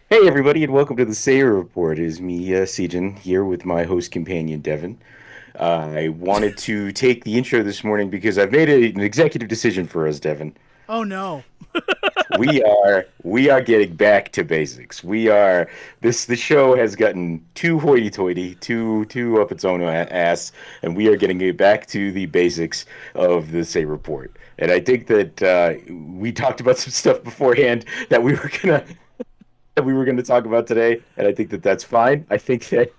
Hey, everybody, and welcome to the Sayer Report. It is me, Sejohn, here with my host companion, Devon. I wanted to take the intro this morning because I've made an executive decision for us, Devon. Oh no. We are getting back to basics. We are the show has gotten too hoity-toity, too up its own ass, and we are getting it back to the basics of the Say Report. And I think that we talked about some stuff beforehand that we were gonna talk about today, and I think that that's fine. I think that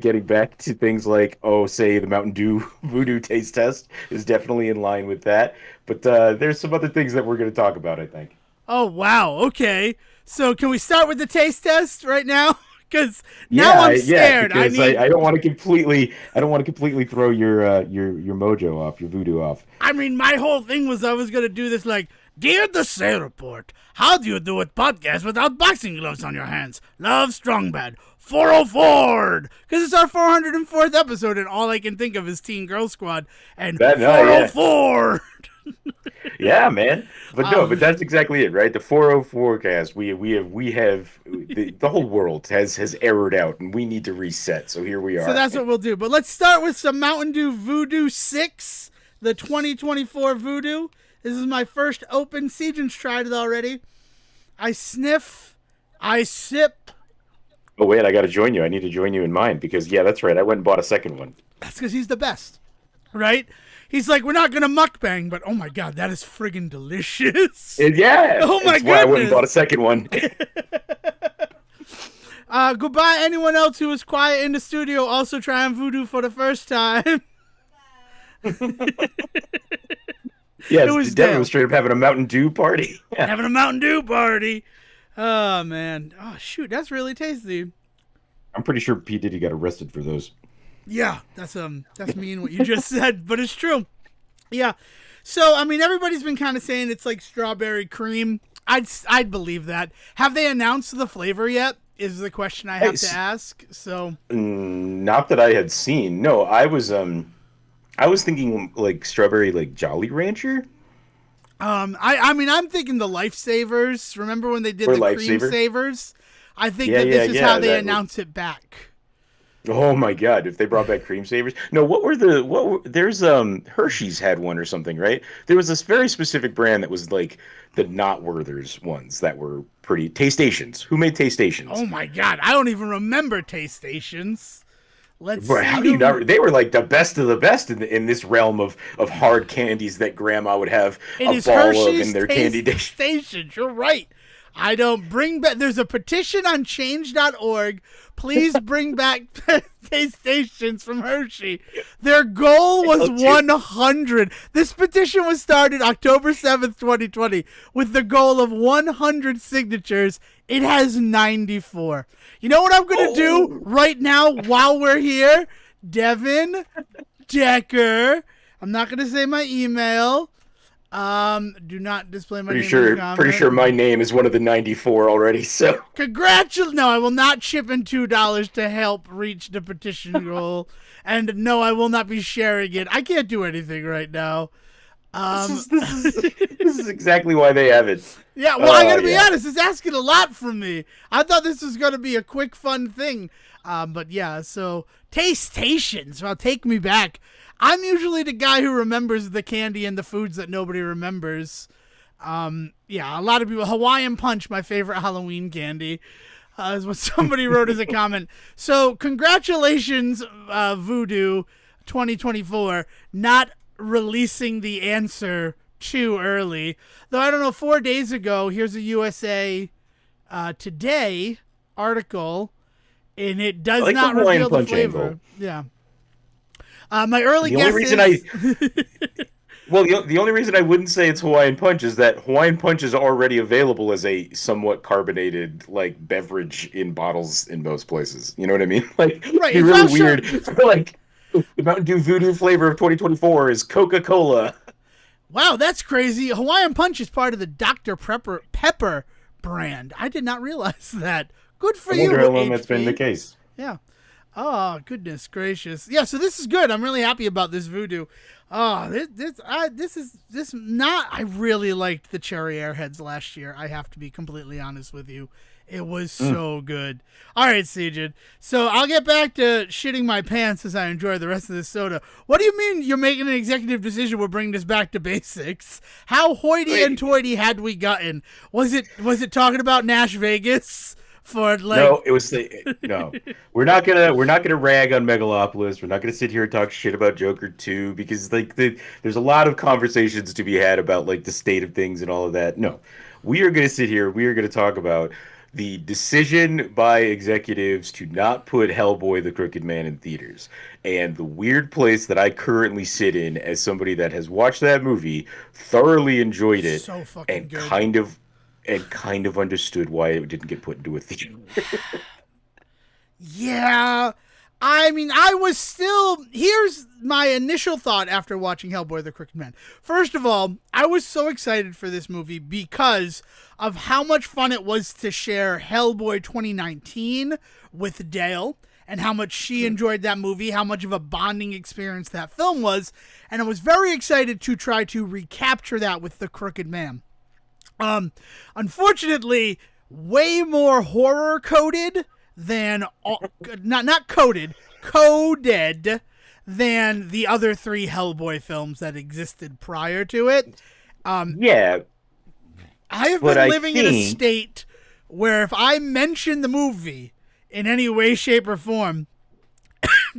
getting back to things like, oh, say the Mountain Dew Voodoo taste test is definitely in line with that. But there's some other things that we're going to talk about, I think. Oh wow. Okay. So can we start with the taste test right now? Because now Yeah, I'm yeah, scared. I because I, need. I don't want to completely throw your mojo off, your voodoo off. I mean, my whole thing was I was gonna do this like, dear the Say Report, how do you do a podcast without boxing gloves on your hands? Love strong bad. 404'd, because it's our 404th episode, and all I can think of is Teen Girl Squad and That no, yeah, 404'd. yeah, man. But no, but Um, that's exactly it, right? The 404 cast. We have the whole world has errored out, and we need to reset. So here we So are. that's what we'll do. But let's start with some Mountain Dew Voodoo 6, the 2024 Voodoo. This is my first open. Sejon's tried it already. I sniff, I sip. Oh wait, I got to join you. I need to join you in mine because yeah, that's right. I went and bought a second one. That's because he's the best, right? He's like, we're not going to mukbang, but oh my God, that is friggin' delicious. And yeah, Oh my it's why I went and goodness. bought a second one. Goodbye, anyone else who was quiet in the studio also trying voodoo for the first time. Yeah, It was Devin was Dale straight up having a Mountain Dew party. Yeah, having a Mountain Dew party. Oh, man. Oh, shoot, that's really tasty. I'm pretty sure P Diddy got arrested for those. Yeah, that's mean what you just said, but it's true. Yeah. So I mean, everybody's been kind of saying it's like strawberry cream. I'd believe that. Have they announced the flavor yet? Is the question I Hey, have to ask. So not that I had seen. No, I was thinking like strawberry, like Jolly Rancher I mean I'm thinking the lifesavers. Remember when they did or the cream Lifesaver. savers? I think Yeah, that yeah, this is how yeah. they That would. announce it back. Oh my God! If they brought back cream savers, no. There's Hershey's had one or something, right? There was this very specific brand that was like the not Werther's ones that were pretty Tastestations. Who made Tastestations? Oh my God, I don't even remember taste stations. Let's Bro, see how do you who. not? They were like the best of the best in this realm of hard candies that Grandma would have It a is ball of in Hershey's their candy Taste dish. Stations. You're right. I don't bring back. There's a petition on change.org. Please bring back taste stations from Hershey. Their goal was Don't you? 100. This petition was started October 7th, 2020, with the goal of 100 signatures. It has 94. You know what I'm going to do Oh, right now while we're here? Devin Decker. I'm not going to say my email. Do not display my name in the pretty sure comment. my name is one of the 94 already. So Congratulations! No, I will not chip in $2 to help reach the petition goal, and no, I will not be sharing it. I can't do anything right now. this Um, is this is this is exactly why they have it. yeah, well, I Oh gotta be yeah. honest. It's asking a lot from me. I thought this was gonna be a quick, fun thing, but yeah. So taste stations. Well, take me back. I'm usually the guy who remembers the candy and the foods that nobody remembers. Yeah, a lot of people. Hawaiian Punch, my favorite Halloween candy, is what somebody wrote as a comment. So, congratulations, Voodoo 2024, not releasing the answer too early. Though I don't know, 4 days ago, here's a USA Today article, and it I does like the not Hawaiian reveal the Punch flavor. angle. Yeah. My early The only guess reason is. I Well, the only reason I wouldn't say it's Hawaiian Punch is that Hawaiian Punch is already available as a somewhat carbonated like beverage in bottles in most places. You know what I mean? Like it'd Right, be it's really also. weird. Like the Mountain Dew Voodoo flavor of 2024 is Coca-Cola. Wow, that's crazy. Hawaiian Punch is part of the Pepper brand. I did not realize that. Good for I wonder you, how long that's been the HP. case. Yeah. Oh, goodness gracious. Yeah, so this is good. I'm really happy about this voodoo. Oh, this not. I really liked the Cherry Airheads last year. I have to be completely honest with you. It was Mm. so good. All right, Sejohn. So I'll get back to shitting my pants as I enjoy the rest of this soda. What do you mean you're making an executive decision? We're bringing this back to basics. How hoity and Wait, toity had we gotten? Was it talking about Nash Vegas for like? no, it was no. We're not gonna rag on Megalopolis. We're not gonna sit here and talk shit about Joker 2 because there's a lot of conversations to be had about like the state of things and all of that. No, we are gonna sit here. We are gonna talk about the decision by executives to not put Hellboy the Crooked Man in theaters, and the weird place that I currently sit in as somebody that has watched that movie, thoroughly enjoyed it, So fucking and good. kind of understood why it didn't get put into a theater. Yeah. I mean, I was still. Here's my initial thought after watching Hellboy the Crooked Man. First of all, I was so excited for this movie because of how much fun it was to share Hellboy 2019 with Dale and how much she enjoyed that movie, how much of a bonding experience that film was. And I was very excited to try to recapture that with the Crooked Man. Unfortunately, way more horror coded than not coded, coded than the other three Hellboy films that existed prior to it. Yeah, I have but been I living in a think state where if I mention the movie in any way, shape, or form,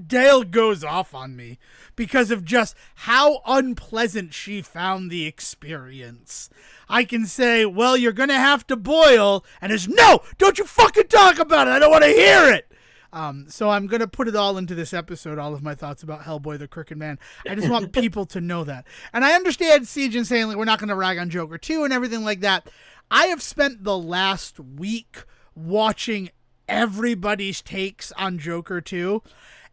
Dale goes off on me because of just how unpleasant she found the experience. I can say, well, you're going to have to boil, and it's, no, don't you fucking talk about it. I don't want to hear it. So I'm going to put it all into this episode, all of my thoughts about Hellboy the Crooked Man. I just want people to know that. And I understand Sejohn saying, like, we're not going to rag on Joker 2 and everything like that. I have spent the last week watching everybody's takes on Joker 2,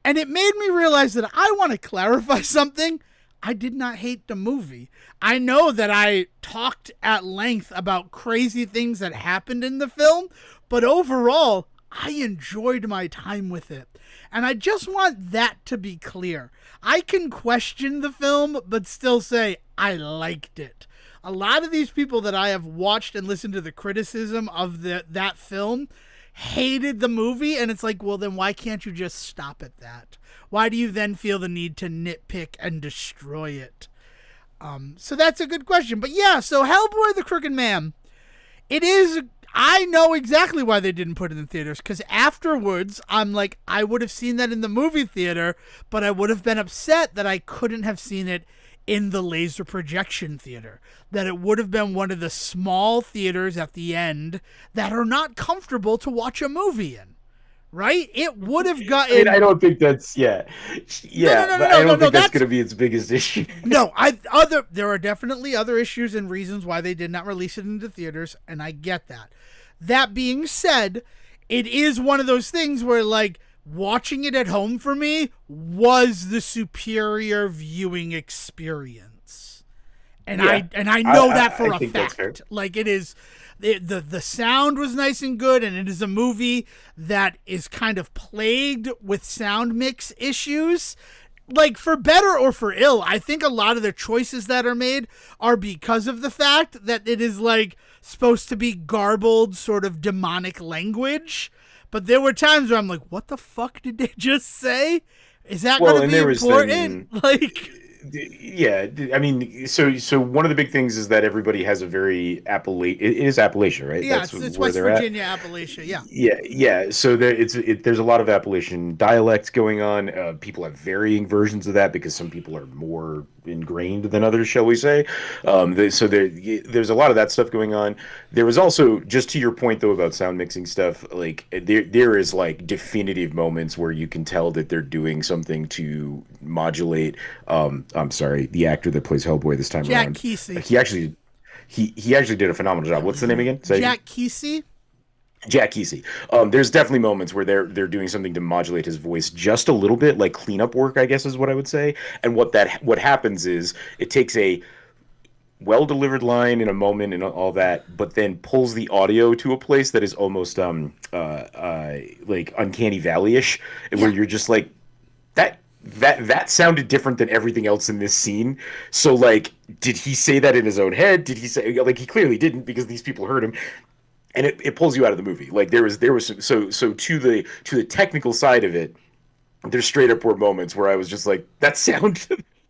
and it made me realize that I want to clarify something. I did not hate the movie. I know that I talked at length about crazy things that happened in the film, but overall, I enjoyed my time with it. And I just want that to be clear. I can question the film, but still say I liked it. A lot of these people that I have watched and listened to the criticism of that film hated the movie, and it's like, well, then why can't you just stop at that? Why do you then feel the need to nitpick and destroy it? So that's a good question. But yeah, so Hellboy the Crooked Man, it is. I know exactly why they didn't put it in theaters, because afterwards, I'm like, I would have seen that in the movie theater, but I would have been upset that I couldn't have seen it in the laser projection theater. That it would have been one of the small theaters at the end that are not comfortable to watch a movie in. Right? It would have I mean, gotten. I don't think that's No, no, yeah, no, no, but no, I no, don't no. think that's That's going to be its biggest issue. no. There are definitely other issues and reasons why they did not release it into theaters, and I get that. That being said, it is one of those things where, like, watching it at home for me was the superior viewing experience, and Yeah, I I, know I, that for I a think that's fair. fact. Like, it is. The sound was nice and good, and it is a movie that is kind of plagued with sound mix issues, like, for better or for ill. I think a lot of the choices that are made are because of the fact that it is, like, supposed to be garbled sort of demonic language. But there were times where I'm like, what the fuck did they just say? Is that Well, going to and be there was important? then Like, yeah, I mean, so one of the big things is that everybody has a very it is Appalachia, right? yeah, That's it's where West they're at. Virginia, Appalachia. Yeah. Yeah. So there's a lot of Appalachian dialects going on. People have varying versions of that because some people are more ingrained than others, shall we say? There's a lot of that stuff going on. There was also, just to your point though about sound mixing stuff, like there is like definitive moments where you can tell that they're doing something to modulate. I'm sorry, the actor that plays Hellboy this time Jack around. Kesey. He actually did a phenomenal job. What's the name again? Say Jack Kesey? Jack Kesey. There's definitely moments where they're doing something to modulate his voice just a little bit, like cleanup work, I guess is what I would say. And what happens is it takes well delivered line in a moment and all that, but then pulls the audio to a place that is almost like uncanny valley-ish, where Yeah. you're just like that sounded different than everything else in this scene. So like, did he say that in his own head? Did he say, like, he clearly didn't because these people heard him, and it pulls you out of the movie. Like there was so to the technical side of it, there's straight up were moments where I was just like, that sound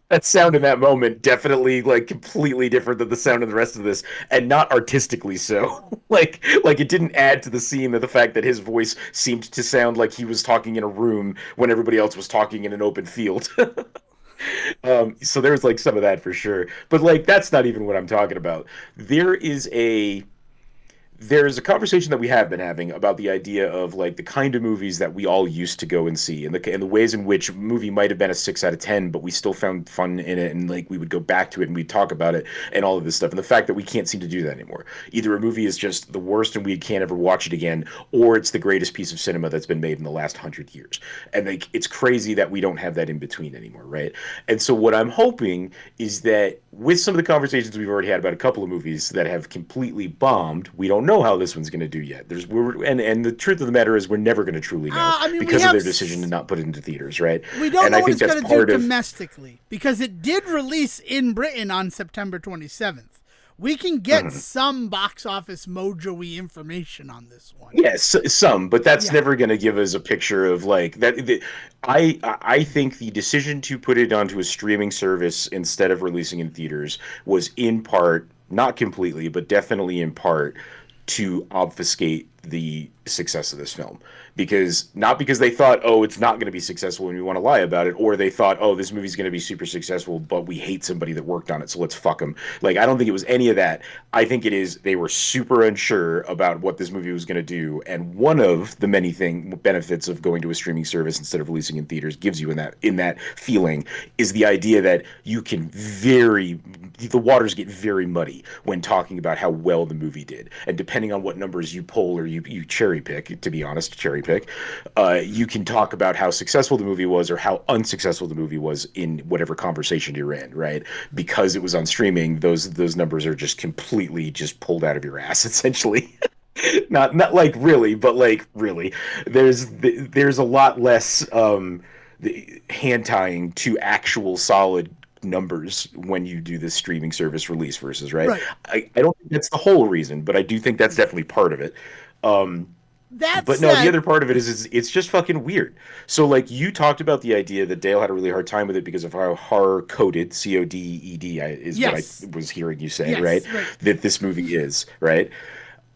that sound in that moment definitely like completely different than the sound in the rest of this, and not artistically so. Like it didn't add to the scene that the fact that his voice seemed to sound like he was talking in a room when everybody else was talking in an open field. So there's like some of that for sure. But like that's not even what I'm talking about. There is a there's a conversation that we have been having about the idea of like the kind of movies that we all used to go and see, and the ways in which a movie might have been a 6 out of 10, but we still found fun in it, and like we would go back to it and we'd talk about it and all of this stuff. And the fact that we can't seem to do that anymore. Either a movie is just the worst and we can't ever watch it again, or it's the greatest piece of cinema that's been made in the last 100 years. And like it's crazy that we don't have that in between anymore, right? And so what I'm hoping is that with some of the conversations we've already had about a couple of movies that have completely bombed, we don't know how this one's going to do yet. And the truth of the matter is we're never going to truly know I mean, because of their decision to not put it into theaters, right? we don't And know I what think it's that's going to do part of domestically because it did release in Britain on September 27th. We can get some box office mojo-y information on this one. yes, some, but that's Yeah. never going to give us a picture of like that. I think the decision to put it onto a streaming service instead of releasing in theaters was in part, not completely, but definitely in part, to obfuscate the success of this film. Because not because they thought, oh, it's not going to be successful and we want to lie about it, or they thought, oh, this movie's going to be super successful, but we hate somebody that worked on it, so let's fuck them. Like, I don't think it was any of that. I think it is they were super unsure about what this movie was going to do, and one of the many benefits of going to a streaming service instead of releasing in theaters gives you in that feeling is the idea that you can the waters get very muddy when talking about how well the movie did, and depending on what numbers you poll or you cherry pick, to be honest, cherry pick, you can talk about how successful the movie was or how unsuccessful the movie was in whatever conversation you're in, right? Because it was on streaming, those numbers are just completely just pulled out of your ass, essentially. Not like really, but like really. There's a lot less hand tying to actual solid numbers when you do this streaming service release versus right. Right. I don't think that's the whole reason, but I do think that's definitely part of it. That But no, the said, other part of it is it's just fucking weird. So like you talked about the idea that Dale had a really hard time with it because of how horror coded CODED is yes. what I was hearing you say, right? Yes, right. That this movie is, right?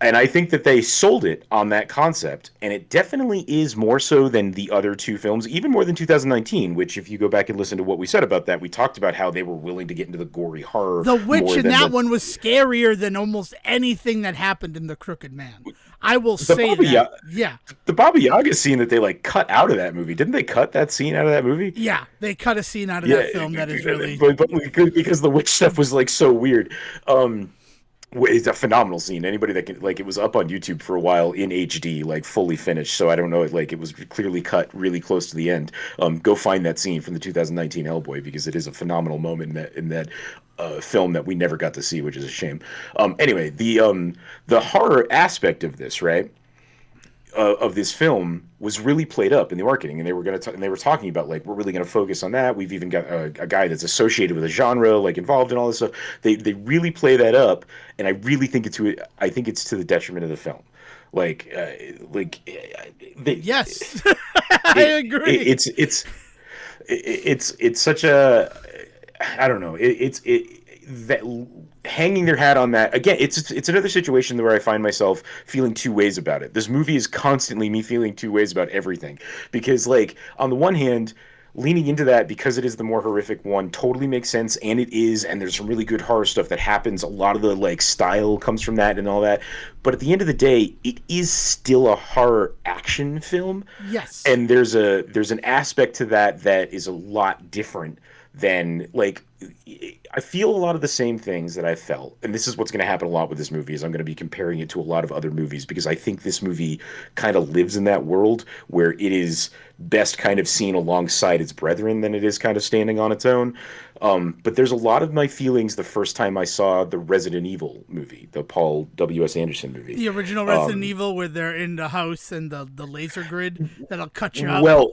And I think that they sold it on that concept, and it definitely is more so than the other two films, even more than 2019. Which, if you go back and listen to what we said about that, we talked about how they were willing to get into the gory horror. The witch more in than that one was scarier than almost anything that happened in The Crooked Man. I will say Baba that. Yeah. the Baba Yaga scene that they like cut out of that movie. Didn't they cut that scene out of that movie? Yeah. They cut a scene out of that film that is really. but because the witch stuff was like so weird. It's a phenomenal scene. Anybody that can like it was up on YouTube for a while in HD, like fully finished. So I don't know, like it was clearly cut really close to the end. Go find that scene from the 2019 Hellboy because it is a phenomenal moment in that film that we never got to see, which is a shame. Anyway, the horror aspect of this, right? Of this film was really played up in the marketing, and they were talking about like we're really gonna focus on that. We've even got a guy that's associated with a genre, like involved in all this stuff. They really play that up, and I really think it's to the detriment of the film. Yes. I agree. It's such a I don't know. That hanging their hat on that again. It's another situation where I find myself feeling two ways about it. This movie is constantly me feeling two ways about everything because, like, on the one hand, leaning into that because it is the more horrific one totally makes sense, and it is, and there's some really good horror stuff that happens. A lot of the like style comes from that and all that. But at the end of the day, it is still a horror action film. Yes. And there's an aspect to that is a lot different then like I feel a lot of the same things that I felt. And this is what's going to happen a lot with this movie is I'm going to be comparing it to a lot of other movies because I think this movie kind of lives in that world where it is best kind of seen alongside its brethren than it is kind of standing on its own. But there's a lot of my feelings the first time I saw the Resident Evil movie, the Paul W.S. Anderson movie. The original Resident Evil, where they're in the house and the laser grid that'll cut you up. Well,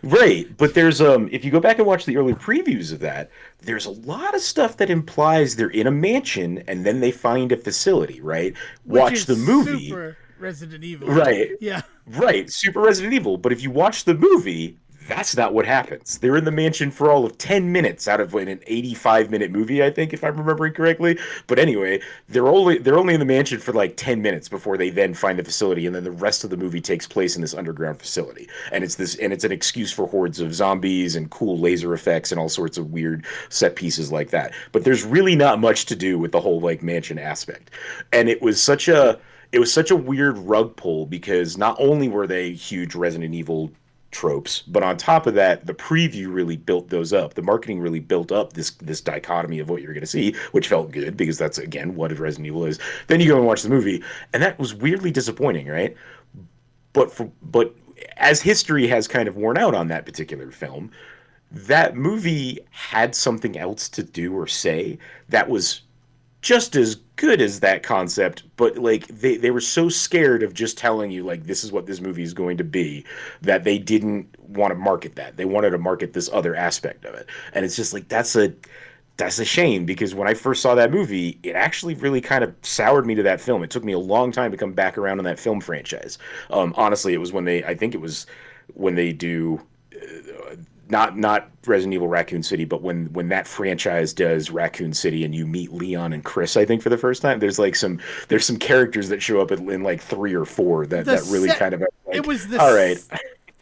right, but there's if you go back and watch the early previews of that, there's a lot of stuff that implies they're in a mansion and then they find a facility, right? Which Watch is the movie. super Resident Evil. Right. Yeah. Right, Super Resident Evil, but if you watch the movie, that's not what happens. They're in the mansion for all of 10 minutes out of like an 85-minute movie, I think, if I'm remembering correctly. But anyway, they're only in the mansion for like 10 minutes before they then find the facility, and then the rest of the movie takes place in this underground facility. And it's an excuse for hordes of zombies and cool laser effects and all sorts of weird set pieces like that. But there's really not much to do with the whole like mansion aspect. And it was such a weird rug pull because not only were they huge Resident Evil tropes, but on top of that, the preview really built those up. The marketing really built up this dichotomy of what you're going to see, which felt good because that's again what Resident Evil is. Then you go and watch the movie, and that was weirdly disappointing, right? But as history has kind of worn out on that particular film, that movie had something else to do or say that was just as good as that concept, but like they were so scared of just telling you like this is what this movie is going to be that they didn't want to market that. They wanted to market this other aspect of it. And it's just like that's a shame because when I first saw that movie, it actually really kind of soured me to that film. It took me a long time to come back around on that film franchise. Honestly, it was I think it was when they do not Resident Evil Raccoon City, but when that franchise does Raccoon City and you meet Leon and Chris, I think for the first time, there's some characters that show up in like 3 or 4 that really kind of like, it was all right.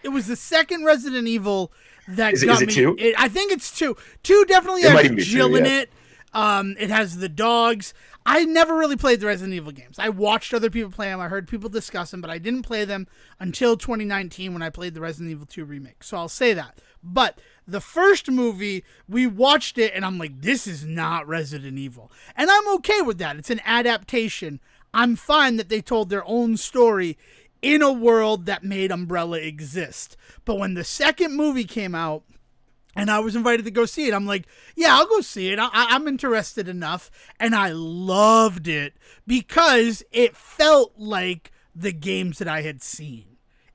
It was the second Resident Evil that Is got it me. 2? I think it's 2. 2 definitely It might has even be Jill 2, in yeah. it. It has the dogs. I never really played the Resident Evil games. I watched other people play them. I heard people discuss them, but I didn't play them until 2019 when I played the Resident Evil 2 remake. So I'll say that. But the first movie, we watched it, and I'm like, this is not Resident Evil. And I'm okay with that. It's an adaptation. I'm fine that they told their own story in a world that made Umbrella exist. But when the second movie came out, and I was invited to go see it, I'm like, yeah, I'll go see it. I'm interested enough. And I loved it because it felt like the games that I had seen.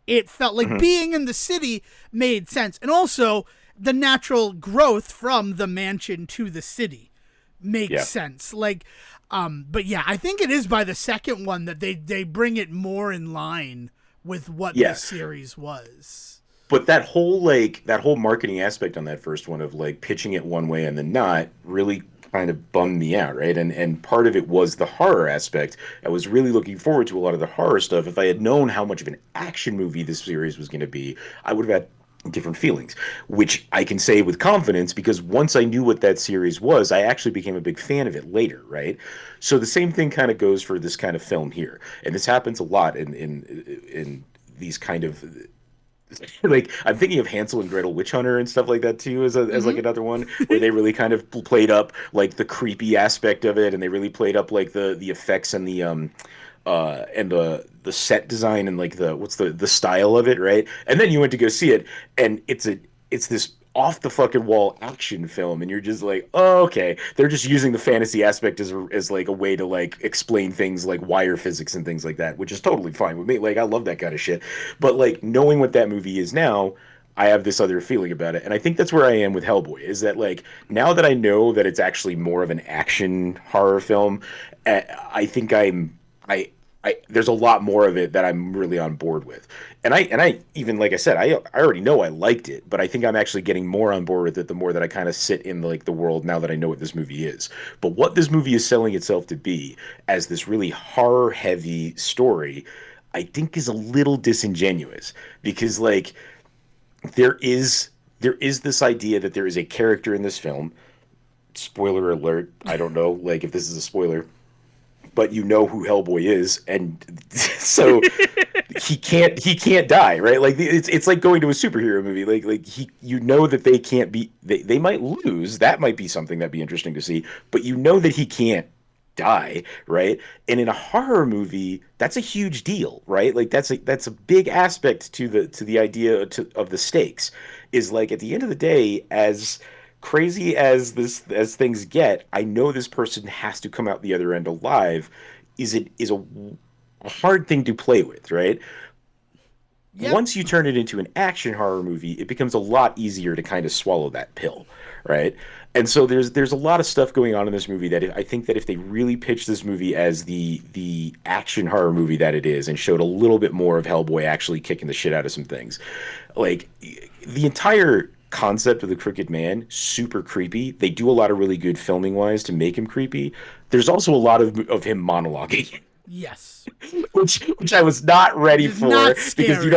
It felt like being in the city made sense. And also, the natural growth from the mansion to the city makes sense. Like, but yeah, I think it is by the second one that they bring it more in line with what the series was. But that whole marketing aspect on that first one of like pitching it one way and then not really kind of bummed me out, right? And part of it was the horror aspect. I was really looking forward to a lot of the horror stuff. If I had known how much of an action movie this series was going to be, I would have had different feelings, which I can say with confidence because once I knew what that series was, I actually became a big fan of it later, right? So the same thing kind of goes for this kind of film here, and this happens a lot in these kind of like I'm thinking of Hansel and Gretel Witch Hunter and stuff like that too as like another one where they really kind of played up like the creepy aspect of it and they really played up like the effects and the set design and like the style of it, right? And then you went to go see it and it's this off the fucking wall action film and you're just like, oh, okay, they're just using the fantasy aspect as like a way to like explain things like wire physics and things like that, which is totally fine with me. Like I love that kind of shit, but like knowing what that movie is now, I have this other feeling about it. And I think that's where I am with Hellboy is that like now that I know that it's actually more of an action horror film, I think there's a lot more of it that I'm really on board with. And I even, like I said, I already know I liked it, but I think I'm actually getting more on board with it the more that I kind of sit in like the world now that I know what this movie is. But what this movie is selling itself to be as this really horror heavy story, I think is a little disingenuous because like there is this idea that there is a character in this film. Spoiler alert, I don't know like if this is a spoiler, but you know who Hellboy is, and so he can't die, right? Like it's like going to a superhero movie. Like he you know that they can't be they might lose. That might be something that'd be interesting to see, but you know that he can't die, right? And in a horror movie, that's a huge deal, right? Like that's a big aspect to the idea of the stakes. Is like at the end of the day, as crazy as things get, I know this person has to come out the other end alive. Is a hard thing to play with, right? Yep. Once you turn it into an action horror movie, it becomes a lot easier to kind of swallow that pill, right? And so there's a lot of stuff going on in this movie that I think that if they really pitched this movie as the action horror movie that it is and showed a little bit more of Hellboy actually kicking the shit out of some things, like the entire concept of the Crooked Man, super creepy. They do a lot of really good filming wise to make him creepy. There's also a lot of him monologuing. Yes. Which I was not ready It's not for because scary. you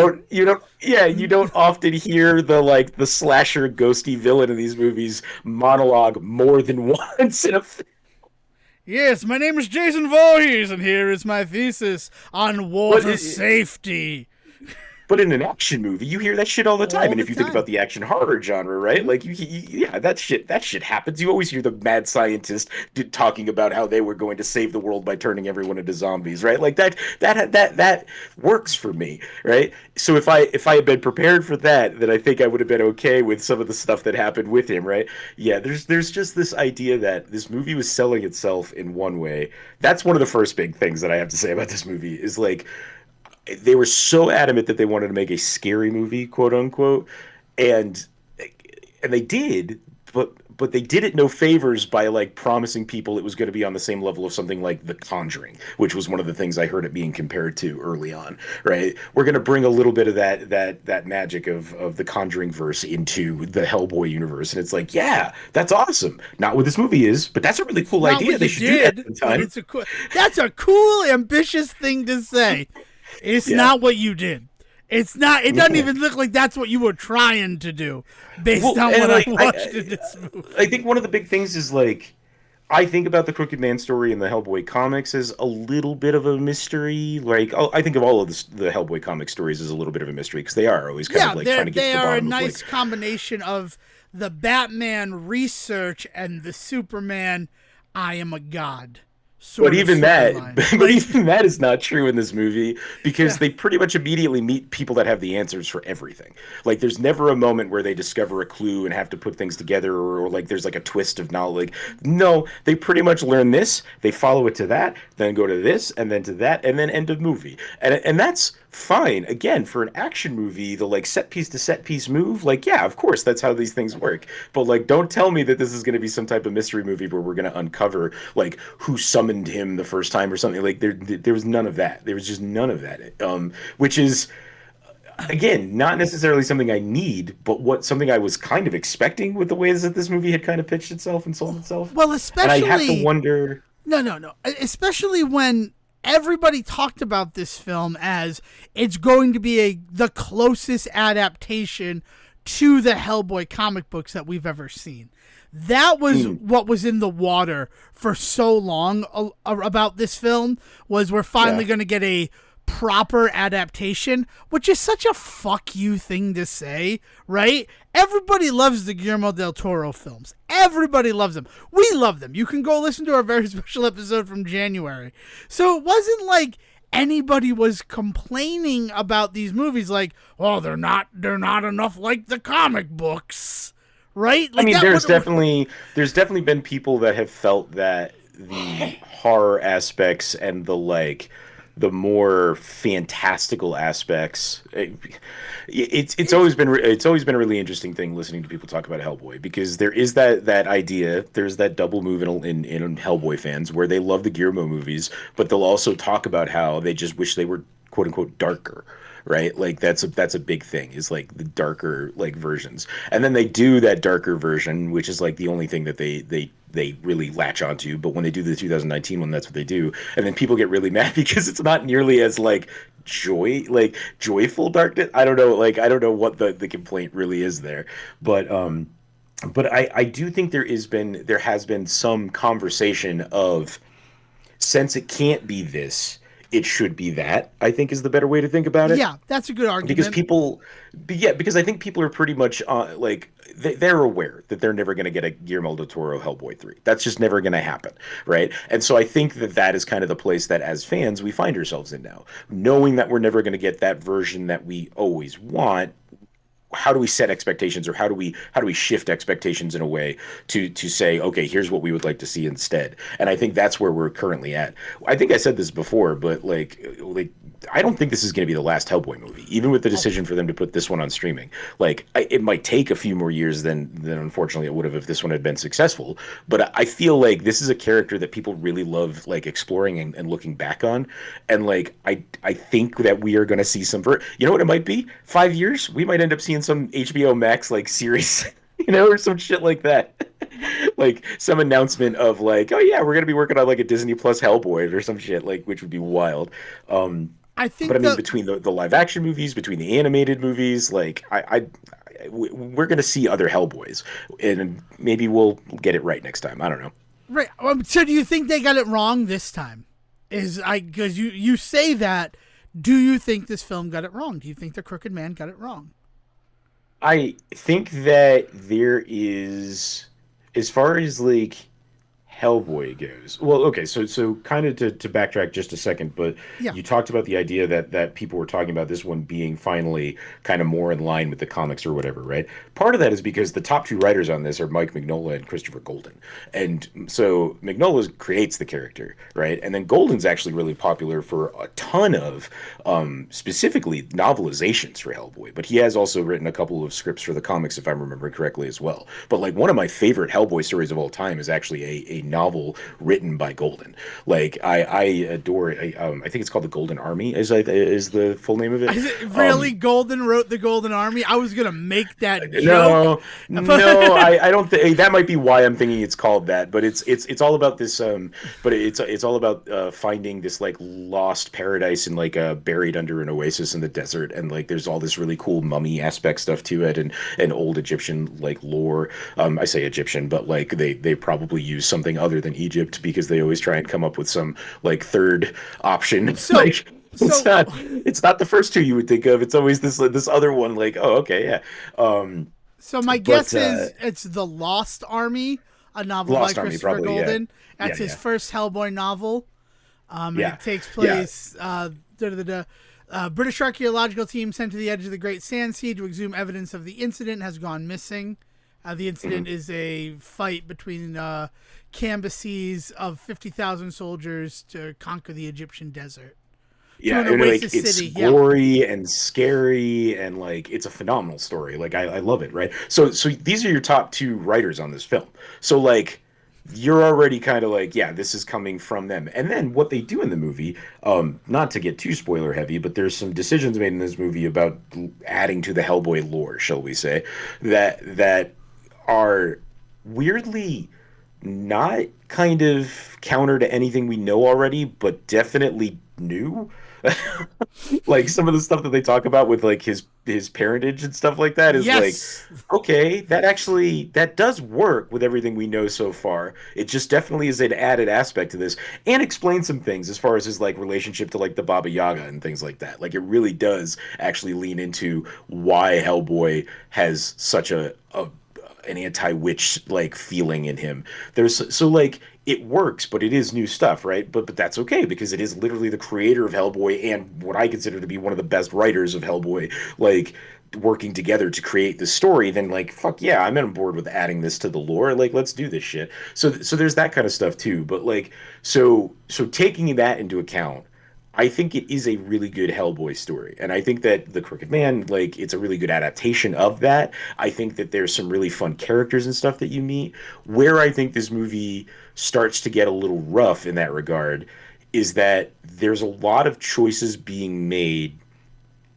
don't often hear the slasher ghosty villain in these movies monologue more than once in a Yes, my name is Jason Voorhees, and here is my thesis on but water safety. but in an action movie you hear that shit all the time. All And the if you think time. about the action horror genre, right, Mhm. like yeah, that shit happens. You always hear the mad scientist talking about how they were going to save the world by turning everyone into zombies, right? Like that works for me, right? So if I had been prepared for that, then I think I would have been okay with some of the stuff that happened with him, right? Yeah, there's just this idea that this movie was selling itself in one way. That's one of the first big things that I have to say about this movie is like they were so adamant that they wanted to make a scary movie, quote unquote, and they did, but they did it no favors by like promising people it was going to be on the same level of something like The Conjuring, which was one of the things I heard it being compared to early on. Right, we're going to bring a little bit of that magic of the Conjuring verse into the Hellboy universe, and it's like, yeah, that's awesome. Not what this movie is, but that's a really It's cool not idea. what They you should do that did, but sometime. that's a cool, ambitious thing to say. It's Yeah. not what you did. It's not. It doesn't even look like that's what you were trying to do, based Well, on and what I like watched in this I movie. think one of the big things is like I think about the Crooked Man story in the Hellboy comics as a little bit of a mystery. Like I think of all of the Hellboy comic stories as a little bit of a mystery because they are always kind of Yeah, like trying to get to they the are a bottom of like nice combination of the Batman research and the Superman I am a god But sort of even that, storyline. but Like, even that is not true in this movie because yeah, they pretty much immediately meet people that have the answers for everything. Like, there's never a moment where they discover a clue and have to put things together, or like there's like a twist of knowledge. No, they pretty much learn this, they follow it to that, then go to this, and then to that, and then end of movie. And that's fine. Again, for an action movie, the like set piece to set piece move, like yeah, of course, that's how these things work. But like, don't tell me that this is going to be some type of mystery movie where we're going to uncover like who summoned him the first time or something. Like there was none of that. There was just none of that. Which is again not necessarily something I need, but what something I was kind of expecting with the ways that this movie had kind of pitched itself and sold itself. well, And I have to especially wonder. no, especially when everybody talked about this film as it's going to be the closest adaptation to the Hellboy comic books that we've ever seen. That was Mm, what was in the water for so long about this film was we're finally yeah. going to get a proper adaptation, which is such a fuck you thing to say, right? Everybody loves the Guillermo del Toro films. Everybody loves them. We love them. You can go listen to our very special episode from January. So it wasn't like anybody was complaining about these movies like, "Oh, they're not enough like the comic books." Right? I Like mean, that would there's definitely been people that have felt that the horror aspects and the more fantastical aspects. it's It's always been a really interesting thing listening to people talk about Hellboy because there is that idea. There's that double move in Hellboy fans where they love the Guillermo movies, but they'll also talk about how they just wish they were quote unquote darker, right? Like that's a big thing is like the darker like versions. And then they do that darker version, which is like the only thing that they really latch onto. But when they do the 2019 one, that's what they do. And then people get really mad because it's not nearly as like joyful darkness. I don't know, like I don't know what the complaint really is there. But I do think there has been some conversation of since it can't be this, it should be that, I think, is the better way to think about it. Yeah, that's a good Because argument. people, yeah, because I think people are pretty much like they're aware that they're never going to get a Guillermo del Toro Hellboy 3. That's just never going to happen, right? And so I think that that is kind of the place that as fans we find ourselves in now, knowing that we're never going to get that version that we always want. How do we set expectations, or how do we shift expectations in a way to say, okay, here's what we would like to see instead? And I think that's where we're currently at. I think I said this before, but like I don't think this is going to be the last Hellboy movie, even with the Oh, decision for them to put this one on streaming. Like, it might take a few more years than unfortunately it would have if this one had been successful. But I feel like this is a character that people really love, like exploring and looking back on. And like, I think that we are going to see some. You know what it might be? 5 years, we might end up seeing some HBO Max like series, or some shit like that. Like some announcement of like, oh yeah, we're gonna be working on like a Disney Plus Hellboy or some shit, like, which would be wild. Um, I but I think mean, the between the live action movies, between the animated movies, like we're gonna see other Hellboys, and maybe we'll get it right next time. I don't know. right. So do you think they got it wrong this time? Is I because you say that. Do you think this film got it wrong? Do you think the Crooked Man got it wrong? I think that there is, as far as like Hellboy goes. Well, okay, so kind of to backtrack just a second, but Yeah. you talked about the idea that people were talking about this one being finally kind of more in line with the comics or whatever, right? Part of that is because the top two writers on this are Mike Mignola and Christopher Golden. And so Mignola creates the character, right? And then Golden's actually really popular for a ton of specifically novelizations for Hellboy, but he has also written a couple of scripts for the comics, if I'm remembering correctly, as well. But like one of my favorite Hellboy stories of all time is actually a novel written by Golden. Like I adore. I think it's called the Golden Army. Is the full name of it? Is it really Um, Golden wrote the Golden Army? I was gonna make that joke, no, no, but I don't think that might be why I'm thinking it's called that. But it's all about this. But it's all about finding this like lost paradise and like buried under an oasis in the desert, and like there's all this really cool mummy aspect stuff to it, and old Egyptian like lore. I say Egyptian, but like they probably use something other than Egypt because they always try and come up with some like third option. so Like it's so not it's not the first two you would think of. It's always this other one. Like, oh, okay, yeah. Um, so my but guess is it's the Lost Army, a novel by Lost Army, Christopher probably, yeah, Golden. yeah, That's his yeah, first Hellboy novel. And yeah, it takes yeah. place. British archaeological team sent to the edge of the Great Sand Sea to exhume evidence of the incident has gone missing. The incident is a fight between cambyses of 50,000 soldiers to conquer the Egyptian desert. To Yeah, an and like oasis it's city, yeah. gory and scary, and like it's a phenomenal story. Like I love it, right? So these are your top two writers on this film. So like you're already kind of like, yeah, this is coming from them. And then what they do in the movie, not to get too spoiler heavy, but there's some decisions made in this movie about adding to the Hellboy lore, shall we say, that are weirdly not kind of counter to anything we know already, but definitely new. Like some of the stuff that they talk about with like his parentage and stuff like that is like, Yes. okay, that does work with everything we know so far. It just definitely is an added aspect to this, and explain some things as far as his like relationship to like the Baba Yaga and things like that. Like it really does actually lean into why Hellboy has such a an anti-witch like feeling in him. There's so like it works, but it is new stuff, right? But that's okay because it is literally the creator of Hellboy and what I consider to be one of the best writers of Hellboy, like working together to create this story. Then like fuck yeah, I'm on board with adding this to the lore. Like let's do this shit. So there's that kind of stuff too. But like so taking that into account, I think it is a really good Hellboy story. And I think that The Crooked Man, like, it's a really good adaptation of that. I think that there's some really fun characters and stuff that you meet. Where I think this movie starts to get a little rough in that regard is that there's a lot of choices being made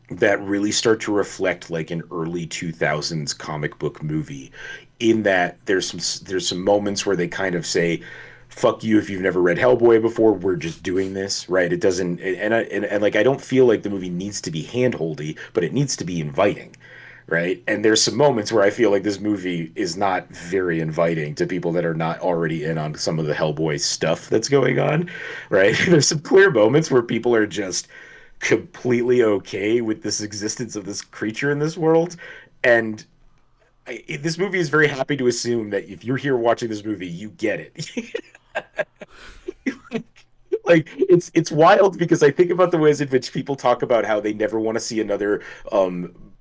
that really start to reflect like an early 2000s comic book movie, in that there's some moments where they kind of say fuck you if you've never read Hellboy before. We're just doing this, right? It doesn't, and like I don't feel like the movie needs to be handholdy, but it needs to be inviting, right? And there's some moments where I feel like this movie is not very inviting to people that are not already in on some of the Hellboy stuff that's going on, right? There's some clear moments where people are just completely okay with this existence of this creature in this world. And this movie is very happy to assume that if you're here watching this movie, you get it. Like it's wild because I think about the ways in which people talk about how they never want to see another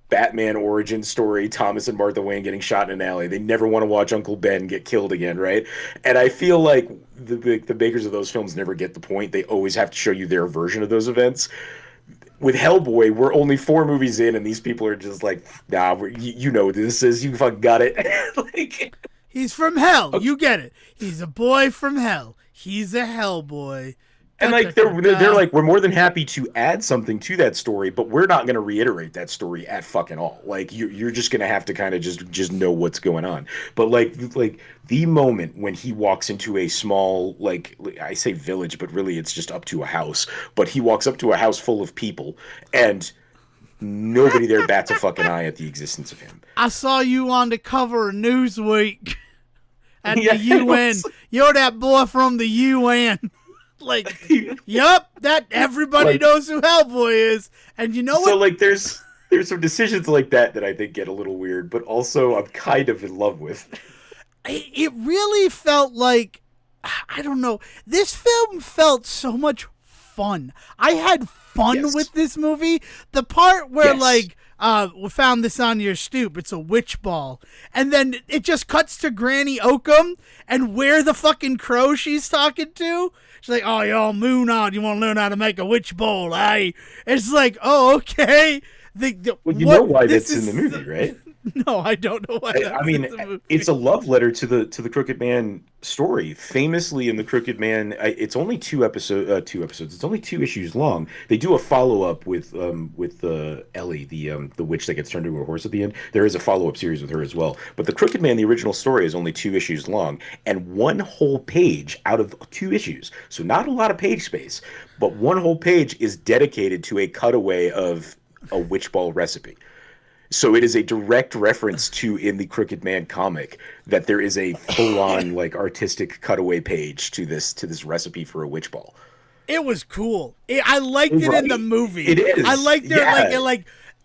Batman origin story, Thomas and Martha Wayne getting shot in an alley. They never want to watch Uncle Ben get killed again, right? And I feel like the makers of those films never get the point. They always have to show you their version of those events. With Hellboy, we're only 4 movies in, and these people are just like, nah, you know what this is. You fucking got it. Like, He's from hell. okay. You get it. He's a boy from hell. He's a Hellboy. And Da, da, like da, they're da. like, we're more than happy to add something to that story, but we're not going to reiterate that story at fucking all. Like you're just going to have to kind of just know what's going on. But like the moment when he walks into a small, like I say village, but really it's just up to a house. But he walks up to a house full of people, and nobody there bats a fucking eye at the existence of him. I saw you on the cover of Newsweek at Yeah, the UN. it's You're that boy from the UN. Like, yup, that everybody like, knows who Hellboy is. And you know so what? like there's some decisions like that I think get a little weird, but also I'm kind of in love with. It really felt like, I don't know, this film felt so much fun. I had fun Yes. with this movie. The part where Yes. like we found this on your stoop, it's a witch ball, and then it just cuts to Granny Oakham and where the fucking crow she's talking to. She's like, oh, you're all moon on, you want to learn how to make a witch bowl, eh? It's like, oh, okay. Well, you what, know why this that's in the is- movie, right? No, I don't know why that's I mean, in the movie. it's a love letter to the Crooked Man story. Famously, in the Crooked Man, it's only 2 episodes. It's only 2 issues long. They do a follow up with Ellie, the witch that gets turned into a horse at the end. There is a follow up series with her as well. But the Crooked Man, the original story, is only 2 issues long, and one whole page out of 2 issues. So not a lot of page space, but one whole page is dedicated to a cutaway of a witch ball recipe. So it is a direct reference to in the Crooked Man comic that there is a full-on like artistic cutaway page to this recipe for a witch ball. It was cool. I liked it in the Right? movie. It is. I liked it Yeah.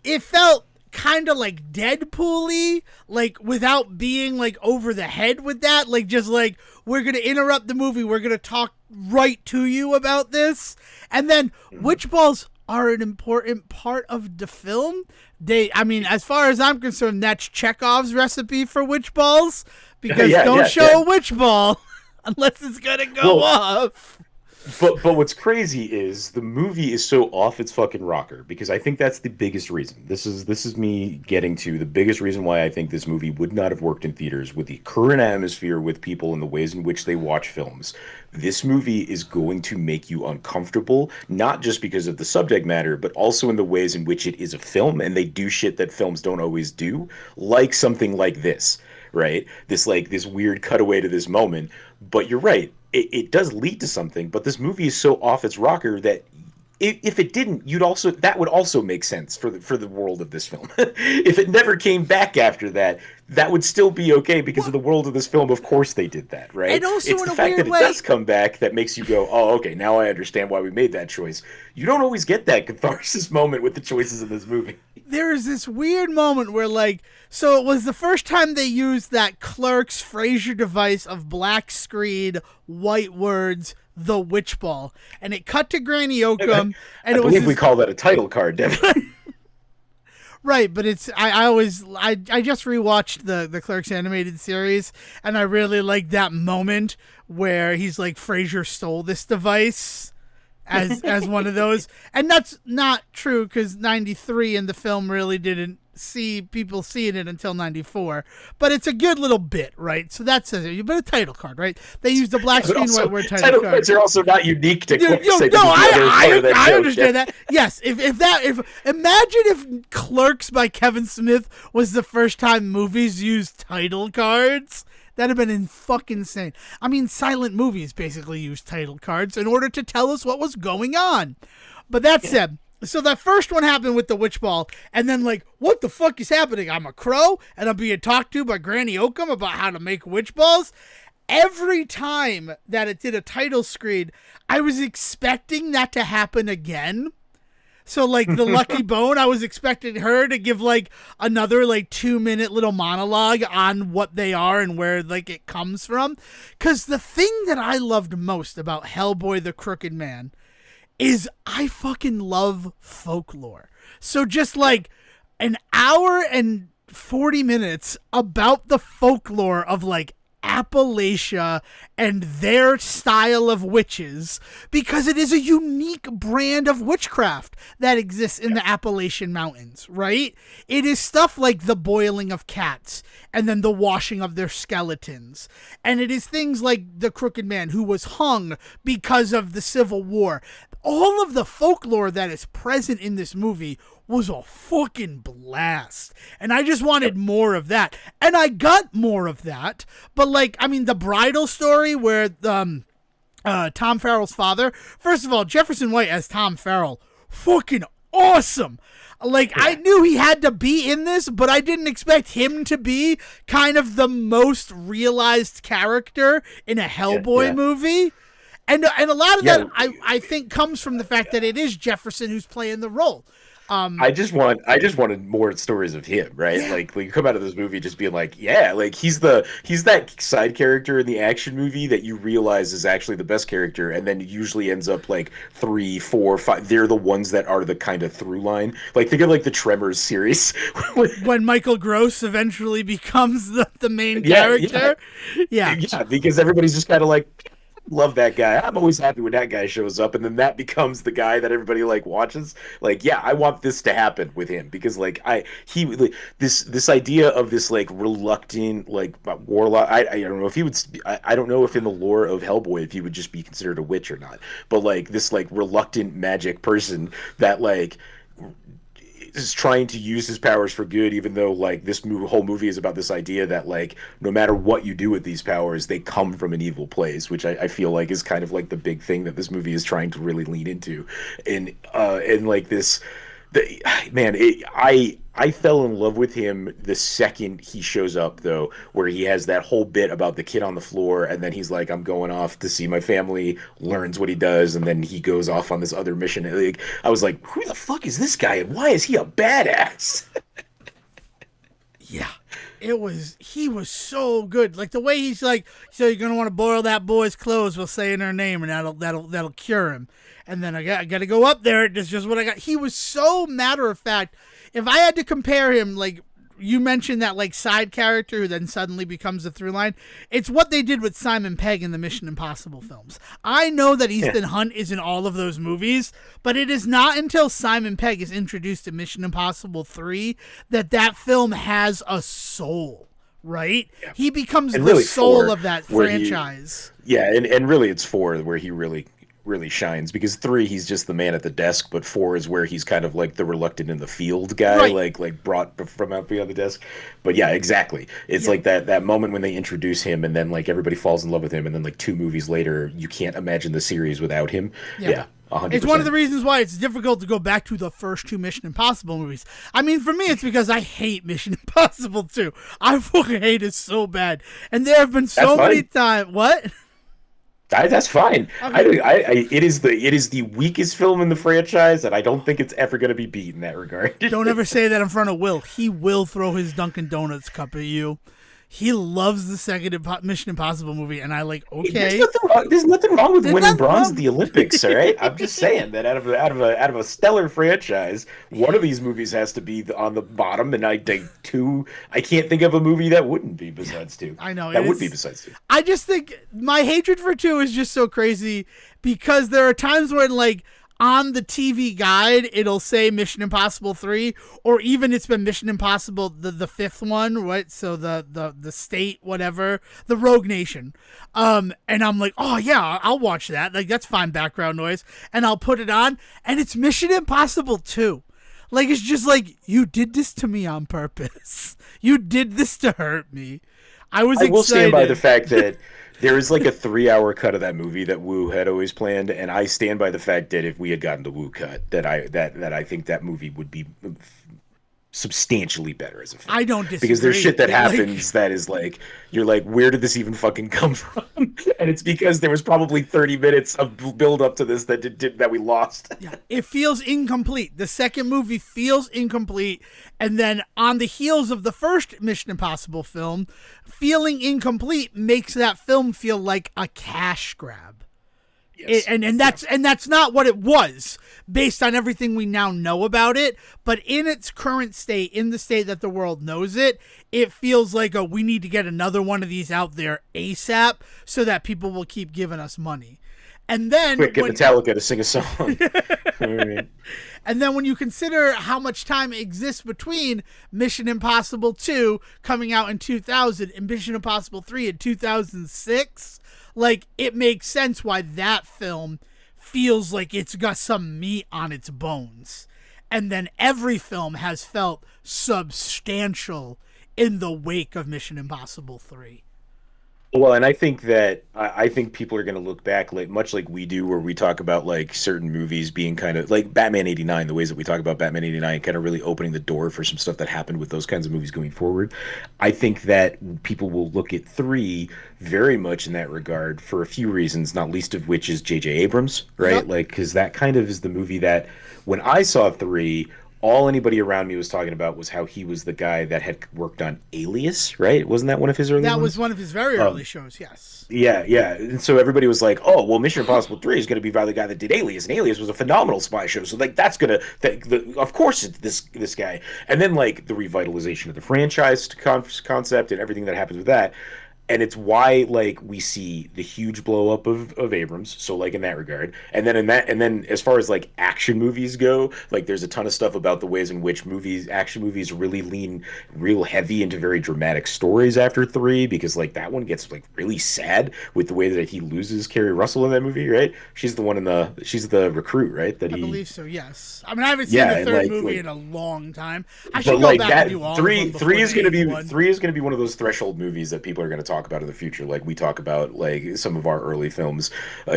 it felt kind of like Deadpool-y, like without being like over the head with that. Like just like we're gonna interrupt the movie. We're gonna talk right to you about this, and then witch balls are an important part of the film. I mean, as far as I'm concerned, that's Chekhov's recipe for witch balls. Because Yeah, don't yeah, show yeah. a witch ball unless it's gonna go Well, off. but what's crazy is the movie is so off its fucking rocker because I think that's the biggest reason. This is me getting to the biggest reason why I think this movie would not have worked in theaters with the current atmosphere with people and the ways in which they watch films. This movie is going to make you uncomfortable, not just because of the subject matter, but also in the ways in which it is a film and they do shit that films don't always do, like something like this, right? This weird cutaway to this moment. But you're right. It does lead to something, but this movie is so off its rocker that if it didn't, that would also make sense for the world of this film. If it never came back after that, that would still be okay because of the world of this film. Of course, they did that, right? And also it's in the a fact weird that way- it does come back that makes you go, "Oh, okay, now I understand why we made that choice." You don't always get that catharsis moment with the choices in this movie. There is this weird moment where like so it was the first time they used that Clerks Frasier device of black screen, white words, the witch ball, and it cut to Granny Oakham, and I it was believe we this- call that a title card, Devon. right. But it's I just rewatched the Clerks animated series, and I really like that moment where he's like Frasier stole this device. As one of those, and that's not true because 93 in the film really didn't see people seeing it until 94, but it's a good little bit, right? So that says it. But a title card, right? They used the black But screen also, white word title title card. cards are also not unique to No, Clerks. no, I think is the other part of that I joke, understand yeah. that. Yes, if imagine if Clerks by Kevin Smith was the first time movies used title cards. That'd have been fucking insane. I mean, silent movies basically use title cards in order to tell us what was going on. But that said, So that first one happened with the witch ball, and then like, what the fuck is happening? I'm a crow, and I'm being talked to by Granny Oakham about how to make witch balls. Every time that it did a title screen, I was expecting that to happen again. So like the Lucky Bone, I was expecting her to give like another like 2-minute little monologue on what they are and where like it comes from. Cause the thing that I loved most about Hellboy the Crooked Man is I fucking love folklore. So just like an hour and 40 minutes about the folklore of like Appalachia and their style of witches, because it is a unique brand of witchcraft that exists in the Appalachian Mountains, right? It is stuff like the boiling of cats and then the washing of their skeletons. And it is things like the Crooked Man who was hung because of the Civil War. All of the folklore that is present in this movie was a fucking blast. And I just wanted more of that. And I got more of that. But like, I mean, the bridal story where Tom Farrell's father, first of all, Jefferson White as Tom Farrell, fucking awesome. Like, I knew he had to be in this, but I didn't expect him to be kind of the most realized character in a Hellboy movie. And a lot of that, I think, comes from the fact that it is Jefferson who's playing the role. I just wanted more stories of him, right? Yeah. Like you come out of this movie just being like, yeah, like he's that side character in the action movie that you realize is actually the best character, and then usually ends up like 3, 4, 5. They're the ones that are the kind of through line. Like think of like the Tremors series when Michael Gross eventually becomes the main character. Yeah, because everybody's just kind of like, love that guy. I'm always happy when that guy shows up, and then that becomes the guy that everybody like watches. Like, yeah, I want this to happen with him because this idea of this like reluctant like warlock. I don't know if he would. I don't know if in the lore of Hellboy if he would just be considered a witch or not. But like this like reluctant magic person that like is trying to use his powers for good, even though like this whole movie is about this idea that like no matter what you do with these powers, they come from an evil place, which I feel like is kind of like the big thing that this movie is trying to really lean into. And like this, I fell in love with him the second he shows up, though, where he has that whole bit about the kid on the floor, and then he's like, I'm going off to see my family, learns what he does, and then he goes off on this other mission. Like, I was like, who the fuck is this guy, and why is he a badass? Yeah. He was so good. Like the way he's like, so you're gonna want to boil that boy's clothes while saying her name, and that'll cure him. And then I got to go up there. It's just what I got. He was so matter of fact. If I had to compare him, like you mentioned that like side character who then suddenly becomes a through line, it's what they did with Simon Pegg in the Mission Impossible films. I know that Ethan Hunt is in all of those movies, but it is not until Simon Pegg is introduced to Mission Impossible 3 that film has a soul. Right? Yeah. He becomes and the really soul of that franchise. And really it's 4 where he really shines, because 3 he's just the man at the desk, but 4 is where he's kind of like the reluctant in the field guy, right. like brought from out beyond the desk. But yeah, exactly. It's like that moment when they introduce him and then like everybody falls in love with him, and then like 2 movies later you can't imagine the series without him. Yeah. 100%. It's one of the reasons why it's difficult to go back to the first 2 Mission Impossible movies. I mean, for me, it's because I hate Mission Impossible 2. I fucking hate it so bad. And there have been so many times. What? That's fine. Okay. It is the weakest film in the franchise, and I don't think it's ever going to be beat in that regard. Don't ever say that in front of Will. He will throw his Dunkin' Donuts cup at you. He loves the second Mission Impossible movie, and I like, okay. There's nothing wrong with winning bronze at the Olympics, all right? I'm just saying that out of a stellar franchise, one of these movies has to be on the bottom, and I can't think of a movie that wouldn't be besides 2. I know. That would be besides 2. I just think my hatred for 2 is just so crazy, because there are times when, like, on the TV guide, it'll say Mission Impossible 3, or even it's been Mission Impossible, the 5th one, right? So the state, whatever, the Rogue Nation. And I'm like, oh yeah, I'll watch that. Like, that's fine background noise. And I'll put it on, and it's Mission Impossible 2. Like, it's just like, you did this to me on purpose. You did this to hurt me. I will stand by the fact that There is like a 3 hour cut of that movie that Wu had always planned, and I stand by the fact that if we had gotten the Wu cut, that I think that movie would be substantially better as a film. I don't Because there's disagree. shit that Like, happens that is like you're like, where did this even fucking come from? And it's because there was probably 30 minutes of build up to this that we lost. yeah, it feels incomplete. The second movie feels incomplete, and then on the heels of the first Mission Impossible film, feeling incomplete makes that film feel like a cash grab. Yes. And that's not what it was based on everything we now know about it, but in its current state, in the state that the world knows it, it feels like we need to get another one of these out there ASAP so that people will keep giving us money. And then Quick, get Metallica to sing a song. Right. And then when you consider how much time exists between Mission Impossible 2 coming out in 2000 and Mission Impossible 3 in 2006, like, it makes sense why that film feels like it's got some meat on its bones. And then every film has felt substantial in the wake of Mission Impossible 3. Well, and I think that I think people are going to look back like much like we do, where we talk about like certain movies being kind of like Batman '89, the ways that we talk about Batman '89, kind of really opening the door for some stuff that happened with those kinds of movies going forward. I think that people will look at three very much in that regard for a few reasons, not least of which is J.J. Abrams, right? Yep. Like, because that kind of is the movie that when I saw three, all anybody around me was talking about was how he was the guy that had worked on Alias, right? Wasn't that one of his early That ones? was one of his very early shows, yes. Yeah, yeah. And so everybody was like, "Oh, well, Mission Impossible 3 is going to be by the guy that did Alias, and Alias was a phenomenal spy show. So like that's gonna, of course, it's this guy." And then like the revitalization of the franchise concept and everything that happens with that. And it's why like we see the huge blow up of Abrams, so like in that regard, and then as far as like action movies go, like there's a ton of stuff about the ways in which action movies really lean real heavy into very dramatic stories after three, because like that one gets like really sad with the way that he loses Kerry Russell in that movie, right? She's the recruit, right? That I he believe so, yes. I mean, I haven't seen Yeah, the and, third like- movie like- in a long time. I but should go like back that and do all three of them before three is the going to eighth be one. three is going to be one of those threshold movies that people are going to talk about in the future, like we talk about like some of our early films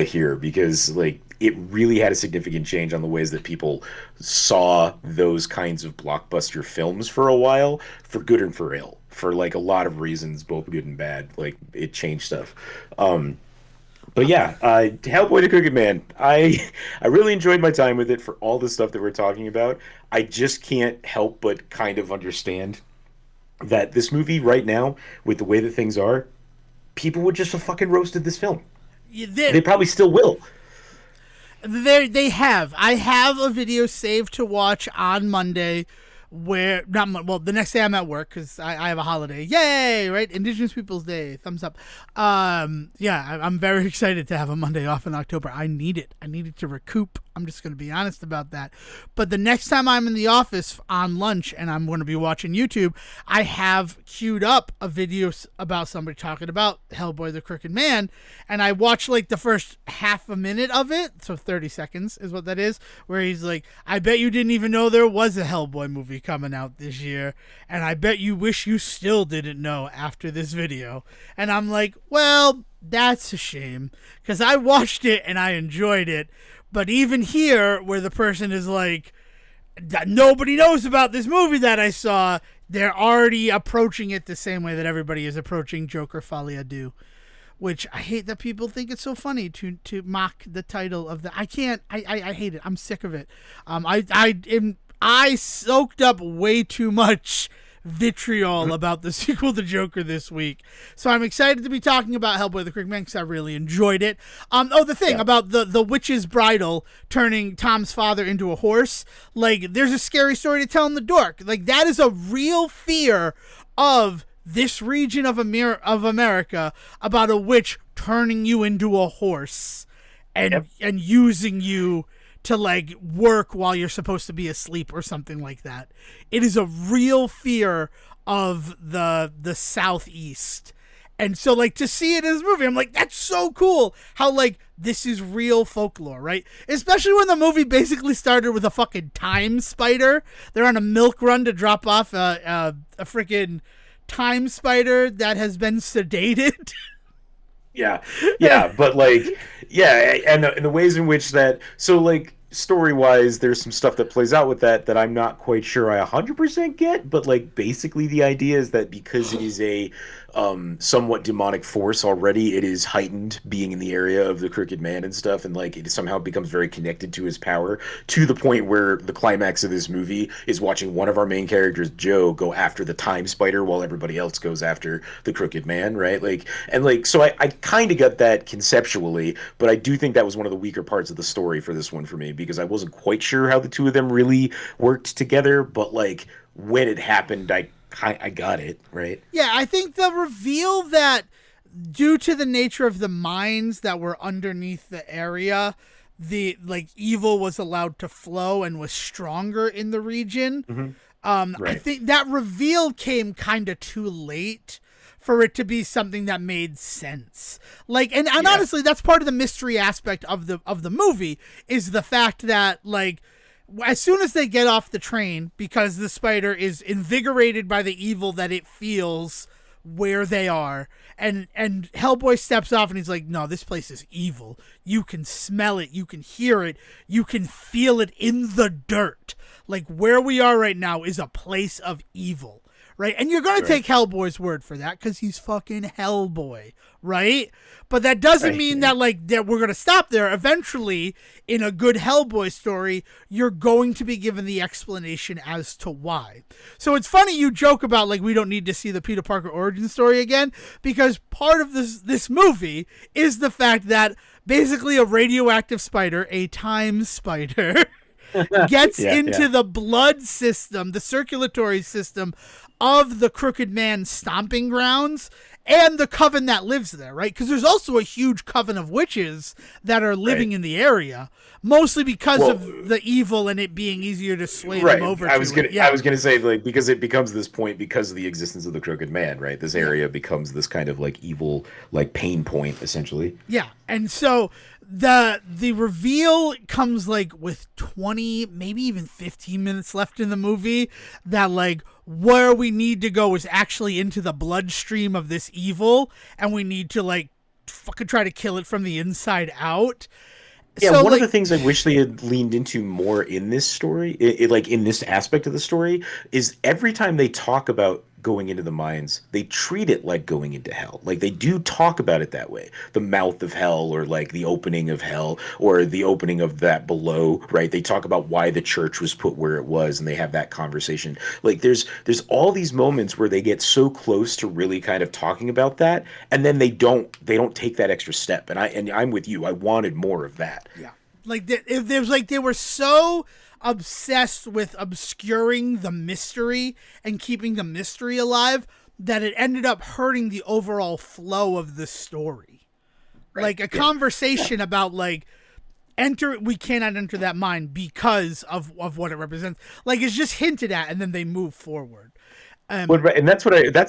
here, because like it really had a significant change on the ways that people saw those kinds of blockbuster films for a while, for good and for ill, for like a lot of reasons, both good and bad. Like it changed stuff. But yeah, Hellboy the Crooked Man. I really enjoyed my time with it for all the stuff that we're talking about. I just can't help but kind of understand that this movie right now, with the way that things are, people would just have fucking roasted this film. They probably still will. They have. I have a video saved to watch on Monday where, the next day I'm at work because I have a holiday. Yay, right? Indigenous Peoples Day. Thumbs up. Yeah, I'm very excited to have a Monday off in October. I need it. I need it to recoup. I'm just going to be honest about that. But the next time I'm in the office on lunch and I'm going to be watching YouTube, I have queued up a video about somebody talking about Hellboy the Crooked Man. And I watched like the first half a minute of it. So 30 seconds is what that is. Where he's like, I bet you didn't even know there was a Hellboy movie coming out this year. And I bet you wish you still didn't know after this video. And I'm like, well, that's a shame. Because I watched it and I enjoyed it. But even here, where the person is like, nobody knows about this movie that I saw, they're already approaching it the same way that everybody is approaching Joker Folie à Deux. Which I hate that people think it's so funny to mock the title of the. I can't. I hate it. I'm sick of it. I soaked up way too much vitriol about the sequel to Joker this week. So I'm excited to be talking about Hellboy the Crooked Man because I really enjoyed it. The thing about the witch's bridal turning Tom's father into a horse, like there's a scary story to tell in the dork. Like that is a real fear of this region of America about a witch turning you into a horse and using you to like work while you're supposed to be asleep or something like that. It is a real fear of the Southeast. And so like to see it in this movie, I'm like, that's so cool how like this is real folklore, right? Especially when the movie basically started with a fucking time spider. They're on a milk run to drop off a freaking time spider that has been sedated. Yeah, yeah, but like, yeah, and the ways in which that, so like story wise, there's some stuff that plays out with that I'm not quite sure I 100% get, but like basically the idea is that because it is a somewhat demonic force already, it is heightened being in the area of the Crooked Man and stuff, and like it somehow becomes very connected to his power to the point where the climax of this movie is watching one of our main characters, Joe, go after the Time Spider while everybody else goes after the Crooked Man, right? Like, and like, so I kind of got that conceptually, but I do think that was one of the weaker parts of the story for this one for me because I wasn't quite sure how the two of them really worked together. But like when it happened, I got it right. Yeah, I think the reveal that due to the nature of the mines that were underneath the area, the like evil was allowed to flow and was stronger in the region. Mm-hmm. I Right. think that reveal came kind of too late for it to be something that made sense. Like, and Yeah. honestly, that's part of the mystery aspect of the movie is the fact that like as soon as they get off the train, because the spider is invigorated by the evil that it feels where they are, and Hellboy steps off and he's like, no, this place is evil. You can smell it, you can hear it, you can feel it in the dirt. Like where we are right now is a place of evil, right? And you're going to take Hellboy's word for that because he's fucking Hellboy, right? But that doesn't Right. mean that like that we're going to stop there. Eventually, in a good Hellboy story, you're going to be given the explanation as to why. So it's funny you joke about like we don't need to see the Peter Parker origin story again because part of this movie is the fact that basically a radioactive spider, a time spider, gets Yeah, into yeah. the blood system, the circulatory system of the Crooked Man stomping grounds and the coven that lives there, right? Because there's also a huge coven of witches that are living Right. in the area, mostly because Well, of the evil and it being easier to sway right. them over I was to gonna it. Yeah. I was gonna say like because it becomes this point because of the existence of the Crooked Man, right? This Yeah. area becomes this kind of like evil like pain point essentially. Yeah, and so the reveal comes like with 20, maybe even 15 minutes left in the movie that like where we need to go is actually into the bloodstream of this evil and we need to like fucking try to kill it from the inside out. Yeah, So one of like the things I wish they had leaned into more in this story, like in this aspect of the story, is every time they talk about going into the mines, they treat it like going into hell. Like they do talk about it that way. The mouth of hell or like the opening of hell or the opening of that below, right? They talk about why the church was put where it was and they have that conversation. Like there's all these moments where they get so close to really kind of talking about that and then they don't take that extra step. And I'm with you. I wanted more of that. yeah. Like there's like they were so obsessed with obscuring the mystery and keeping the mystery alive that it ended up hurting the overall flow of the story. Like a Yeah. conversation about like we cannot enter that mine because of what it represents. Like it's just hinted at and then they move forward. And that's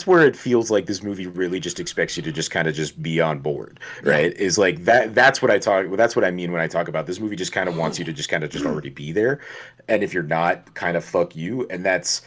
where it feels like this movie really just expects you to just kind of just be on board, right? Is like that's what I mean when I talk about this movie just kind of wants you to just kind of just already be there. And if you're not, kind of fuck you. And that's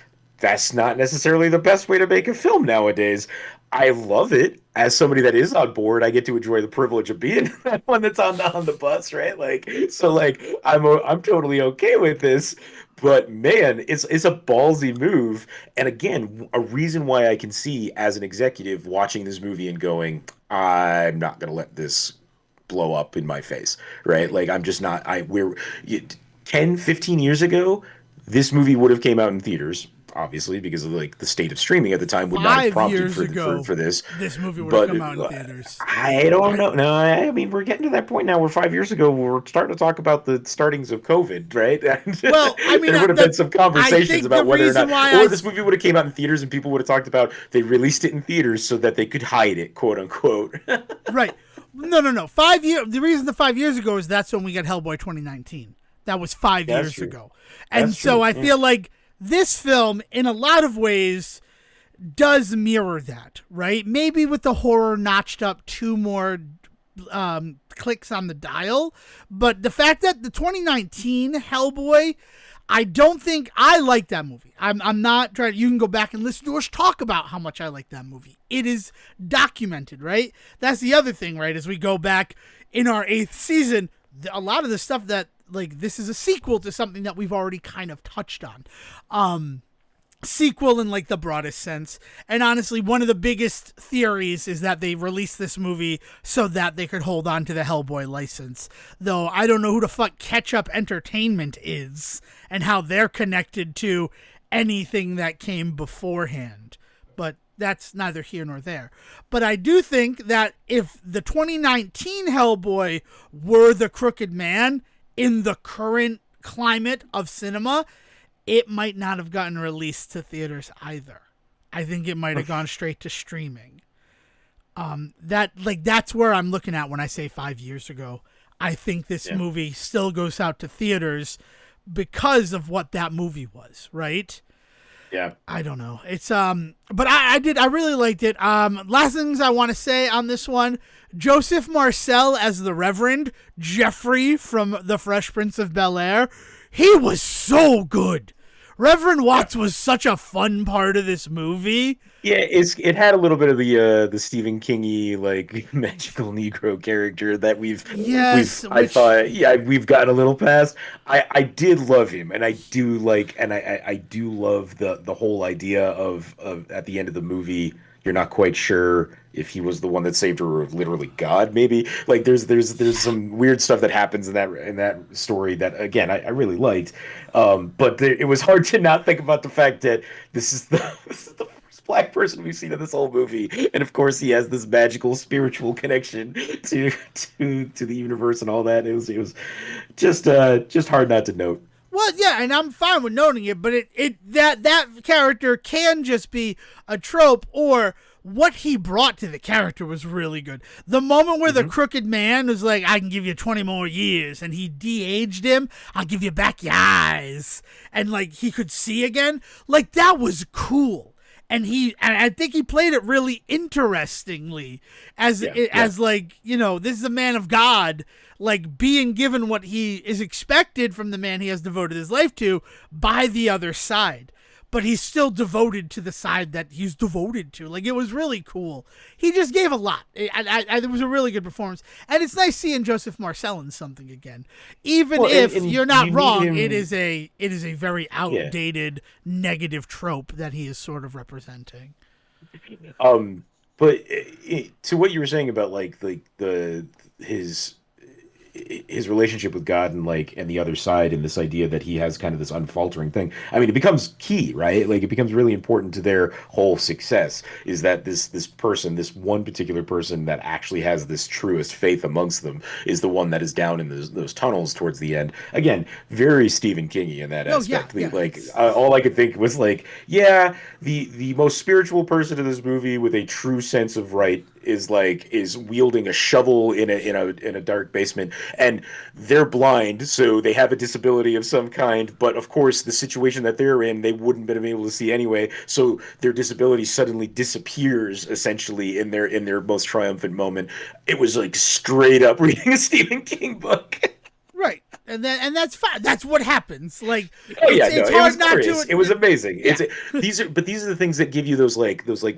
not necessarily the best way to make a film nowadays. I love it. As somebody that is on board, I get to enjoy the privilege of being that one that's on the bus, right? Like, so like I'm totally okay with this. But man, it's a ballsy move. And again, a reason why I can see as an executive watching this movie and going, I'm not gonna let this blow up in my face, right? Like I'm just not. 10, 15 years ago, this movie would have came out in theaters, obviously, because of like the state of streaming at the time would not have 5 prompted years ago, for this. this movie would have But come out in theaters. I don't know. No, I mean we're getting to that point now where 5 years ago we're starting to talk about the startings of COVID, right? And Well, I mean, there would have been some I conversations think about the whether or reason not, why or this movie would have came out in theaters and people would have talked about they released it in theaters so that they could hide it, quote unquote. right. No. 5 years. The reason the 5 years ago is that's when we got Hellboy 2019. That was 5 years That's true. ago. And That's so true, I yeah. feel like this film, in a lot of ways, does mirror that, right? Maybe with the horror notched up 2 more clicks on the dial. But the fact that the 2019 Hellboy, I don't think I like that movie. I'm not trying. You can go back and listen to us talk about how much I like that movie. It is documented, right? That's the other thing, right? As we go back in our 8th season, a lot of the stuff that, like, this is a sequel to something that we've already kind of touched on. Sequel in, like, the broadest sense. And honestly, one of the biggest theories is that they released this movie so that they could hold on to the Hellboy license. Though I don't know who the fuck Ketchup Entertainment is and how they're connected to anything that came beforehand. But that's neither here nor there. But I do think that if the 2019 Hellboy were the Crooked Man in the current climate of cinema, it might not have gotten released to theaters either. I think it might have gone straight to streaming. That's where I'm looking at when I say 5 years ago. I think this movie still goes out to theaters because of what that movie was, right? Yeah. I don't know. It's but I really liked it. Last things I want to say on this one, Joseph Marcel as the Reverend Jeffrey from The Fresh Prince of Bel-Air, he was so good. Reverend Watts was such a fun part of this movie. Yeah, it had a little bit of the Stephen Kingy like magical Negro character that we've gotten a little past. I did love him, and I do love the whole idea of at the end of the movie, you're not quite sure if he was the one that saved her or literally God, maybe. Like there's some weird stuff that happens in that story that again I really liked. But it was hard to not think about the fact that this is the first black person we've seen in this whole movie, and of course he has this magical spiritual connection to the universe and all that. It was just hard not to note. Well, yeah, and I'm fine with noting it, but that character can just be a trope, or what he brought to the character was really good. The moment where the Crooked Man was like, I can give you 20 more years, and he de-aged him, I'll give you back your eyes, and like he could see again, like that was cool. And I think he played it really interestingly as like, you know, this is a man of God, like being given what he is expected from the man he has devoted his life to by the other side. But he's still devoted to the side that he's devoted to. Like, it was really cool. He just gave a lot. It was a really good performance. And it's nice seeing Joseph Marcel in something again. Even if you're not wrong, it is a very outdated negative trope that he is sort of representing. But to what you were saying about like his relationship with God and the other side, and this idea that he has kind of this unfaltering thing. I mean, it becomes key, right? Like it becomes really important to their whole success is that this person, this one particular person that actually has this truest faith amongst them is the one that is down in those tunnels towards the end. Again, very Stephen Kingy in that aspect. All I could think was like, yeah, the most spiritual person in this movie with a true sense of right is wielding a shovel in a dark basement, and they're blind, so they have a disability of some kind, but of course the situation that they're in they wouldn't have been able to see anyway, so their disability suddenly disappears essentially in their most triumphant moment. It was like straight up reading a Stephen King book. Right. And that's fine. That's what happens. Like, it's hard not to. It was amazing. Yeah. These are the things that give you those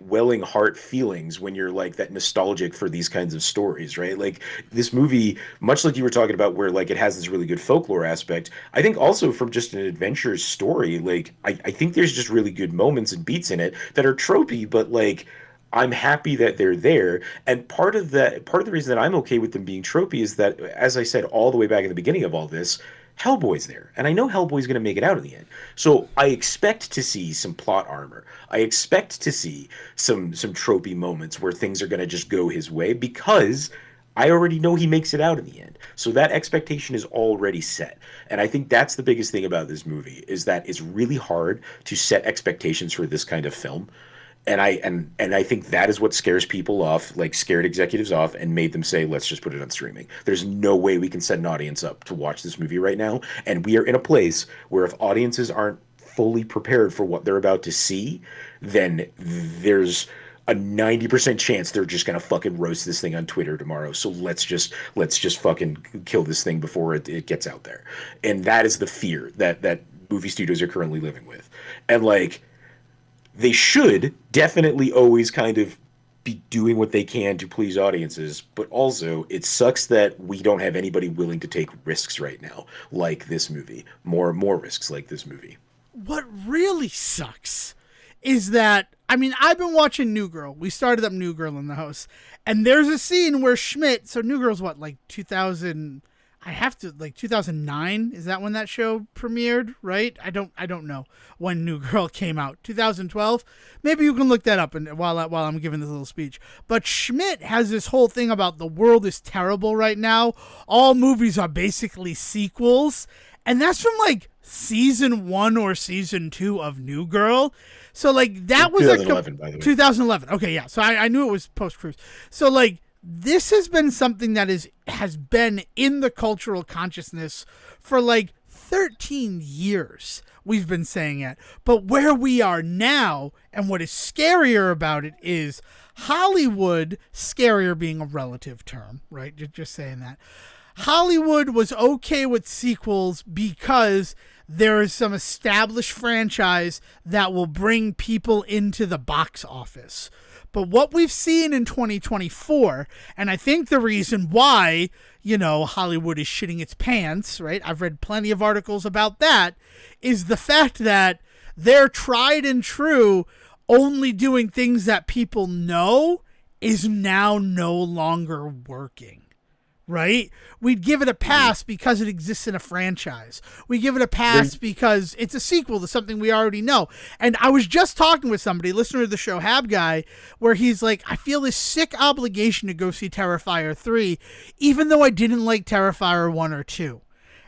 welling heart feelings when you're like that nostalgic for these kinds of stories, right? Like this movie, much like you were talking about, where like it has this really good folklore aspect. I think also from just an adventure story, like I think there's just really good moments and beats in it that are tropey, but like I'm happy that they're there. And part of the reason that I'm okay with them being tropey is that, as I said all the way back in the beginning of all this, Hellboy's there. And I know Hellboy's going to make it out in the end. So I expect to see some plot armor. I expect to see some tropey moments where things are going to just go his way because I already know he makes it out in the end. So that expectation is already set. And I think that's the biggest thing about this movie is that it's really hard to set expectations for this kind of film. And I think that is what scares people off, like scared executives off, and made them say, let's just put it on streaming. There's no way we can set an audience up to watch this movie right now. And we are in a place where if audiences aren't fully prepared for what they're about to see, then there's a 90% chance they're just gonna fucking roast this thing on Twitter tomorrow. So let's just fucking kill this thing before it gets out there. And that is the fear that movie studios are currently living with. And like they should definitely always kind of be doing what they can to please audiences, but also it sucks that we don't have anybody willing to take risks right now, like this movie. More risks like this movie. What really sucks is that, I mean, I've been watching New Girl. We started up New Girl in the house, and there's a scene where Schmidt, so New Girl's what, like 2000, I have to, like 2009, is that when that show premiered, right? I don't know when New Girl came out. 2012? Maybe you can look that up and while I'm giving this little speech. But Schmidt has this whole thing about the world is terrible right now. All movies are basically sequels, and that's from like season 1 or season 2 of New Girl. So like that was 2011, by the way. 2011. Okay, yeah. So I knew it was post Cruise. So like this has been something that has been in the cultural consciousness for like 13 years. We've been saying it. But where we are now, and what is scarier about it, is Hollywood, scarier being a relative term, right? Just saying that. Hollywood was okay with sequels because there is some established franchise that will bring people into the box office. But what we've seen in 2024, and I think the reason why, Hollywood is shitting its pants, right? I've read plenty of articles about that, is the fact that they're tried and true only doing things that people know is now no longer working. Right? We'd give it a pass because it exists in a franchise. We give it a pass because it's a sequel to something we already know. And I was just talking with somebody, listener to the show, Hab Guy, where he's like, I feel this sick obligation to go see Terrifier 3, even though I didn't like Terrifier 1 or 2.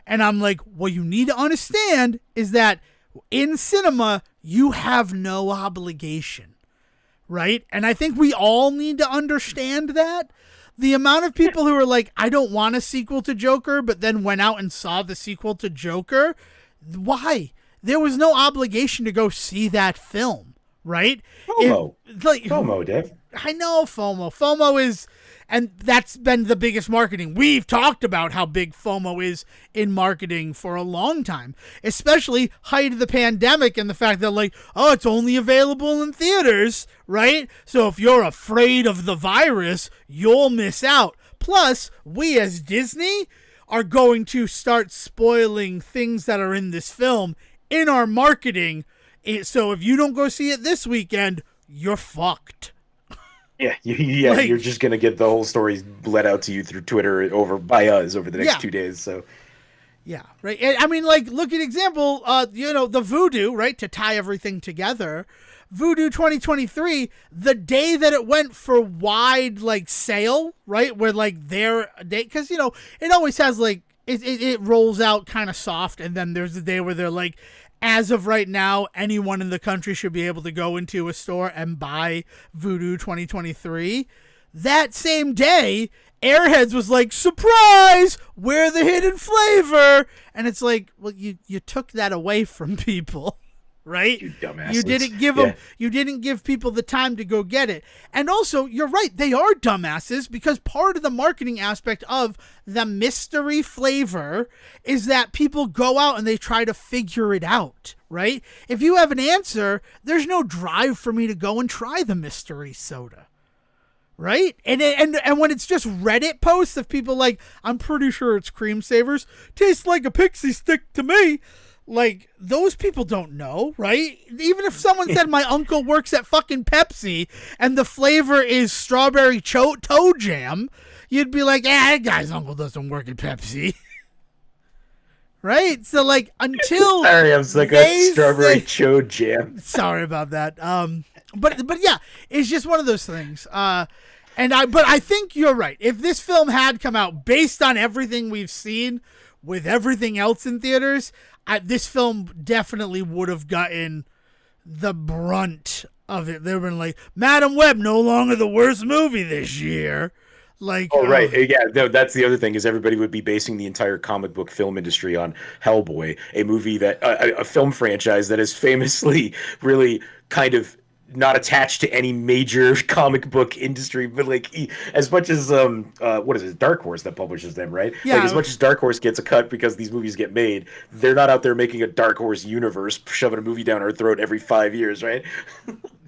And I'm like, what you need to understand is that in cinema, you have no obligation. Right? And I think we all need to understand that. The amount of people who are like, I don't want a sequel to Joker, but then went out and saw the sequel to Joker. Why? There was no obligation to go see that film, right? FOMO. FOMO, Dev. I know FOMO. FOMO is, and that's been the biggest marketing. We've talked about how big FOMO is in marketing for a long time, especially height of the pandemic and the fact that like, oh, it's only available in theaters, right? So if you're afraid of the virus, you'll miss out. Plus, we as Disney are going to start spoiling things that are in this film in our marketing. So if you don't go see it this weekend, you're fucked. Yeah, you're just gonna get the whole story bled out to you through Twitter by us over the next 2 days. So, yeah, right. I mean, like, look at example, the Voodoo, right, to tie everything together. Voodoo 2023, the day that it went for wide like sale, right, where like their day, because it always has like it rolls out kind of soft, and then there's the day where they're like, as of right now, anyone in the country should be able to go into a store and buy Voodoo 2023. That same day, Airheads was like, surprise, we're the hidden flavor. And it's like, well, you took that away from people, right? You dumbasses. You didn't give them, you didn't give people the time to go get it. And also, you're right, they are dumbasses because part of the marketing aspect of the mystery flavor is that people go out and they try to figure it out, right? If you have an answer, there's no drive for me to go and try the mystery soda. Right? And when it's just Reddit posts of people like, I'm pretty sure it's Cream Savers, tastes like a pixie stick to me. Like, those people don't know, right? Even if someone said my uncle works at fucking Pepsi and the flavor is strawberry toe jam, you'd be like, that guy's uncle doesn't work at Pepsi. Right? So, like, until... Sorry, I was like a strawberry toe jam. Sorry about that. But yeah, it's just one of those things. But I think you're right. If this film had come out based on everything we've seen with everything else in theaters, this film definitely would have gotten the brunt of it. They've been like, Madam Web no longer the worst movie this year. Like, oh, right. Yeah, no, that's the other thing is everybody would be basing the entire comic book film industry on Hellboy, a movie that a film franchise that is famously really kind of not attached to any major comic book industry, but like as much as what is it, Dark Horse that publishes them, right? Like as Yeah, much as Dark Horse gets a cut because these movies get made, they're not out there making a Dark Horse universe, shoving a movie down our throat every 5 years, right?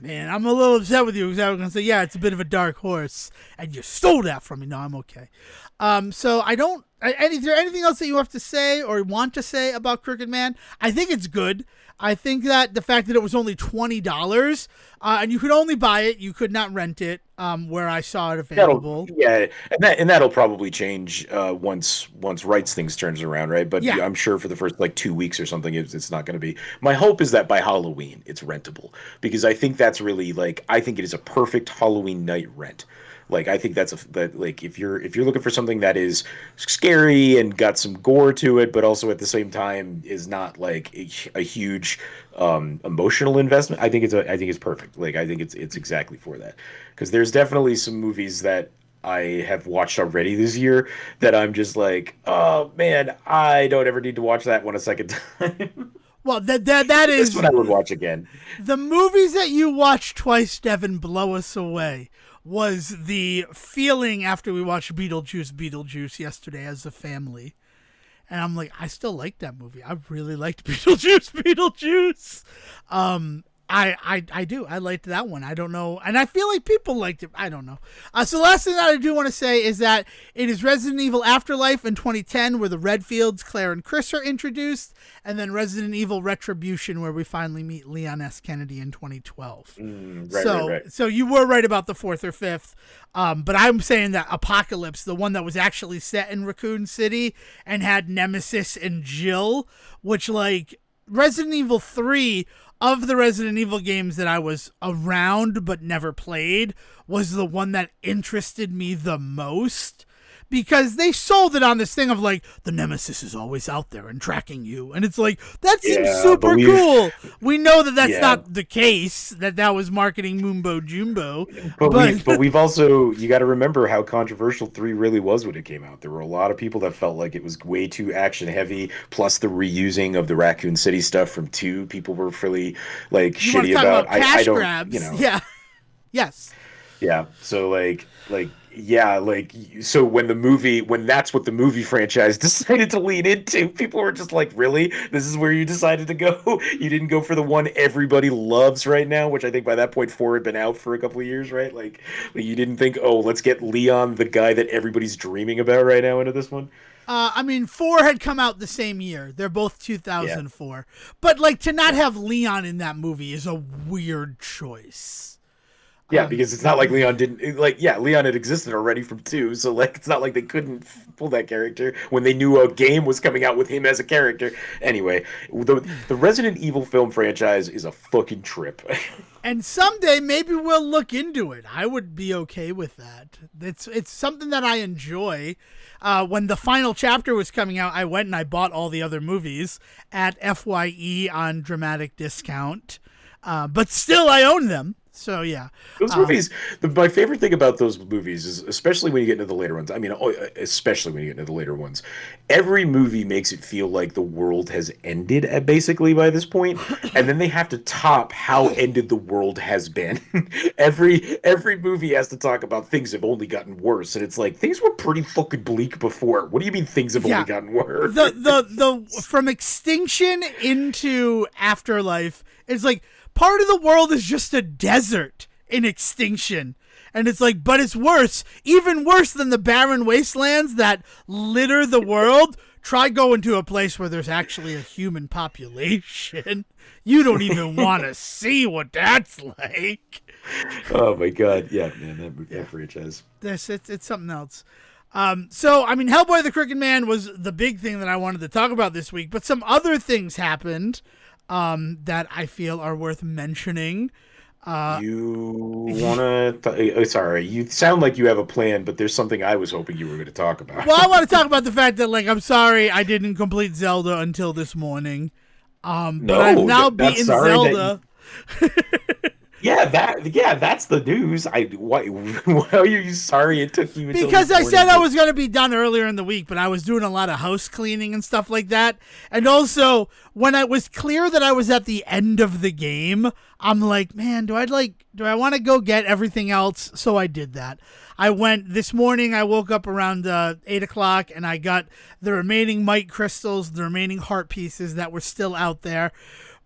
man, I'm a little upset with you because I was gonna say, yeah, it's a bit of a dark horse, and you stole that from me. No, I'm okay. So I don't. Is there anything else that you have to say or want to say about Crooked Man? I think it's good. I think that the fact that it was only $20 and you could only buy it, you could not rent it. Where I saw it available. Yeah, and that'll probably change once rights things turns around, right? But Yeah, I'm sure for the first like 2 weeks or something, it's not going to be. My hope is that by Halloween it's rentable because I think that's really like I think it is a perfect Halloween night rent. Like I think that like if you're looking for something that is scary and got some gore to it, but also at the same time is not like a huge emotional investment. I think it's perfect. Like I think it's exactly for that because there's definitely some movies that I have watched already this year that I'm just like, oh man, I don't ever need to watch that one a second time. well, that This is one I would watch again. the movies that you watched twice, Devon, blow us away. Was the feeling after we watched Beetlejuice yesterday as a family. And I'm like, I still like that movie. I really liked Beetlejuice. I do. I liked that one. I don't know. And I feel like people liked it. I don't know. So the last thing that I do want to say is that it is Resident Evil Afterlife in 2010 where the Redfields, Claire and Chris are introduced. And then Resident Evil Retribution where we finally meet Leon S. Kennedy in 2012. Right. So you were right about the fourth or fifth. But I'm saying that Apocalypse, the one that was actually set in Raccoon City and had Nemesis and Jill, which like Resident Evil 3 of the Resident Evil games that I was around but never played was the one that interested me the most because they sold it on this thing of like the Nemesis is always out there and tracking you, and it's like that seems super cool. We know that that's not the case. That was marketing mumbo jumbo. But we've also you got to remember how controversial 3 really was when it came out. There were a lot of people that felt like it was way too action heavy. Plus the reusing of the Raccoon City stuff from 2, people were really like you shitty about. I don't, grabs. you know. Yeah. Yes. Yeah. So yeah, like so when that's what the movie franchise decided to lean into, people were just like, really? This is where you decided to go? You didn't go for the one everybody loves right now, which I think by that point 4 had been out for a couple of years, right? Like you didn't think, oh, let's get Leon, the guy that everybody's dreaming about right now, into this one. I mean, 4 had come out the same year. They're both 2004. Yeah. But like to not have Leon in that movie is a weird choice. Yeah, because it's not like Leon didn't like. Yeah, Leon had existed already from 2, so like it's not like they couldn't pull that character when they knew a game was coming out with him as a character. Anyway, the Resident Evil film franchise is a fucking trip. And someday maybe we'll look into it. I would be okay with that. It's something that I enjoy. When the final chapter was coming out, I went and I bought all the other movies at FYE on dramatic discount. But still, I own them. So yeah, those movies. My favorite thing about those movies is, especially when you get into the later ones. I mean, especially when you get into the later ones, every movie makes it feel like the world has ended at basically by this point, and then they have to top how ended the world has been. every movie has to talk about things have only gotten worse, and it's like things were pretty fucking bleak before. What do you mean things have only gotten worse? The from extinction into afterlife is like. Part of the world is just a desert in extinction. And it's like, but it's worse. Even worse than the barren wastelands that litter the world. Try going to a place where there's actually a human population. You don't even want to see what that's like. Oh my God. Yeah, man, that franchise. It's something else. So, I mean, Hellboy the Crooked Man was the big thing that I wanted to talk about this week. But some other things happened. That I feel are worth mentioning. You want to... sorry, you sound like you have a plan, but there's something I was hoping you were going to talk about. Well, I want to talk about the fact that, like, I'm sorry I didn't complete Zelda until this morning. But I've now beaten Zelda. that's the news. Why are you sorry it took you until Because this I morning said I was going to be done earlier in the week, but I was doing a lot of house cleaning and stuff like that. And also, when it was clear that I was at the end of the game, I'm like, man, do I want to go get everything else? So I did that. I went this morning. I woke up around 8 o'clock, and I got the remaining mite crystals, the remaining heart pieces that were still out there.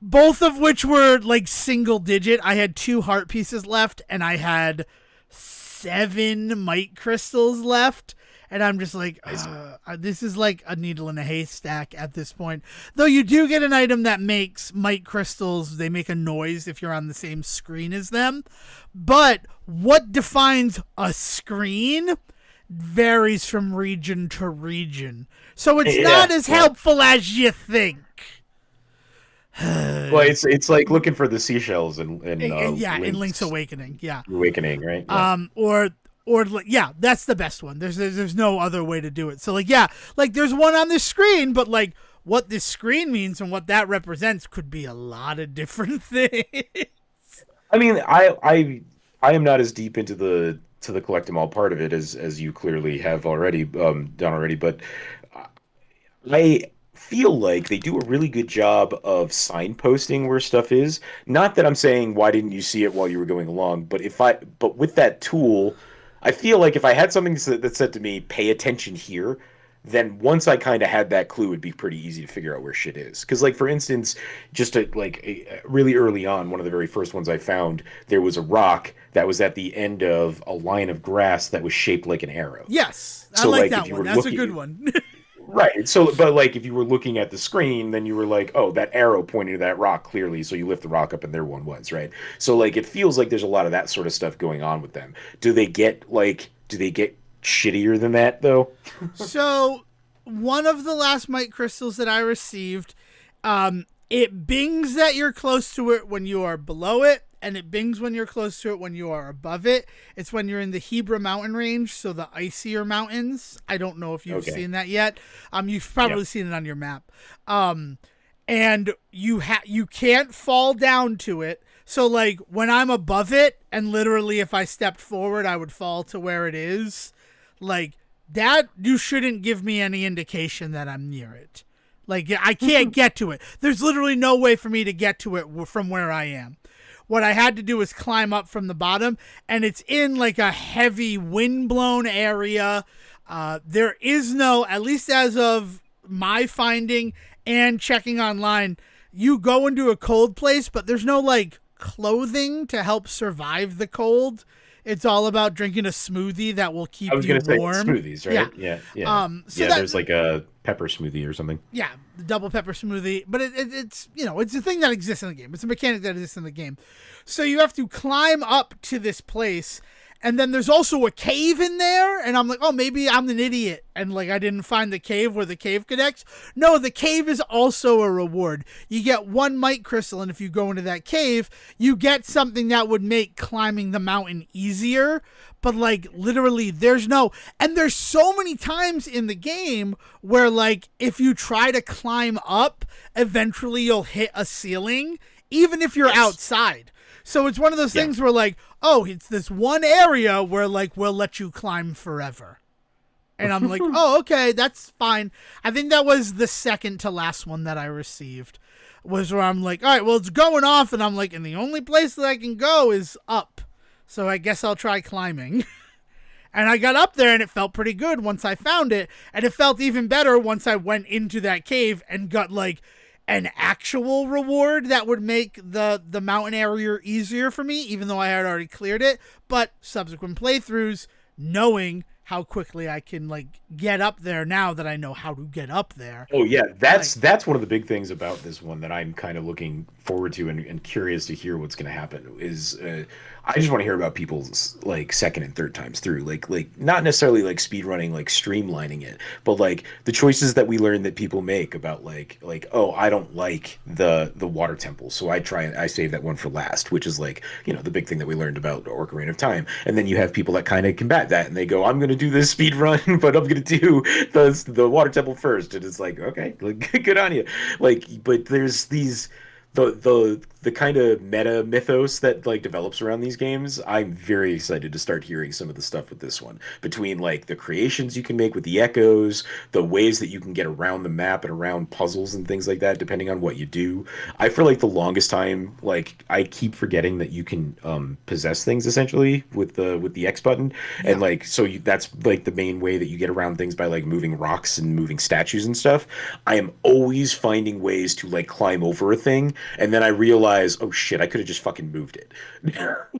Both of which were like single digit. I had 2 heart pieces left, and I had 7 mite crystals left, and I'm just like, this is like a needle in a haystack at this point. Though you do get an item that makes mite crystals, they make a noise if you're on the same screen as them. But what defines a screen varies from region to region. So it's not as helpful as you think. Well, it's like looking for the seashells in Link's Awakening. Yeah. Awakening, right? Yeah. Or yeah, that's the best one. There's no other way to do it. So like, yeah, like there's one on this screen, but like what this screen means and what that represents could be a lot of different things. I mean, I am not as deep into the collect them all part of it as you clearly have already done already, but I feel like they do a really good job of signposting where stuff is. Not that I'm saying why didn't you see it while you were going along, but with that tool, I feel like if I had something that said to me, pay attention here, then once I kind of had that clue, it'd be pretty easy to figure out where shit is. Because, like, for instance, really early on, one of the very first ones I found, there was a rock that was at the end of a line of grass that was shaped like an arrow. Yes, I So, like like, that one. That's a good one. Right. So, but like if you were looking at the screen, then you were like, oh, that arrow pointing to that rock clearly. So you lift the rock up and there one was, right? So like it feels like there's a lot of that sort of stuff going on with them. Do they get shittier than that though? So one of the last mite crystals that I received, it bings that you're close to it when you are below it, and it bings when you're close to it when you are above it. It's when you're in the Hebra mountain range, so the icier mountains. I don't know if you've seen that yet. You've probably seen it on your map. And you can't fall down to it. So like when I'm above it, and literally if I stepped forward, I would fall to where it is. Like that, you shouldn't give me any indication that I'm near it. Like I can't get to it. There's literally no way for me to get to it from where I am. What I had to do was climb up from the bottom, and it's in like a heavy wind-blown area. There is no, at least as of my finding and checking online, you go into a cold place, but there's no like clothing to help survive the cold. It's all about drinking a smoothie that will keep you warm. I was going to say smoothies, right? Yeah. So there's like a pepper smoothie or something. Yeah, the double pepper smoothie. But it's it's a thing that exists in the game. It's a mechanic that exists in the game. So you have to climb up to this place, and then there's also a cave in there, and I'm like, oh, maybe I'm an idiot, and like I didn't find the cave where the cave connects. No, the cave is also a reward. You get 1 mite crystal, and if you go into that cave, you get something that would make climbing the mountain easier. But like literally there's so many times in the game where like if you try to climb up, eventually you'll hit a ceiling, even if you're outside. So it's one of those things where like, oh, it's this one area where like we'll let you climb forever. And I'm like, oh, okay, that's fine. I think that was the second to last one that I received, was where I'm like, all right, well, it's going off, and I'm like, and the only place that I can go is up. So I guess I'll try climbing. And I got up there, and it felt pretty good once I found it. And it felt even better once I went into that cave and got like an actual reward that would make the mountain area easier for me, even though I had already cleared it. But subsequent playthroughs, knowing how quickly I can like get up there now that I know how to get up there. Oh yeah, that's one of the big things about this one that I'm kind of looking forward to and curious to hear what's going to happen is I just want to hear about people's like second and third times through, like not necessarily like speed running, like streamlining it, but like the choices that we learn that people make about like oh, I don't like the water temple, so I save that one for last, which is like the big thing that we learned about Ocarina of Time. And then you have people that kind of combat that and they go, I'm going to do this speed run, but I'm going to do the water temple first, and it's like, okay, like, good on you. Like, but there's the the kind of meta mythos that like develops around these games, I'm very excited to start hearing some of the stuff with this one. Between like the creations you can make with the echoes, the ways that you can get around the map and around puzzles and things like that, depending on what you do. I for like the longest time, like I keep forgetting that you can possess things essentially with the X button, and Yeah. like that's like the main way that you get around things by like moving rocks and moving statues and stuff. I am always finding ways to like climb over a thing, and then I realize, oh shit, I could have just fucking moved it. But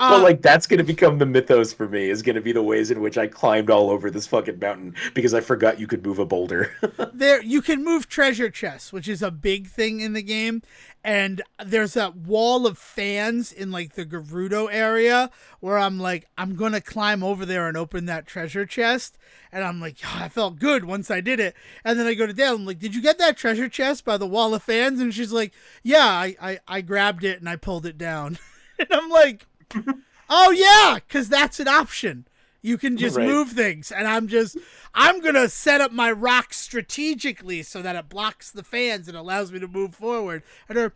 Uh, like that's gonna become the mythos for me, is gonna be the ways in which I climbed all over this fucking mountain because I forgot you could move a boulder. there you can move treasure chests, which is a big thing in the game, and there's that wall of fans in like the Gerudo area where I'm like, I'm gonna climb over there and open that treasure chest, and I'm like, oh, I felt good once I did it, and then I go to Dale, I'm like, did you get that treasure chest by the wall of fans? And she's like, yeah, I grabbed it and I pulled it down. And I'm like, oh yeah, because that's an option. You can just Right. move things, and I'm gonna set up my rock strategically so that it blocks the fans and allows me to move forward. And her,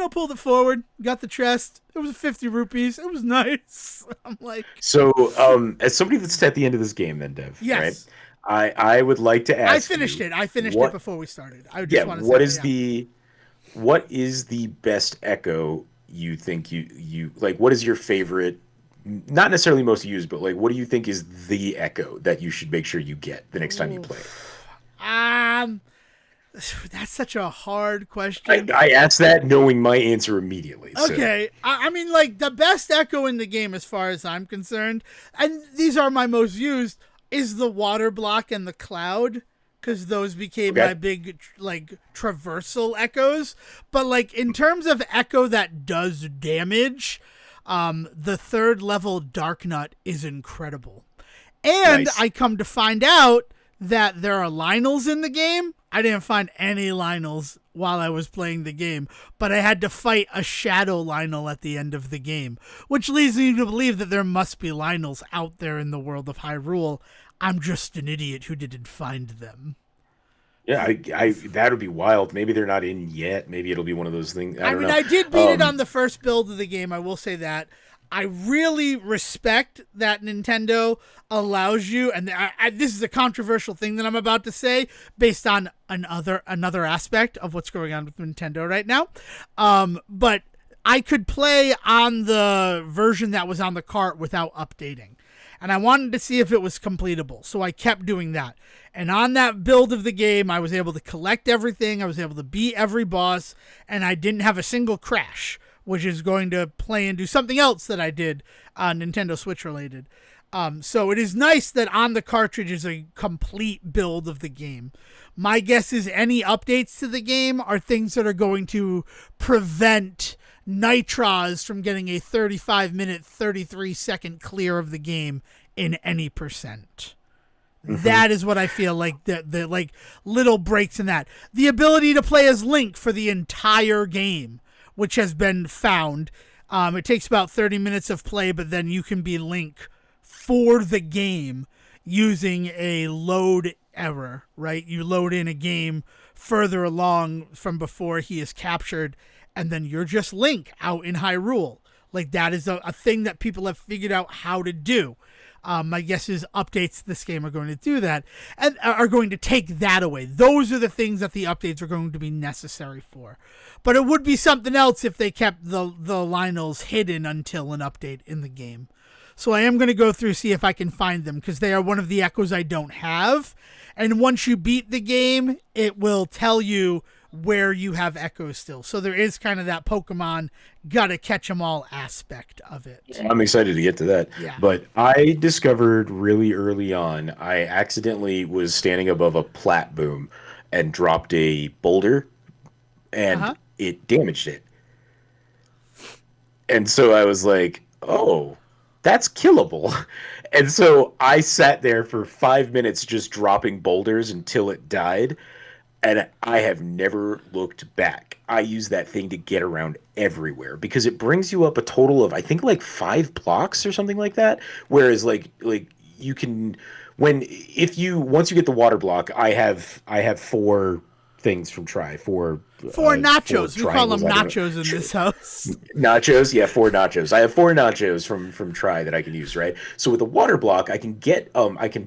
pulled it forward, got the chest. It was 50 rupees. It was nice. I'm like, So, as somebody that's at the end of this game, then Dev, right? yes, I would like to I ask finished you it. I finished it what, before we started. I just yeah, want to say that, yeah. what is the best echo you think you like? What is your favorite? Not necessarily most used, but like, what do you think is the echo that you should make sure you get the next time you Ooh. play? Um, that's such a hard question. I asked that knowing my answer immediately. So, Okay, I mean, like, the best echo in the game, as far as I'm concerned, and these are my most used, is the water block and the cloud, because those became okay, my big, like, traversal echoes. But, like, in terms of echo that does damage, the third level Dark Nut is incredible. And nice. I come to find out that there are Lionels in the game. I didn't find any Lionels while I was playing the game, but I had to fight a Shadow Lionel at the end of the game, which leads me to believe that there must be Lionels out there in the world of Hyrule. I'm just an idiot who didn't find them. Yeah, that would be wild. Maybe they're not in yet. Maybe it'll be one of those things. I I don't mean, know. I did beat it on the first build of the game. I will say that. I really respect that Nintendo allows you, and this is a controversial thing that I'm about to say, based on another aspect of what's going on with Nintendo right now. But I could play on the version that was on the cart without updating. And I wanted to see if it was completable. So I kept doing that. And on that build of the game, I was able to collect everything. I was able to beat every boss. And I didn't have a single crash, which is going to play into something else that I did Nintendo Switch related. So it is nice that on the cartridge is a complete build of the game. My guess is any updates to the game are things that are going to prevent Nitros from getting a 35-minute, 33-second clear of the game in any percent. Mm-hmm. That is what I feel like the like little breaks in that. The ability to play as Link for the entire game, which has been found. It takes about 30 minutes of play, but then you can be Link for the game using a load error, right? You load in a game further along from before he is captured, and then you're just Link out in Hyrule. Like, that is a thing that people have figured out how to do. My guess is updates to this game are going to do that and are going to take that away. Those are the things that the updates are going to be necessary for. But it would be something else if they kept the Lionels hidden until an update in the game. So I am going to go through, see if I can find them, because they are one of the echoes I don't have. And once you beat the game, it will tell you where you have echoes still. So there is kind of that Pokemon gotta catch 'em all aspect of it. I'm excited to get to that. Yeah. But I discovered really early on, I accidentally was standing above a plat boom and dropped a boulder, and Uh-huh. it damaged it. And so I was like, oh, that's killable. And so I sat there for 5 minutes just dropping boulders until it died. And I have never looked back. I use that thing to get around everywhere because it brings you up a total of, I think, like 5 blocks or something like that. Whereas like you can, when if you once you get the water block, I have four things from Tri, four Four four nachos. We call them triangles. I don't know. nachos in this house. Nachos, yeah, four nachos. I have four nachos from Try that I can use, right? So with a water block, I can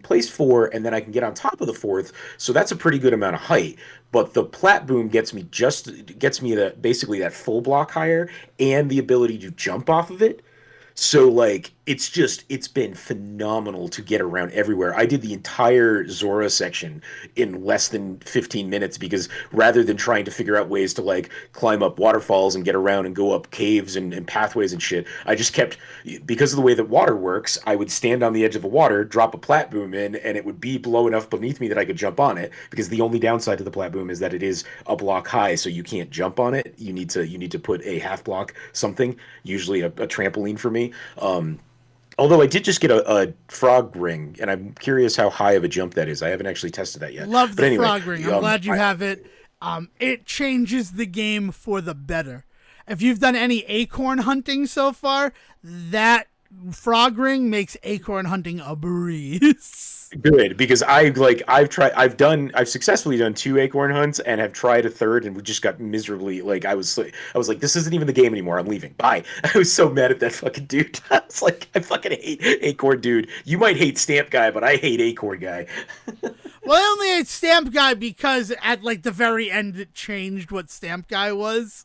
place four and then I can get on top of the fourth. So that's a pretty good amount of height. But the plat boom gets me that basically that full block higher and the ability to jump off of it. So like it's been phenomenal to get around everywhere. I did the entire Zora section in less than 15 minutes because rather than trying to figure out ways to like climb up waterfalls and get around and go up caves and pathways and shit, I just kept because of the way that water works, I would stand on the edge of the water, drop a plat boom in, and it would be below enough beneath me that I could jump on it because the only downside to the plat boom is that it is a block high, so you can't jump on it. You need to put a half block something, usually a trampoline for me. Although I did just get a frog ring, and I'm curious how high of a jump that is. I haven't actually tested that yet. Love But the anyway, frog ring. I'm glad you have it. It changes the game for the better. If you've done any acorn hunting so far, that frog ring makes acorn hunting a breeze. good because I've successfully done two acorn hunts and have tried a third, and we just got miserably like I was like, this isn't even the game anymore. I'm leaving. Bye. I was so mad at that fucking dude. I was like, I fucking hate acorn dude. You might hate stamp guy, but I hate acorn guy. Well, I only hate Stamp Guy because at like the very end it changed what Stamp Guy was.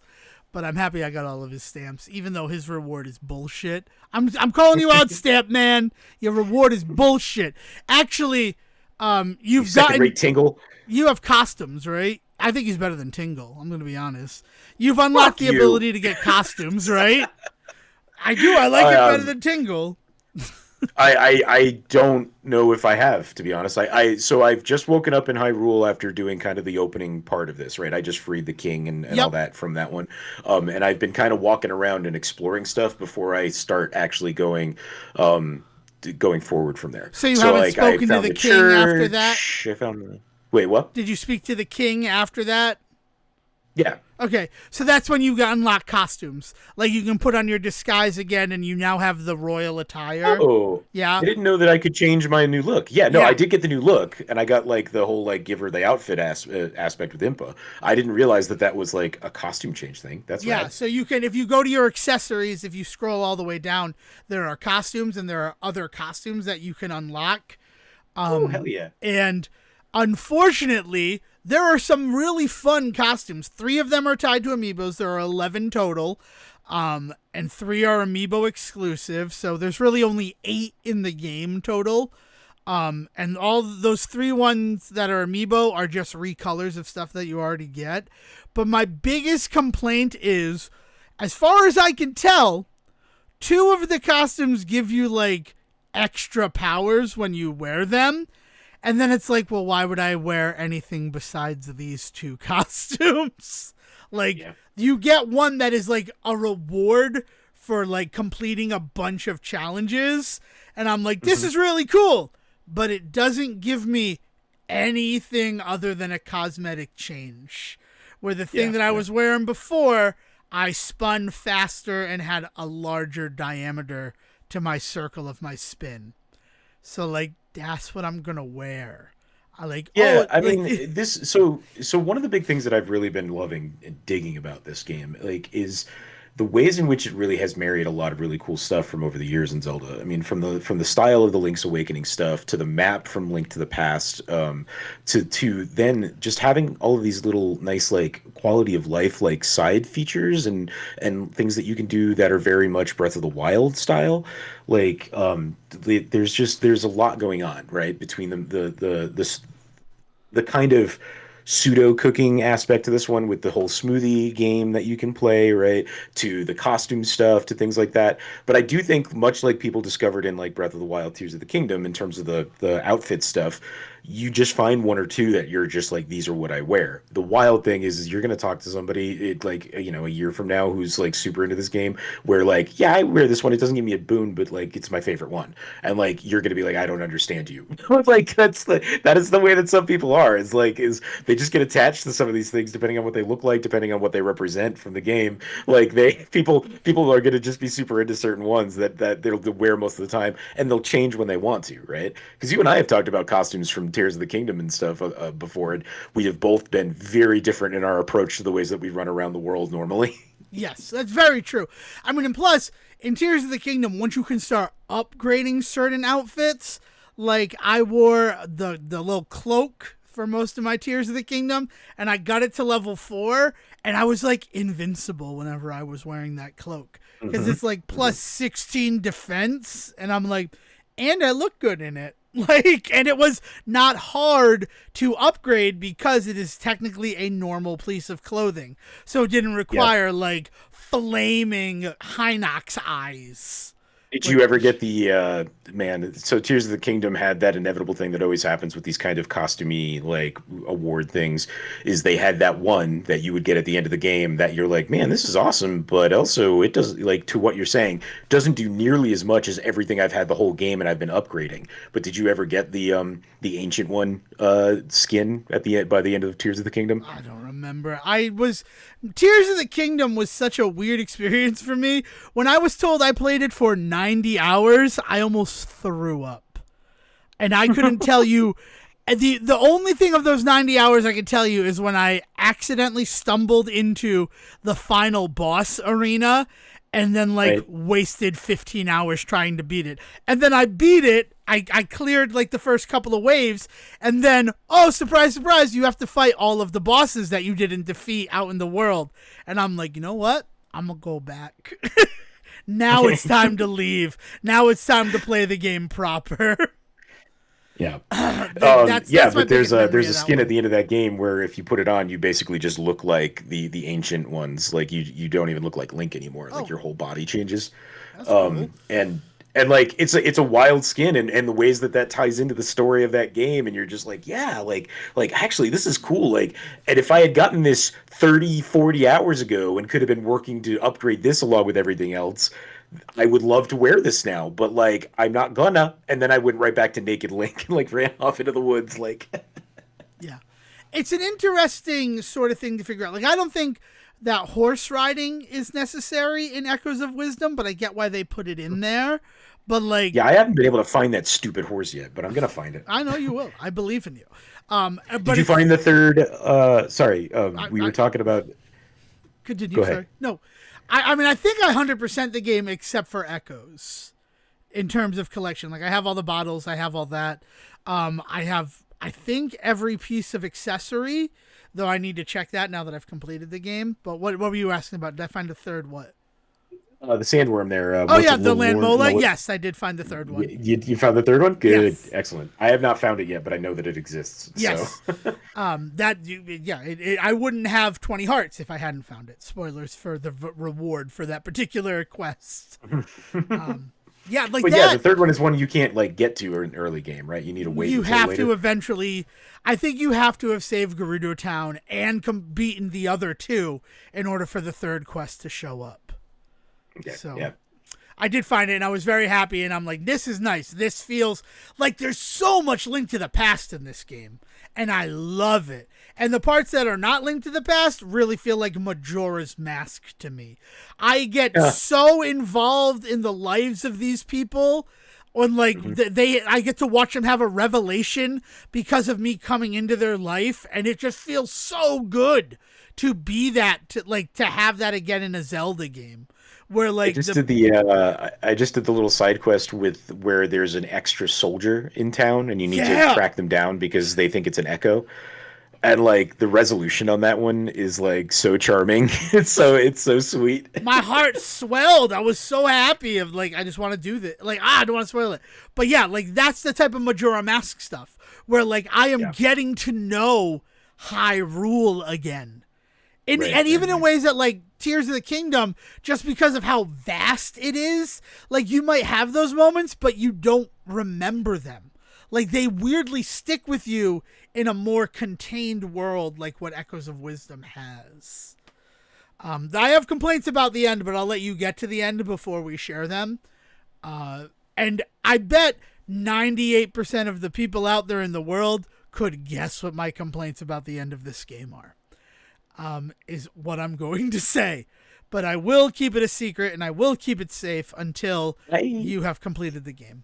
But I'm happy I got all of his stamps, even though his reward is bullshit. I'm calling you out, Stamp Man. Your reward is bullshit. Actually, you've Second gotten rate tingle. you have costumes, right? I think he's better than Tingle. I'm gonna be honest. You've unlocked Fuck the you. ability to get costumes, right? I do. I like it better than Tingle. I don't know if I have, to be honest. So I've just woken up in Hyrule after doing kind of the opening part of this, right? I just freed the king and all Yep. that from that one. And I've been kind of walking around and exploring stuff before I start actually going forward from there. So you haven't like spoken to found the king after that? I found Wait, what? Did you speak to the king after that? Yeah. Okay, so that's when you got unlock costumes. Like you can put on your disguise again, and you now have the royal attire. Oh, Yeah, I didn't know that I could change my new look. Yeah, no, Yeah. I did get the new look, and I got like the whole like give her the outfit aspect with Impa. I didn't realize that that was like a costume change thing. That's yeah. right. So you can, if you go to your accessories, if you scroll all the way down, there are costumes, and there are other costumes that you can unlock. Oh, hell yeah. And unfortunately, there are some really fun costumes. 3 of them are tied to amiibos. There are 11 total. And 3 are amiibo exclusive. So there's really only 8 in the game total. And all those 3 ones that are amiibo are just recolors of stuff that you already get. But my biggest complaint is, as far as I can tell, 2 of the costumes give you like extra powers when you wear them. And then it's like, well, why would I wear anything besides these 2 costumes? Like, Yeah. you get one that is like a reward for like completing a bunch of challenges. And I'm like, this is really cool. But it doesn't give me anything other than a cosmetic change. Where the thing that I was wearing before, I spun faster and had a larger diameter to my circle of my spin. So like, that's what I'm gonna wear. I like. Yeah, Oh, I like, mean, so one of the big things that I've really been loving and digging about this game, like, is the ways in which it really has married a lot of really cool stuff from over the years in Zelda. I mean, from the style of the Link's Awakening stuff to the map from Link to the Past, to then just having all of these little nice like quality of life like side features and things that you can do that are very much Breath of the Wild style. Like, there's a lot going on, right, between the kind of pseudo cooking aspect to this one with the whole smoothie game that you can play, right? To the costume stuff, to things like that. But I do think, much like people discovered in like Breath of the Wild, Tears of the Kingdom, in terms of the outfit stuff, you just find 1 or 2 that you're just like, these are what I wear. The wild thing is you're gonna talk to somebody like, you know, a year from now who's like super into this game, where like, yeah, I wear this one. It doesn't give me a boon, but like, it's my favorite one. And like, you're gonna be like, I don't understand you. Like, that is the way that some people are. Is they just get attached to some of these things depending on what they look like, depending on what they represent from the game. Like, people are gonna just be super into certain ones that they'll wear most of the time, and they'll change when they want to, right? Because you and I have talked about costumes from Tears of the Kingdom and stuff before, and we have both been very different in our approach to the ways that we run around the world normally. Yes, that's very true. I mean, and plus, in Tears of the Kingdom, once you can start upgrading certain outfits, like I wore the little cloak for most of my Tears of the Kingdom, and I got it to level 4, and I was like invincible whenever I was wearing that cloak. Because it's like plus 16 defense, and I'm like, and I look good in it. Like, and it was not hard to upgrade because it is technically a normal piece of clothing. So it didn't require like flaming Hinox eyes. Did you ever get the man? So Tears of the Kingdom had that inevitable thing that always happens with these kind of costumey like award things. Is they had that one that you would get at the end of the game that you're like, man, this is awesome, but also it does like to what you're saying doesn't do nearly as much as everything I've had the whole game and I've been upgrading. But did you ever get the ancient one skin at the by the end of Tears of the Kingdom? I don't remember. Tears of the Kingdom was such a weird experience for me. When I was told I played it for 90 hours, I almost threw up. And I couldn't tell you. The only thing of those 90 hours I could tell you is when I accidentally stumbled into the final boss arena and then wasted 15 hours trying to beat it. And then I beat it. I cleared like the first couple of waves, and then, oh, surprise, surprise, you have to fight all of the bosses that you didn't defeat out in the world. And I'm like, you know what? I'm going to go back. Now it's time to leave. Now it's time to play the game proper. Yeah. That's but there's a skin one. at the end of that game where if you put it on, you basically just look like the ancient ones. Like you don't even look like Link anymore. Like your whole body changes. That's cool. And like it's a wild skin and the ways that ties into the story of that game, and you're just like, yeah, like actually this is cool. Like, and if I had gotten this 30, 40 hours ago and could have been working to upgrade this along with everything else, I would love to wear this now, but like I'm not gonna. And then I went right back to naked Link and like ran off into the woods. Like, yeah, it's an interesting sort of thing to figure out. Like, I don't think that horse riding is necessary in Echoes of Wisdom, but I get why they put it in there. But like, yeah, I haven't been able to find that stupid horse yet, but I'm gonna find it. I know you will. I believe in you. But Did you find the third? Sorry, we were talking about. Continue. Go ahead. Sorry. No, I mean, I think I 100% the game except for Echoes in terms of collection. Like, I have all the bottles. I have all that. I think every piece of accessory, though I need to check that now that I've completed the game. But what were you asking about? Did I find the third what? The sandworm there. The land mola. Yes, I did find the third one. You found the third one? Good. Yes. Excellent. I have not found it yet, but I know that it exists. Yes. So. I wouldn't have 20 hearts if I hadn't found it. Spoilers for the reward for that particular quest. The third one is one you can't like get to in an early game, right? You need to wait. You have later. to eventually. I think you have to have saved Gerudo Town and beaten the other two in order for the third quest to show up. Okay. So yeah. I did find it, and I was very happy, and I'm like, this is nice. This feels like there's so much Link to the Past in this game, and I love it. And the parts that are not Link to the Past really feel like Majora's Mask to me. I get so involved in the lives of these people, and like I get to watch them have a revelation because of me coming into their life, and it just feels so good to be that, to have that again in a Zelda game. Where like I just did the little side quest with where there's an extra soldier in town and you need to track them down because they think it's an echo. And like the resolution on that one is like so charming. It's so sweet. My heart swelled. I was so happy of like I just want to do this. Like I don't want to spoil it. But yeah, like that's the type of Majora Mask stuff where like I am getting to know Hyrule again. Even in ways that like Tears of the Kingdom, just because of how vast it is, like you might have those moments, but you don't remember them. Like they weirdly stick with you in a more contained world, like what Echoes of Wisdom has. I have complaints about the end, but I'll let you get to the end before we share them. And I bet 98% of the people out there in the world could guess what my complaints about the end of this game are. Is what I'm going to say. But I will keep it a secret and I will keep it safe until you have completed the game.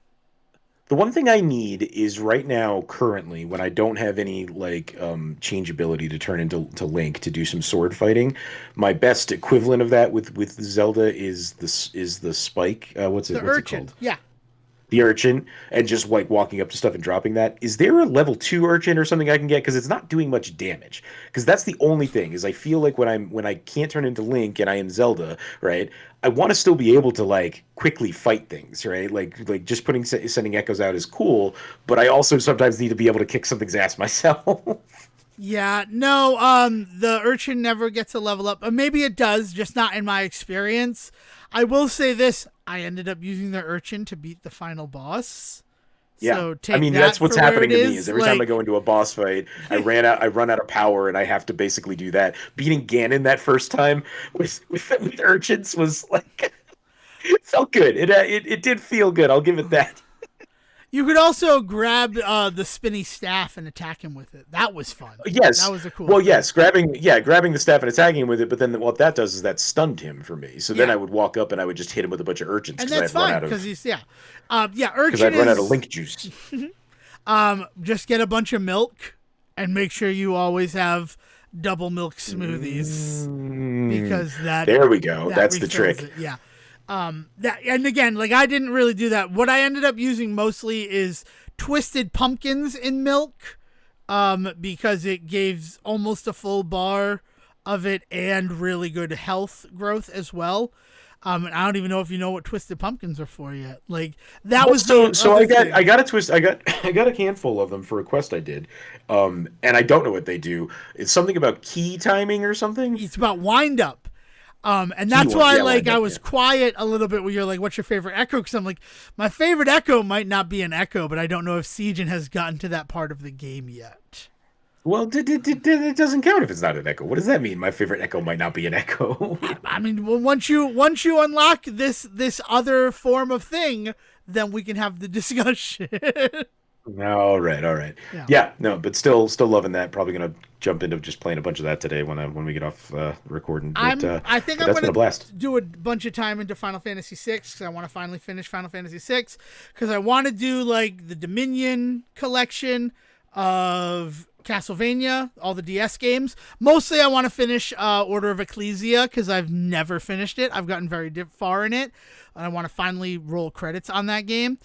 The one thing I need is right now, currently, when I don't have any like change ability to turn into Link to do some sword fighting, my best equivalent of that with Zelda is the spike. The What's it urchin. called? Yeah. The urchin, and just like walking up to stuff and dropping that. Is there a level two urchin or something I can get? Because it's not doing much damage. Because that's the only thing is I feel like when I can't turn into Link and I am Zelda, right? I want to still be able to like quickly fight things, right? Like just sending echoes out is cool, but I also sometimes need to be able to kick something's ass myself. Yeah, no, the urchin never gets a level up. Maybe it does, just not in my experience. I will say this, I ended up using the urchin to beat the final boss. Yeah. So I take mean, that that's what's for where it happening to me is is. every time I Like, go into a boss fight, I run out of power and I have to basically do that. Beating Ganon that first time with urchins was like it felt good. It did feel good. I'll give it that. you could also grab the spinny staff and attack him with it. That was fun. That Yes. was a cool Well, thing. yes, grabbing the staff and attacking him with it, but then what that does is that stunned him for me. So then Yeah, I would walk up and I would just hit him with a bunch of urchins and that's fine because urchin I'd run out of is link juice. just get a bunch of milk and make sure you always have double milk smoothies Mm, because that there we go. that That's the refills trick. it. Yeah. That and again, like I didn't really do that. What I ended up using mostly is twisted pumpkins in milk, because it gives almost a full bar of it and really good health growth as well. And I don't even know if you know what twisted pumpkins are for yet. Like that Well, was the so other thing. I got a twist. I got a handful of them for a quest I did, and I don't know what they do. It's something about key timing or something. It's about wind up. And Key that's one, why, yeah, like, wind I up, was yeah. quiet a little bit. Where you're like, "What's your favorite echo?" Because I'm like, my favorite echo might not be an echo, but I don't know if Sejohn has gotten to that part of the game yet. Well, it doesn't count if it's not an echo. What does that mean? My favorite echo might not be an echo. I mean, once you unlock this other form of thing, then we can have the discussion. All right, all right. Yeah. Yeah, no, but still loving that. Probably gonna jump into just playing a bunch of that today when we get off recording. I think But I'm that's been a gonna blast. do a bunch of time into Final Fantasy VI because I want to finally finish Final Fantasy VI because I want to do like the Dominion collection of Castlevania, all the DS games. Mostly, I want to finish Order of Ecclesia because I've never finished it. I've gotten very far in it, and I want to finally roll credits on that game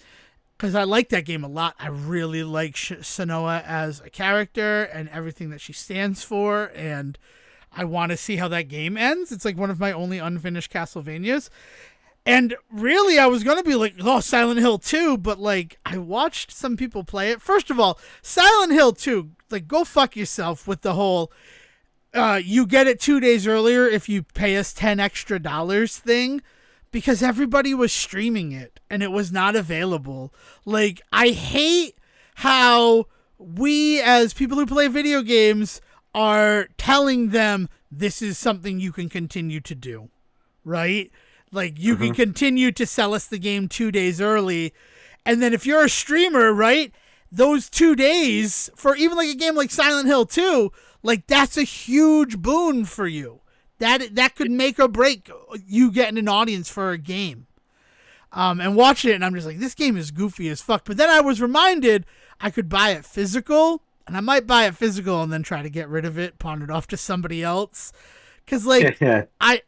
because I like that game a lot. I really like Sonoa as a character and everything that she stands for, and I want to see how that game ends. It's like one of my only unfinished Castlevanias. And really, I was going to be like, oh, Silent Hill 2, but like, I watched some people play it. First of all, Silent Hill 2, like, go fuck yourself with the whole, you get it 2 days earlier if you pay us $10 extra thing, because everybody was streaming it and it was not available. Like, I hate how we, as people who play video games, are telling them this is something you can continue to do, right? Like, you can continue to sell us the game 2 days early. And then if you're a streamer, right, those 2 days for even like a game like Silent Hill 2, like that's a huge boon for you. That could make or break you getting an audience for a game. And watching it, and I'm just like, this game is goofy as fuck. But then I was reminded I could buy it physical, and I might buy it physical and then try to get rid of it, pawn it off to somebody else. Because, like, I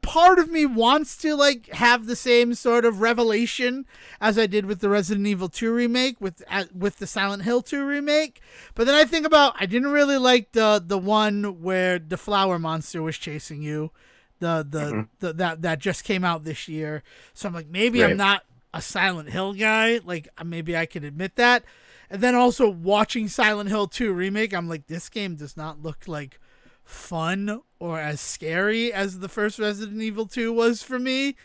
part of me wants to like have the same sort of revelation as I did with the Resident Evil 2 remake with the Silent Hill 2 remake. But then I think about I didn't really like the one where the flower monster was chasing you. That just came out this year. So I'm like, maybe Right. I'm not a Silent Hill guy. Like maybe I can admit that. And then also watching Silent Hill 2 remake, I'm like, this game does not look like fun or as scary as the first Resident Evil 2 was for me.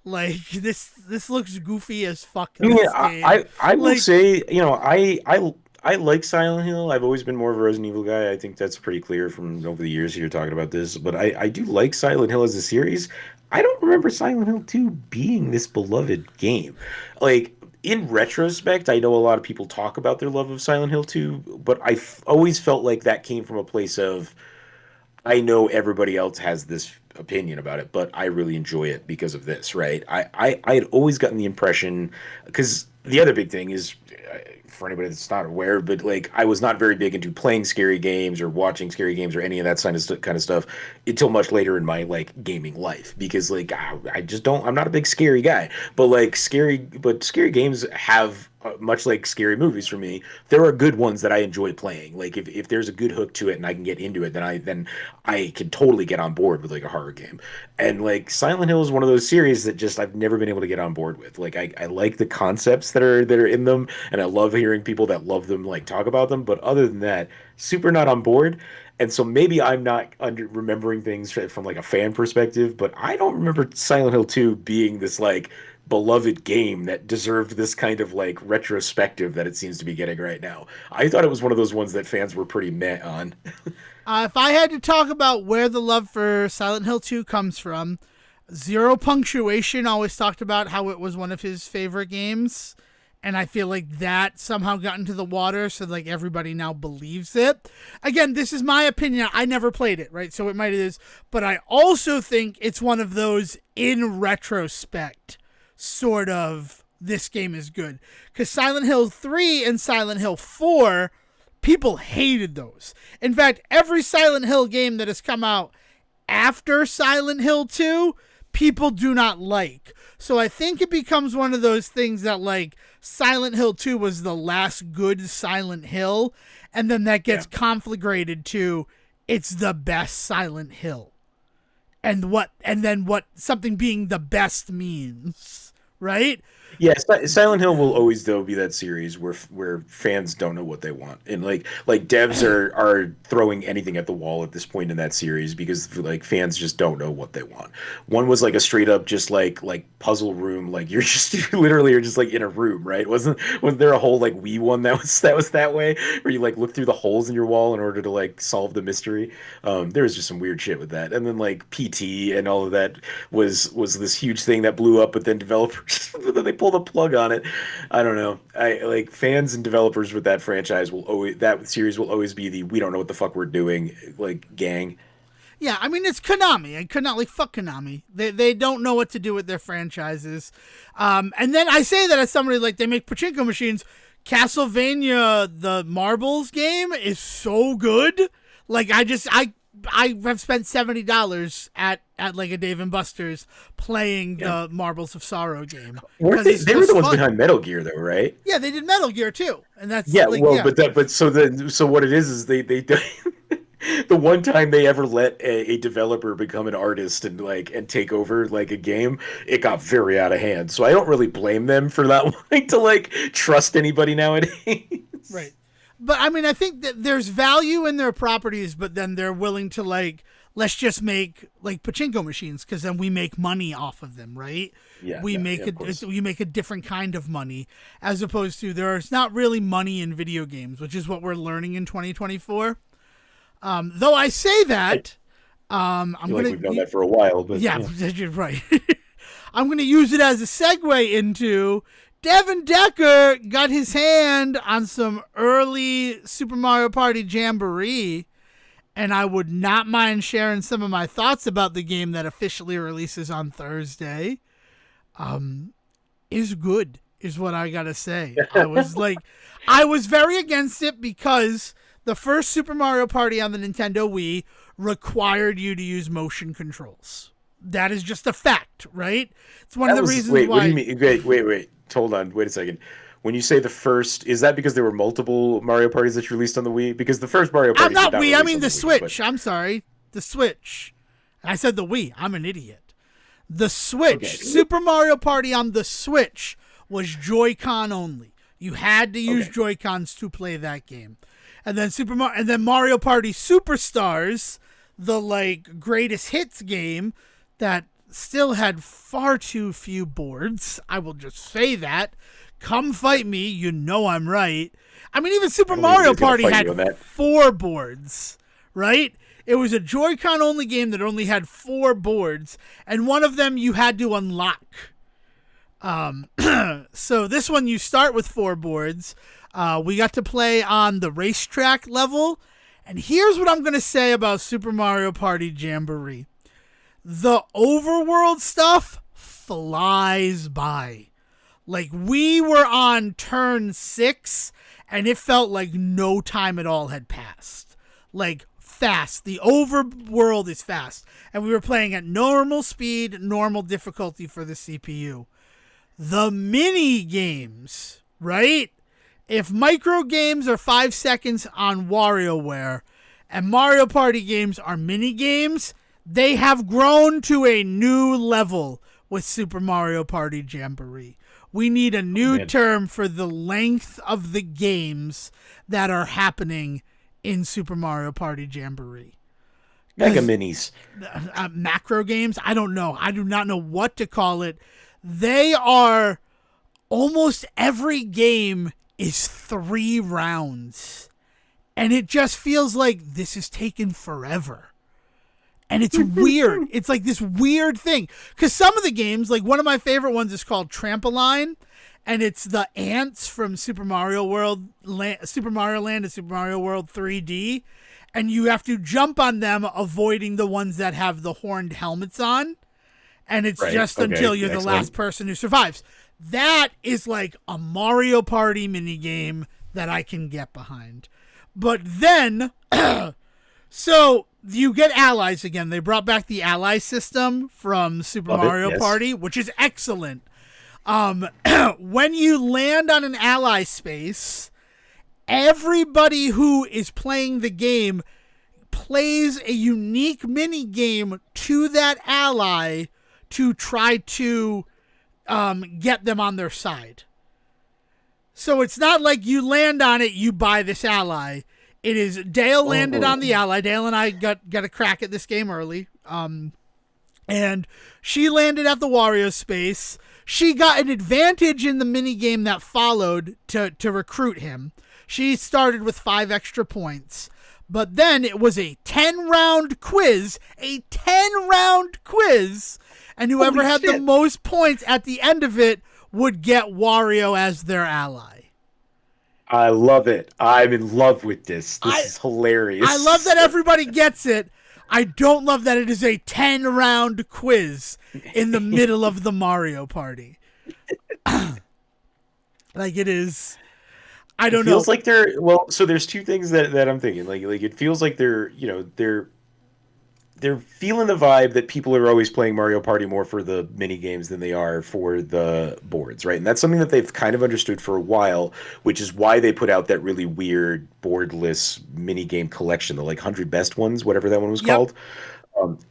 Like this looks goofy as fuck. I mean, This game. I will Like, say, I like Silent Hill. I've always been more of a Resident Evil guy. I think that's pretty clear from over the years here talking about this. But I do like Silent Hill as a series. I don't remember Silent Hill 2 being this beloved game. Like, in retrospect, I know a lot of people talk about their love of Silent Hill 2, but always felt like that came from a place of I know everybody else has this opinion about it, but I really enjoy it because of this, right? I had always gotten the impression because the other big thing is, for anybody that's not aware, but like I was not very big into playing scary games or watching scary games or any of that kind of stuff until much later in my like gaming life, because like I just don't, I'm not a big scary guy, but like scary games have, much like scary movies for me, there are good ones that I enjoy playing. Like if there's a good hook to it and I can get into it, then I can totally get on board with like a horror game. And like Silent Hill is one of those series that just I've never been able to get on board with. Like I like the concepts that are in them, and I love hearing people that love them like talk about them. But other than that, super not on board. And so maybe I'm not under remembering things from like a fan perspective, but I don't remember Silent Hill 2 being this like beloved game that deserved this kind of like retrospective that it seems to be getting right now. I thought it was one of those ones that fans were pretty meh on. If I had to talk about where the love for Silent Hill 2 comes from, Zero Punctuation always talked about how it was one of his favorite games. And I feel like that somehow got into the water, so like everybody now believes it. Again, this is my opinion. I never played it, right? So it might is. But I also think it's one of those in retrospect sort of this game is good. Because Silent Hill 3 and Silent Hill 4, people hated those. In fact, every Silent Hill game that has come out after Silent Hill 2, people do not like. So I think it becomes one of those things that like Silent Hill 2 was the last good Silent Hill, and then that gets conflagrated to it's the best Silent Hill. And then what something being the best means, right? Yeah, Silent Hill will always though be that series where fans don't know what they want, and like devs are throwing anything at the wall at this point in that series because like fans just don't know what they want. One was like a straight up just like puzzle room, like you're just you literally are just like in a room, right? Was there a whole like Wii one that was that way where you like look through the holes in your wall in order to like solve the mystery? There was just some weird shit with that, and then like PT and all of that was this huge thing that blew up, but then developers but then they pull the plug on it. I don't know. I like fans and developers with that franchise will always that series will always be the we don't know what the fuck we're doing like gang. Yeah, I mean it's Konami. And Konami, like fuck Konami. They don't know what to do with their franchises. And then I say that as somebody like they make pachinko machines. Castlevania the Marbles game is so good. Like I have spent $70 at like a Dave and Buster's playing the Marbles of Sorrow game. They were the ones behind Metal Gear though, right? Yeah, they did Metal Gear too, and that's Yeah, like, well, yeah. so what it is they the one time they ever let a developer become an artist and take over like a game, it got very out of hand. So I don't really blame them for not wanting to like trust anybody nowadays. Right. But I mean, I think that there's value in their properties, but then they're willing to like, let's just make like pachinko machines because then we make money off of them, right? Yeah, we make a different kind of money as opposed to there's not really money in video games, which is what we're learning in 2024. Though I say that, I'm I feel like we've known that for a while, but yeah. You're right. I'm going to use it as a segue into Devon Decker got his hand on some early Super Mario Party Jamboree, and I would not mind sharing some of my thoughts about the game that officially releases on Thursday. Is good, is what I gotta say. I was very against it because the first Super Mario Party on the Nintendo Wii required you to use motion controls. That is just a fact, right? It's one of the reasons why. What do you mean? Wait. Hold on. Wait a second. When you say the first, is that because there were multiple Mario parties that you released on the Wii? Because the first Mario Party. I'm not Wii. I mean the Switch. I'm sorry. The Switch. I said the Wii. I'm an idiot. The Switch. Okay. Super Mario Party on the Switch was Joy-Con only. You had to use Joy-Cons to play that game. And then Mario Party Superstars, the like greatest hits game that still had far too few boards. I will just say that. Come fight me. You know I'm right. I mean, even Super Mario Party had 4 boards, right? It was a Joy-Con only game that only had 4 boards, and one of them you had to unlock. So this one you start with 4 boards. We got to play on the racetrack level, and here's what I'm going to say about Super Mario Party Jamboree. The overworld stuff flies by. Like, we were on turn 6, and it felt like no time at all had passed. Like, fast. The overworld is fast. And we were playing at normal speed, normal difficulty for the CPU. The mini games, right? If micro games are 5 seconds on WarioWare and Mario Party games are mini games, they have grown to a new level with Super Mario Party Jamboree. We need a new term for the length of the games that are happening in Super Mario Party Jamboree. Mega minis. Macro games? I don't know. I do not know what to call it. They are, almost every game is 3 rounds. And it just feels like this is taking forever. And it's weird. It's like this weird thing. Because some of the games, like one of my favorite ones is called Trampoline. And it's the ants from Super Mario Land and Super Mario World 3D. And you have to jump on them, avoiding the ones that have the horned helmets on. And it's just until you're the last person who survives. That is like a Mario Party minigame that I can get behind. But then, so you get allies again. They brought back the ally system from Super Mario Party, which is excellent. When you land on an ally space, everybody who is playing the game plays a unique mini game to that ally to try to get them on their side. So it's not like you land on it, you buy this ally. It is Dale landed on the ally. Dale and I got a crack at this game early. And she landed at the Wario space. She got an advantage in the mini game that followed to recruit him. She started with 5 extra points. But then it was a 10-round quiz. A 10-round quiz. And whoever had the most points at the end of it would get Wario as their ally. I love it. I'm in love with this. This is hilarious. I love that everybody gets it. I don't love that it is a 10-round quiz in the middle of the Mario Party. Like, it is... I don't know. It feels like they're... Well, so there's 2 things that I'm thinking. Like it feels like they're feeling the vibe that people are always playing Mario Party more for the mini games than they are for the boards, right? And that's something that they've kind of understood for a while, which is why they put out that really weird boardless mini game collection, the like 100 best ones, whatever that one was called.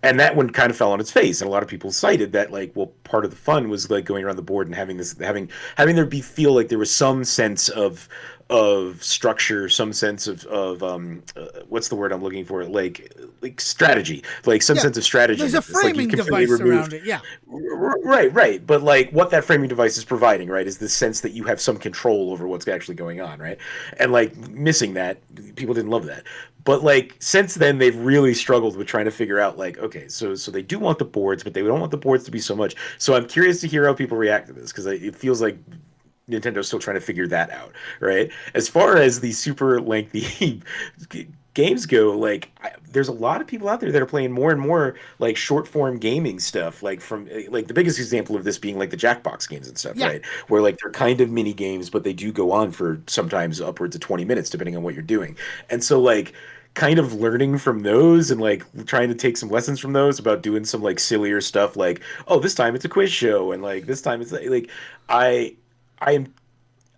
And that one kind of fell on its face, and a lot of people cited that, like, well, part of the fun was like going around the board and having there feel like there was some sense of structure, some sense of what's the word I'm looking for? Like strategy, like some sense of strategy. There's a framing device around it, yeah. Right. But like what that framing device is providing, right, is the sense that you have some control over what's actually going on, right? And like missing that, people didn't love that. But like since then, they've really struggled with trying to figure out like, okay, so they do want the boards, but they don't want the boards to be so much. So I'm curious to hear how people react to this, because it feels like Nintendo's still trying to figure that out, right? As far as the super lengthy games go, like there's a lot of people out there that are playing more and more like short form gaming stuff, like from like the biggest example of this being like the Jackbox games and stuff, right? Where like they're kind of mini games, but they do go on for sometimes upwards of 20 minutes depending on what you're doing. And so like kind of learning from those and like trying to take some lessons from those about doing some like sillier stuff, like, oh, this time it's a quiz show, and like this time it's like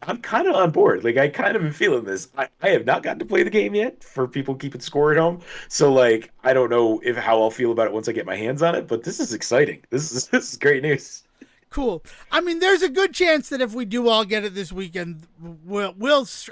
I'm kind of on board. Like I kind of am feeling this. I have not gotten to play the game yet for people keeping score at home. So like I don't know how I'll feel about it once I get my hands on it, but this is exciting. This is great news. Cool. I mean, there's a good chance that if we do all get it this weekend,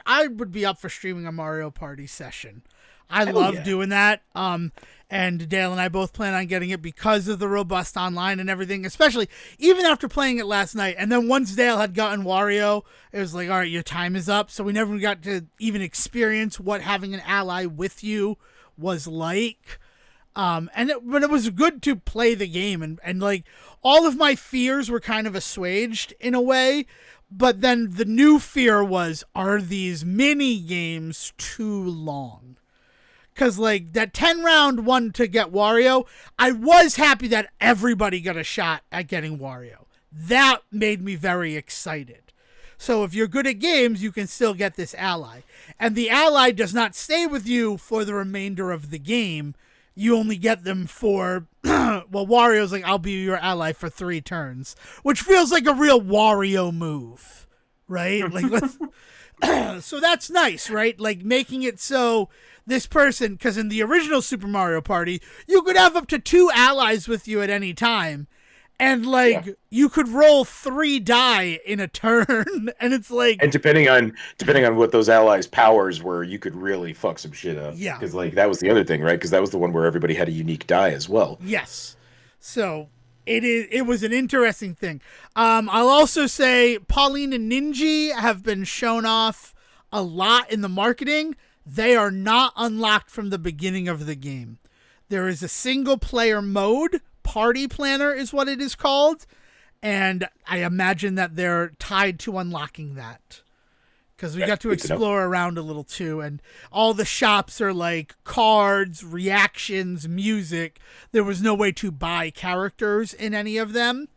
I would be up for streaming a Mario Party session. I love doing that. And Dale and I both plan on getting it because of the robust online and everything, especially even after playing it last night. And then once Dale had gotten Wario, it was like, all right, your time is up. So we never got to even experience what having an ally with you was like. But it was good to play the game. And like all of my fears were kind of assuaged in a way. But then the new fear was, are these mini games too long? Because, like, that 10-round one to get Wario, I was happy that everybody got a shot at getting Wario. That made me very excited. So if you're good at games, you can still get this ally. And the ally does not stay with you for the remainder of the game. You only get them for, well, Wario's like, I'll be your ally for 3 turns, which feels like a real Wario move, right? Like, so that's nice, right? Like making it so this person, because in the original Super Mario Party, you could have up to 2 allies with you at any time. And like you could roll 3 die in a turn, and it's like, and depending on what those allies' powers were, you could really fuck some shit up. Yeah, because like that was the other thing, right? Because that was the one where everybody had a unique die as well. Yes, so it was an interesting thing. I'll also say Pauline and Ninja have been shown off a lot in the marketing. They are not unlocked from the beginning of the game. There is a single player mode. Party Planner is what it is called, and I imagine that they're tied to unlocking that because we got to explore around a little too, and all the shops are like cards, reactions, music. There was no way to buy characters in any of them,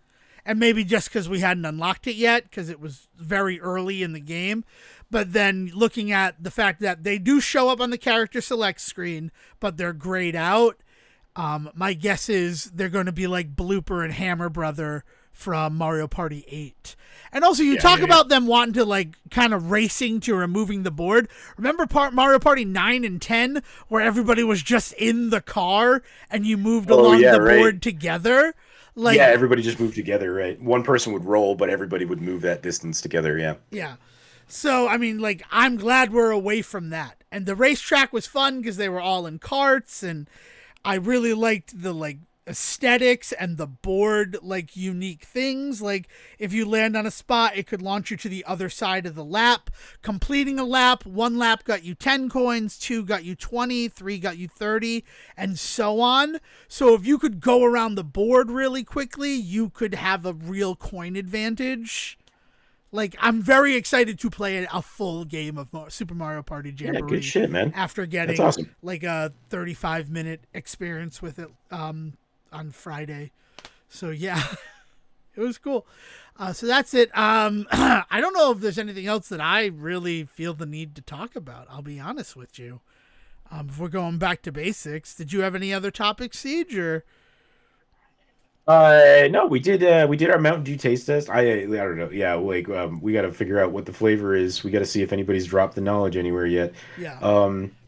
and maybe just because we hadn't unlocked it yet because it was very early in the game. But then looking at the fact that they do show up on the character select screen, but they're grayed out, my guess is they're going to be like Blooper and Hammer Brother from Mario Party 8. And also you talk about them wanting to like kind of racing to removing the board. Remember Mario Party 9 and 10 where everybody was just in the car and you moved along the board together? Like, yeah, everybody just moved together, right? One person would roll, but everybody would move that distance together, yeah. Yeah. So, I mean, like, I'm glad we're away from that. And the racetrack was fun because they were all in carts, and I really liked the, like, aesthetics and the board, like, unique things. Like, if you land on a spot, it could launch you to the other side of the lap. Completing a lap, 1 lap got you 10 coins, 2 got you 20, 3 got you 30, and so on. So if you could go around the board really quickly, you could have a real coin advantage. Like, I'm very excited to play a full game of Super Mario Party Jamboree. Yeah, good shit, man. After getting like a 35-minute experience with it on Friday. So, yeah, it was cool. So that's it. I don't know if there's anything else that I really feel the need to talk about. I'll be honest with you. If we're going back to basics, did you have any other topics, Siege, or... No, we did our Mountain Dew taste test. I don't know. Yeah, like we got to figure out what the flavor is. We got to see if anybody's dropped the knowledge anywhere yet. Yeah.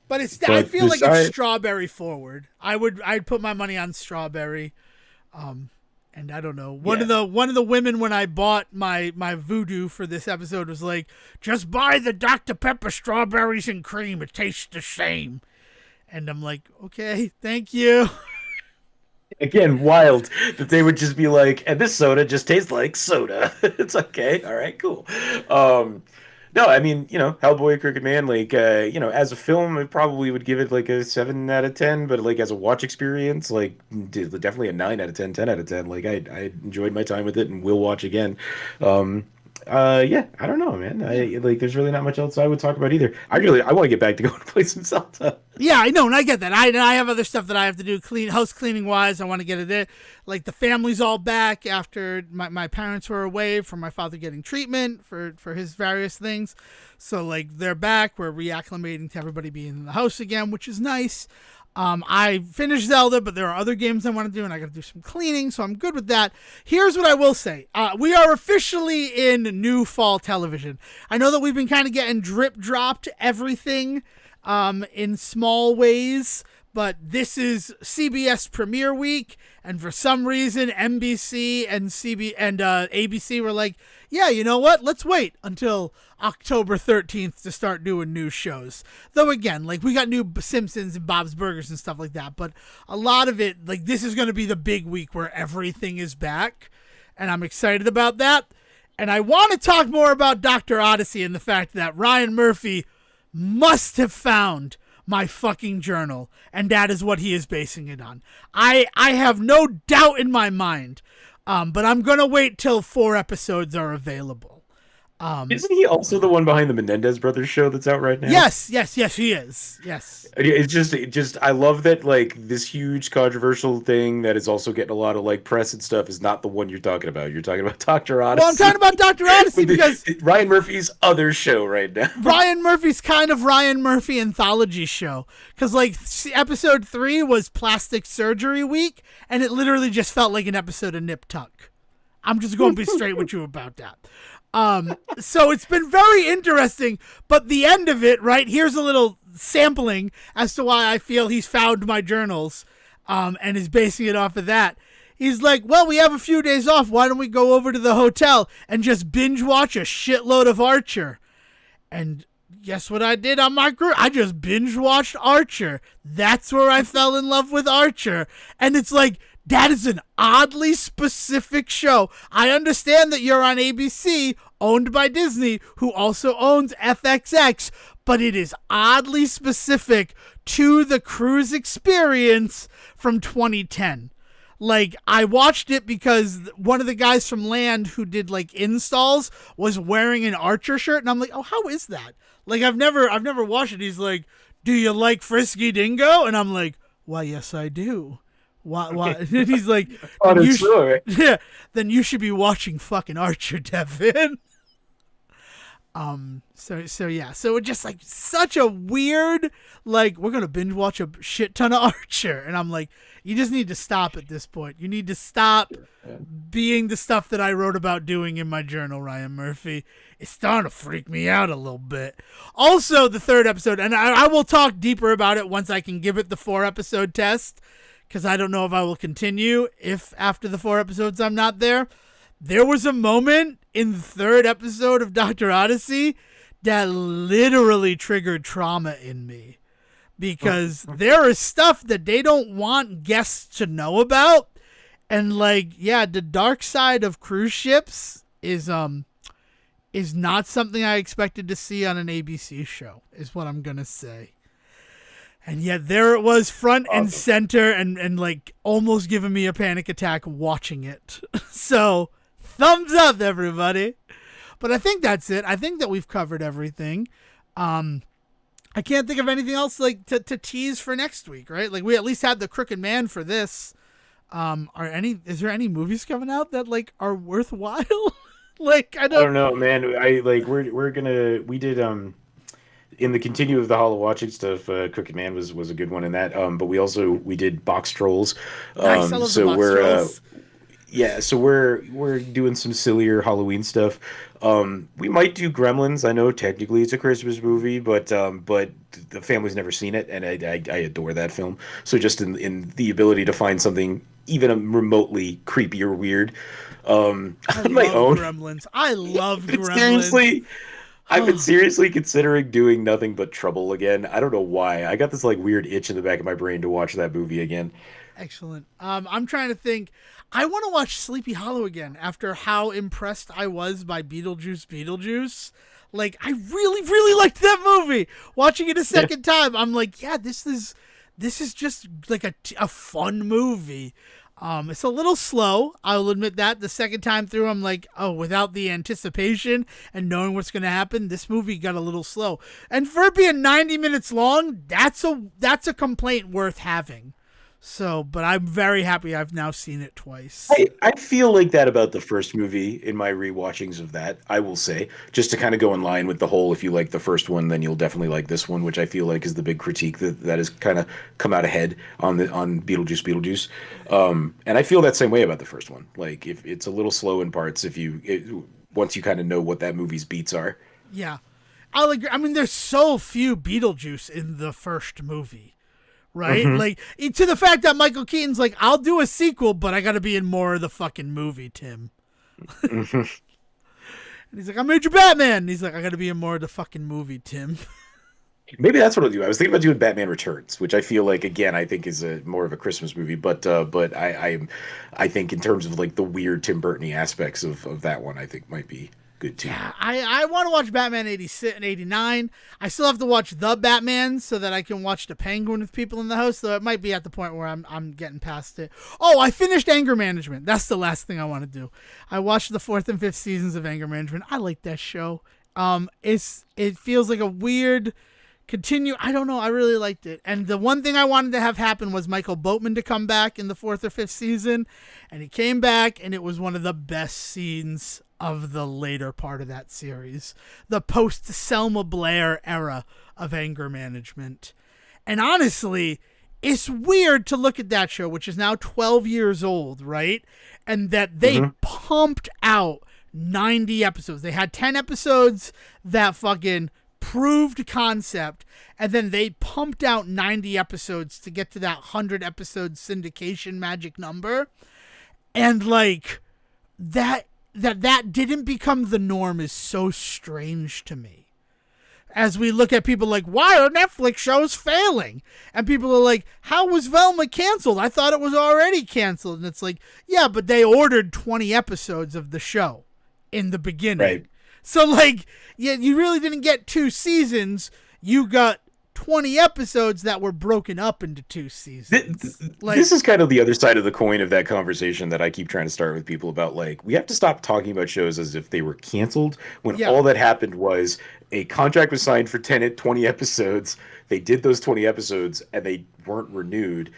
But I feel like it's strawberry forward. I'd put my money on strawberry. And I don't know. One of the women when I bought my voodoo for this episode was like, just buy the Dr. Pepper strawberries and cream. It tastes the same. And I'm like, okay, thank you. Again, wild that they would just be like, and this soda just tastes like soda. It's okay. All right, cool. No, I mean, Hellboy, Crooked Man, like, as a film, it probably would give it like a 7 out of 10, but like as a watch experience, like definitely a 9 out of 10, 10 out of 10. Like I enjoyed my time with it and will watch again. Yeah, I don't know, man. There's really not much else I would talk about either. I want to get back to going to play some Zelda. Yeah, I know, and I get that. I have other stuff that I have to do, house cleaning wise. I want to get it in. Like the family's all back after my parents were away from my father getting treatment for his various things. So like they're back. We're reacclimating to everybody being in the house again, which is nice. I finished Zelda, but there are other games I want to do, and I got to do some cleaning, so I'm good with that. Here's what I will say. We are officially in new fall television. I know that we've been kind of getting drip-dropped everything in small ways, but this is CBS premiere week, and for some reason, NBC and ABC were like, yeah, you know what? Let's wait until October 13th to start doing new shows. Though again, like we got new Simpsons and Bob's Burgers and stuff like that, but a lot of it, like this is going to be the big week where everything is back, and I'm excited about that. And I want to talk more about Dr. Odyssey and the fact that Ryan Murphy must have found my fucking journal, and that is what he is basing it on. I have no doubt in my mind, but I'm going to wait till 4 episodes are available. Isn't he also the one behind the Menendez Brothers show that's out right now? Yes, yes, yes, he is. Yes. It just, I love that like this huge controversial thing that is also getting a lot of like press and stuff is not the one you're talking about. You're talking about Doctor Well, I'm talking Odyssey, about Dr. Odyssey because Ryan Murphy's other show right now. Ryan Murphy's kind of Ryan Murphy anthology show. Because, like, episode 3 was Plastic Surgery Week, and it literally just felt like an episode of Nip Tuck. I'm just going to be straight with you about that. So it's been very interesting, but the end of it, right, here's a little sampling as to why I feel he's found my journals, and is basing it off of that. He's like, well, we have a few days off. Why don't we go over to the hotel and just binge watch a shitload of Archer? And guess what I did on my crew? I just binge watched Archer. That's where I fell in love with Archer. And it's like, that is an oddly specific show. I understand that you're on ABC, owned by Disney, who also owns FXX, but it is oddly specific to the cruise experience from 2010. Like, I watched it because one of the guys from Land who did like installs was wearing an Archer shirt, and I'm like, oh, how is that? Like, I've never watched it. He's like, do you like Frisky Dingo? And I'm like, why, yes, I do. Why? And he's like, Oh, then that's true. yeah, then you should be watching fucking Archer, Devon. So yeah, so it's just like such a weird, like, we're gonna binge watch a shit ton of Archer, and I'm like, you just need to stop at this point. You need to stop being the stuff that I wrote about doing in my journal, Ryan Murphy. It's starting to freak me out a little bit. Also, the 3rd episode, and I will talk deeper about it once I can give it the 4-episode test, because I don't know if I will continue if after the 4 episodes I'm not there. There was a moment in the 3rd episode of Dr. Odyssey that literally triggered trauma in me, because there is stuff that they don't want guests to know about. And like, yeah, the dark side of cruise ships is not something I expected to see on an ABC show, is what I'm going to say. And yet there it was, front and center, and like almost giving me a panic attack watching it. So, thumbs up, everybody. But I think that's it. I think that we've covered everything. I can't think of anything else like to tease for next week, right? Like, we at least had the Crooked Man for this. Is there any movies coming out that like are worthwhile? Like, I don't know, man. We did in the continue of the Hollow Watching stuff. Crooked Man was a good one in that. But we did Box Trolls. Nice, I love the So Box we're Trolls. yeah, so we're doing some sillier Halloween stuff. We might do Gremlins. I know technically it's a Christmas movie, but the family's never seen it, and I adore that film. So just in the ability to find something even remotely creepy or weird, on my own. Gremlins. I love But Gremlins. seriously, I've been seriously considering doing Nothing But Trouble again. I don't know why. I got this like weird itch in the back of my brain to watch that movie again. Excellent. I'm trying to think. I want to watch Sleepy Hollow again after how impressed I was by Beetlejuice. Like, I really, really liked that movie. Watching it a second time, I'm like, yeah, this is just like a fun movie. It's a little slow. I'll admit that. The second time through, I'm like, oh, without the anticipation and knowing what's going to happen, this movie got a little slow. And for it being 90 minutes long, that's a complaint worth having. So, but I'm very happy I've now seen it twice. I feel like that about the first movie in my rewatchings of that, I will say, just to kind of go in line with the whole, if you like the first one, then you'll definitely like this one, which I feel like is the big critique that has kind of come out ahead on Beetlejuice. And I feel that same way about the first one. Like, if it's a little slow in parts, once you kind of know what that movie's beats are. Yeah. I'll agree. I mean, there's so few Beetlejuice in the first movie. Right? Mm-hmm. Like, to the fact that Michael Keaton's like, I'll do a sequel, but I gotta be in more of the fucking movie, Tim. Mm-hmm. And he's like, I made you Batman. And he's like, I gotta be in more of the fucking movie, Tim. Maybe that's what I'll do. I was thinking about doing Batman Returns, which I feel like, again, I think is more of a Christmas movie. But I think in terms of like the weird Tim Burton-y aspects of that one, I think might be good too. Yeah, I want to watch Batman 86 and 89. I still have to watch the Batman so that I can watch the Penguin with people in the house, though it might be at the point where I'm getting past it. Oh, I finished Anger Management. That's the last thing I want to do. I watched the 4th and 5th seasons of Anger Management. I like that show. It feels like a weird continue. I don't know. I really liked it. And the one thing I wanted to have happen was Michael Boatman to come back in the 4th or 5th season. And he came back, and it was one of the best scenes of the later part of that series. The post-Selma Blair era of Anger Management. And honestly, it's weird to look at that show, which is now 12 years old, right? And that they pumped out 90 episodes. They had 10 episodes that fucking proved concept, and then they pumped out 90 episodes to get to that 100 episode syndication magic number. And like that didn't become the norm is so strange to me. As we look at people like, why are Netflix shows failing? And people are like, how was Velma canceled? I thought it was already canceled. And it's like, yeah, but they ordered 20 episodes of the show in the beginning. Right. So, like, yeah, you really didn't get 2 seasons. You got 20 episodes that were broken up into 2 seasons. This is kind of the other side of the coin of that conversation that I keep trying to start with people about. Like, we have to stop talking about shows as if they were canceled when all that happened was a contract was signed for 20 episodes. They did those 20 episodes and they weren't renewed.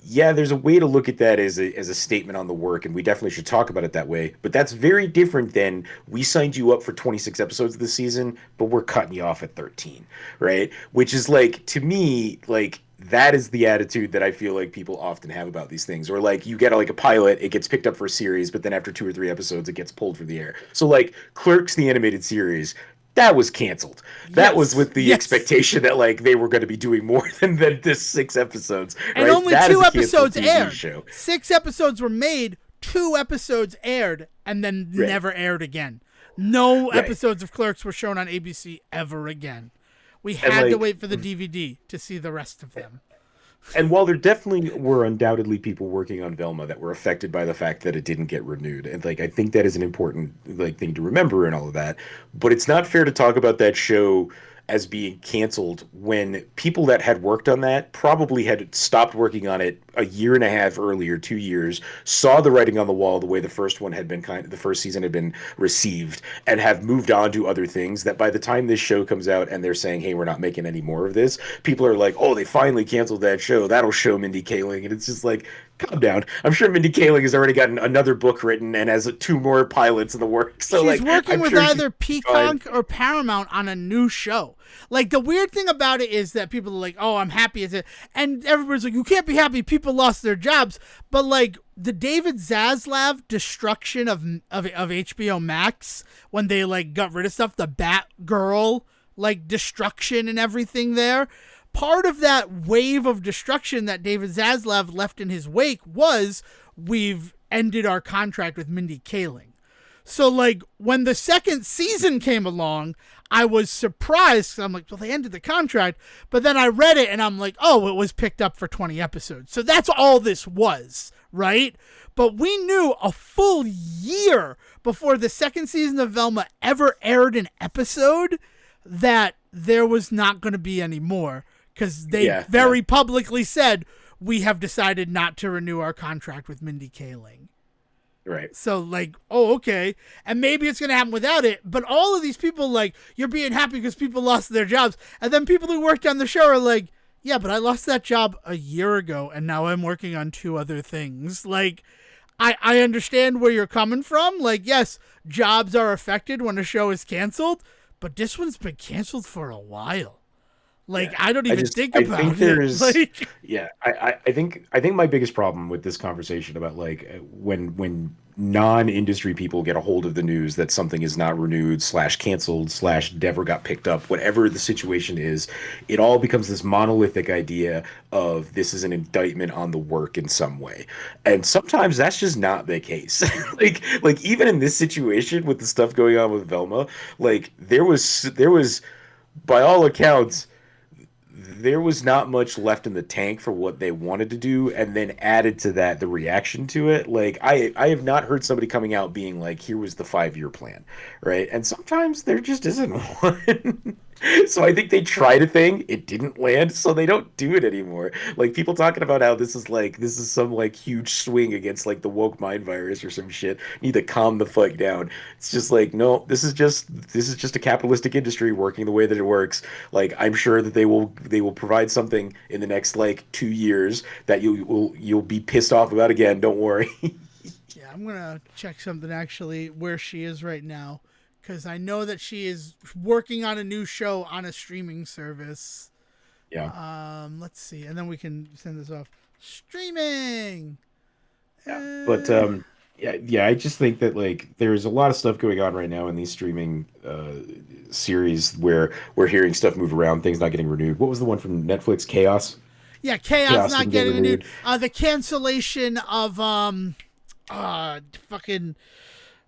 Yeah, there's a way to look at that as a statement on the work, and we definitely should talk about it that way. But that's very different than we signed you up for 26 episodes this season, but we're cutting you off at 13, right? Which is like, to me, like, that is the attitude that I feel like people often have about these things. Or like you get like a pilot, it gets picked up for a series, but then after 2 or 3 episodes, it gets pulled from the air. So like Clerks, the animated series, that was canceled. That was with the expectation that like they were going to be doing more than this 6 episodes. And right? only that 2 episodes aired. Show. 6 episodes were made, 2 episodes aired, and then never aired again. No episodes of Clerks were shown on ABC ever again. We had to wait for the DVD to see the rest of them. And while there definitely were undoubtedly people working on Velma that were affected by the fact that it didn't get renewed, and like I think that is an important like thing to remember and all of that, but it's not fair to talk about that show as being canceled when people that had worked on that probably had stopped working on it a year and a half earlier, 2 years, saw the writing on the wall the way the first one had been the first season had been received, and have moved on to other things that by the time this show comes out and they're saying, hey, we're not making any more of this, people are like, oh, they finally canceled that show. That'll show Mindy Kaling. And it's just like, calm down. I'm sure Mindy Kaling has already gotten another book written and has 2 more pilots in the works. So she's like, working with either Peacock or Paramount on a new show. Like, the weird thing about it is that people are like, oh, I'm happy as it, and everybody's like, you can't be happy. People lost their jobs. But like the David Zaslav destruction of HBO Max when they like got rid of stuff, the Batgirl like destruction and everything there. Part of that wave of destruction that David Zaslav left in his wake was we've ended our contract with Mindy Kaling. So, like, when the second season came along, I was surprised. I'm like, well, they ended the contract. But then I read it, and I'm like, oh, it was picked up for 20 episodes. So that's all this was, right? But we knew a full year before the second season of Velma ever aired an episode that there was not going to be any more. Because they very publicly said, we have decided not to renew our contract with Mindy Kaling. Right. So, like, oh, okay. And maybe it's going to happen without it. But all of these people, like, you're being happy because people lost their jobs. And then people who worked on the show are like, yeah, but I lost that job a year ago, and now I'm working on 2 other things. Like, I understand where you're coming from. Like, yes, jobs are affected when a show is canceled. But this one's been canceled for a while. Like, I don't even think about it. Like, I think my biggest problem with this conversation about like when non-industry people get a hold of the news that something is not renewed / canceled / never got picked up, whatever the situation is, it all becomes this monolithic idea of this is an indictment on the work in some way. And sometimes that's just not the case. like even in this situation with the stuff going on with Velma, like there was by all accounts, there was not much left in the tank for what they wanted to do, and then added to that the reaction to it. Like I have not heard somebody coming out being like, here was the 5 year plan, right? And sometimes there just isn't one. So I think they tried a thing, it didn't land, so they don't do it anymore. Like people talking about how this is some like huge swing against like the woke mind virus or some shit. Need to calm the fuck down. It's just like, no, this is just a capitalistic industry working the way that it works. Like I'm sure that they will provide something in the next like 2 years that you'll be pissed off about again. Don't worry. Yeah, I'm gonna check something actually where she is right now, because I know that she is working on a new show on a streaming service. Yeah. Let's see, and then we can send this off. Streaming. Yeah. But Uh, yeah, I just think that like there's a lot of stuff going on right now in these streaming series where we're hearing stuff move around, things not getting renewed. What was the one from Netflix? Chaos? yeah, Chaos Chaos not didn't get getting renewed. renewed. The cancellation of fucking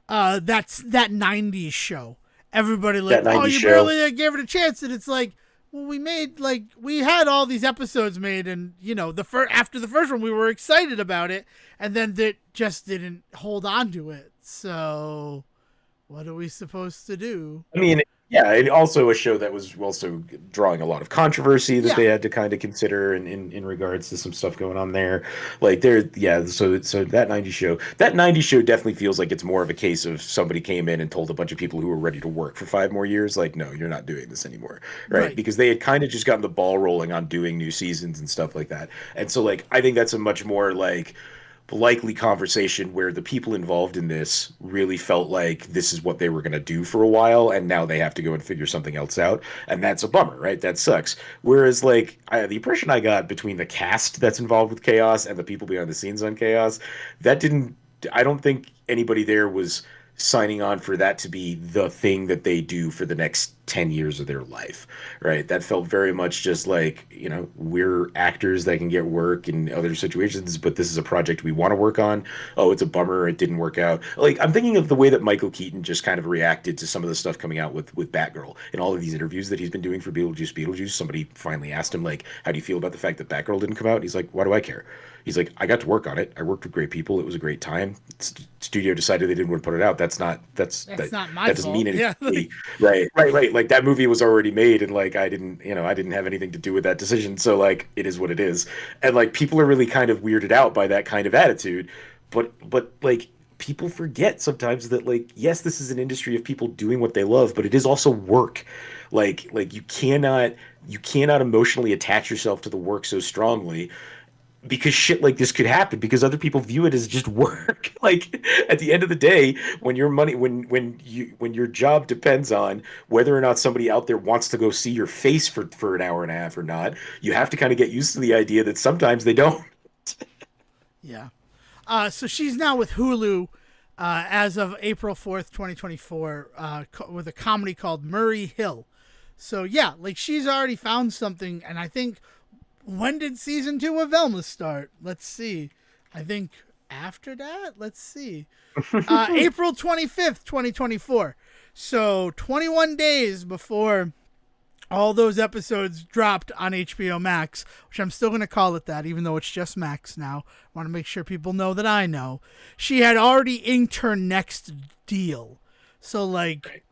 that's that '90s show. Everybody like, That oh, 90s you show. barely gave it a chance, and it's like, well, we had all these episodes made, and after the first one, we were excited about it, and then that just didn't hold on to it. So, what are we supposed to do? I mean, yeah, and also a show that was also drawing a lot of controversy that Yeah, they had to kind of consider in regards to some stuff going on there. Like there, yeah, so that 90s show definitely feels like it's more of a case of somebody came in and told a bunch of people who were ready to work for 5 more years, like, no, you're not doing this anymore, right? right. Because they had kind of just gotten the ball rolling on doing new seasons and stuff like that. And so like I think that's a much more like likely conversation where the people involved in this really felt like this is what they were going to do for a while and now they have to go and figure something else out, and that's a bummer, right? That sucks. Whereas like the impression I got between the cast that's involved with Chaos and the people behind the scenes on Chaos, that didn't I don't think anybody there was signing on for that to be the thing that they do for the next 10 years of their life, right? That felt very much just like, we're actors that can get work in other situations, but this is a project we want to work on. Oh, it's a bummer it didn't work out. Like I'm thinking of the way that Michael Keaton just kind of reacted to some of the stuff coming out with Batgirl in all of these interviews that he's been doing for Beetlejuice. Somebody finally asked him like, how do you feel about the fact that Batgirl didn't come out? And he's like, why do I care? He's like, I got to work on it. I worked with great people. It was a great time. Studio decided they didn't want to put it out. That's not my That doesn't fault. mean Yeah, anything. Right. Like that movie was already made, and like I didn't have anything to do with that decision. So like it is what it is. And like people are really kind of weirded out by that kind of attitude. But like people forget sometimes that like yes, this is an industry of people doing what they love, but it is also work. Like you cannot emotionally attach yourself to the work so strongly because shit like this could happen because other people view it as just work. Like at the end of the day, when your money when your job depends on whether or not somebody out there wants to go see your face for an hour and a half or not, you have to kind of get used to the idea that sometimes they don't. yeah. So she's now with Hulu as of April 4th, 2024, with a comedy called Murray Hill. So yeah, like she's already found something, and I think when did season 2 of Velma start? Let's see. I think after that. Let's see. April 25th, 2024. So 21 days before all those episodes dropped on HBO Max, which I'm still going to call it that, even though it's just Max now. I want to make sure people know that I know. She had already inked her next deal. So, like,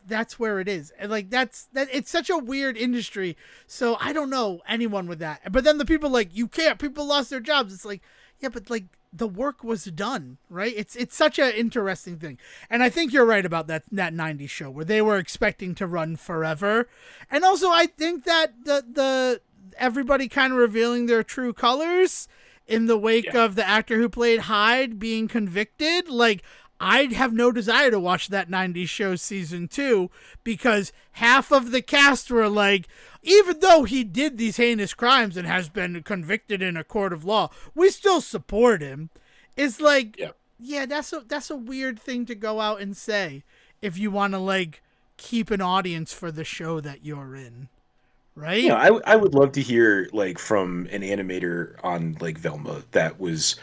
that's where it is. And, like, it's such a weird industry. So, I don't know anyone with that. But then the people, like, you can't, people lost their jobs. It's like, yeah, but, like, the work was done, right? It's such an interesting thing. And I think you're right about that 90s show where they were expecting to run forever. And also I think that the everybody kind of revealing their true colors in the wake of the actor who played Hyde being convicted, like I'd have no desire to watch that 90s show season 2 because half of the cast were like, even though he did these heinous crimes and has been convicted in a court of law, we still support him. It's like, yeah, that's a weird thing to go out and say if you want to like keep an audience for the show that you're in, right? I would love to hear like from an animator on like Velma that was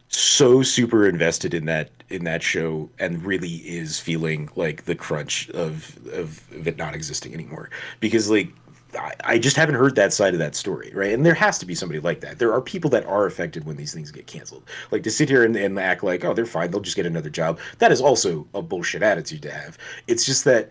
so super invested in that show and really is feeling like the crunch of it not existing anymore because like I just haven't heard that side of that story, right? And there has to be somebody like that. There are people that are affected when these things get canceled. Like to sit here and act like, oh, they're fine, they'll just get another job. That is also a bullshit attitude to have. It's just that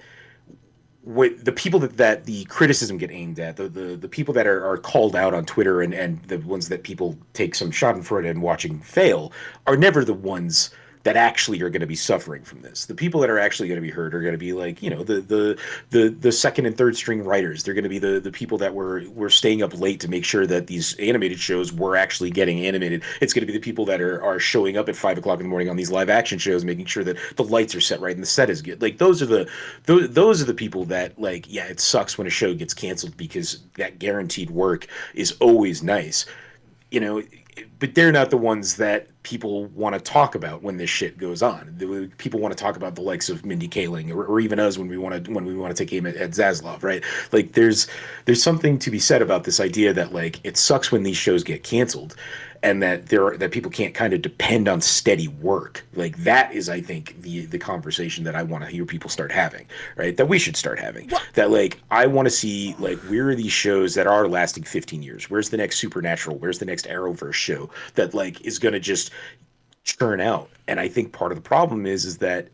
the people that the criticism get aimed at, the people that are called out on Twitter and the ones that people take some schadenfreude and watching fail are never the ones that actually are going to be suffering from this. The people that are actually going to be hurt are going to be like, you know, the second and third string writers. They're going to be the people that were staying up late to make sure that these animated shows were actually getting animated. It's going to be the people that are showing up at 5 o'clock in the morning on these live action shows, making sure that the lights are set right and the set is good. Like those are the people that, like, yeah, it sucks when a show gets canceled because that guaranteed work is always nice, you know, but they're not the ones that people want to talk about when this shit goes on. People want to talk about the likes of Mindy Kaling, or even us when we want to take aim at Zaslav, right? Like there's something to be said about this idea that, like, it sucks when these shows get canceled, and that people can't kind of depend on steady work. Like that is, I think, the conversation that I want to hear people start having, right? That we should start having. What? That, like, I want to see, like, where are these shows that are lasting 15 years? Where's the next Supernatural? Where's the next Arrowverse show that, like, is going to just churn out? And I think part of the problem is that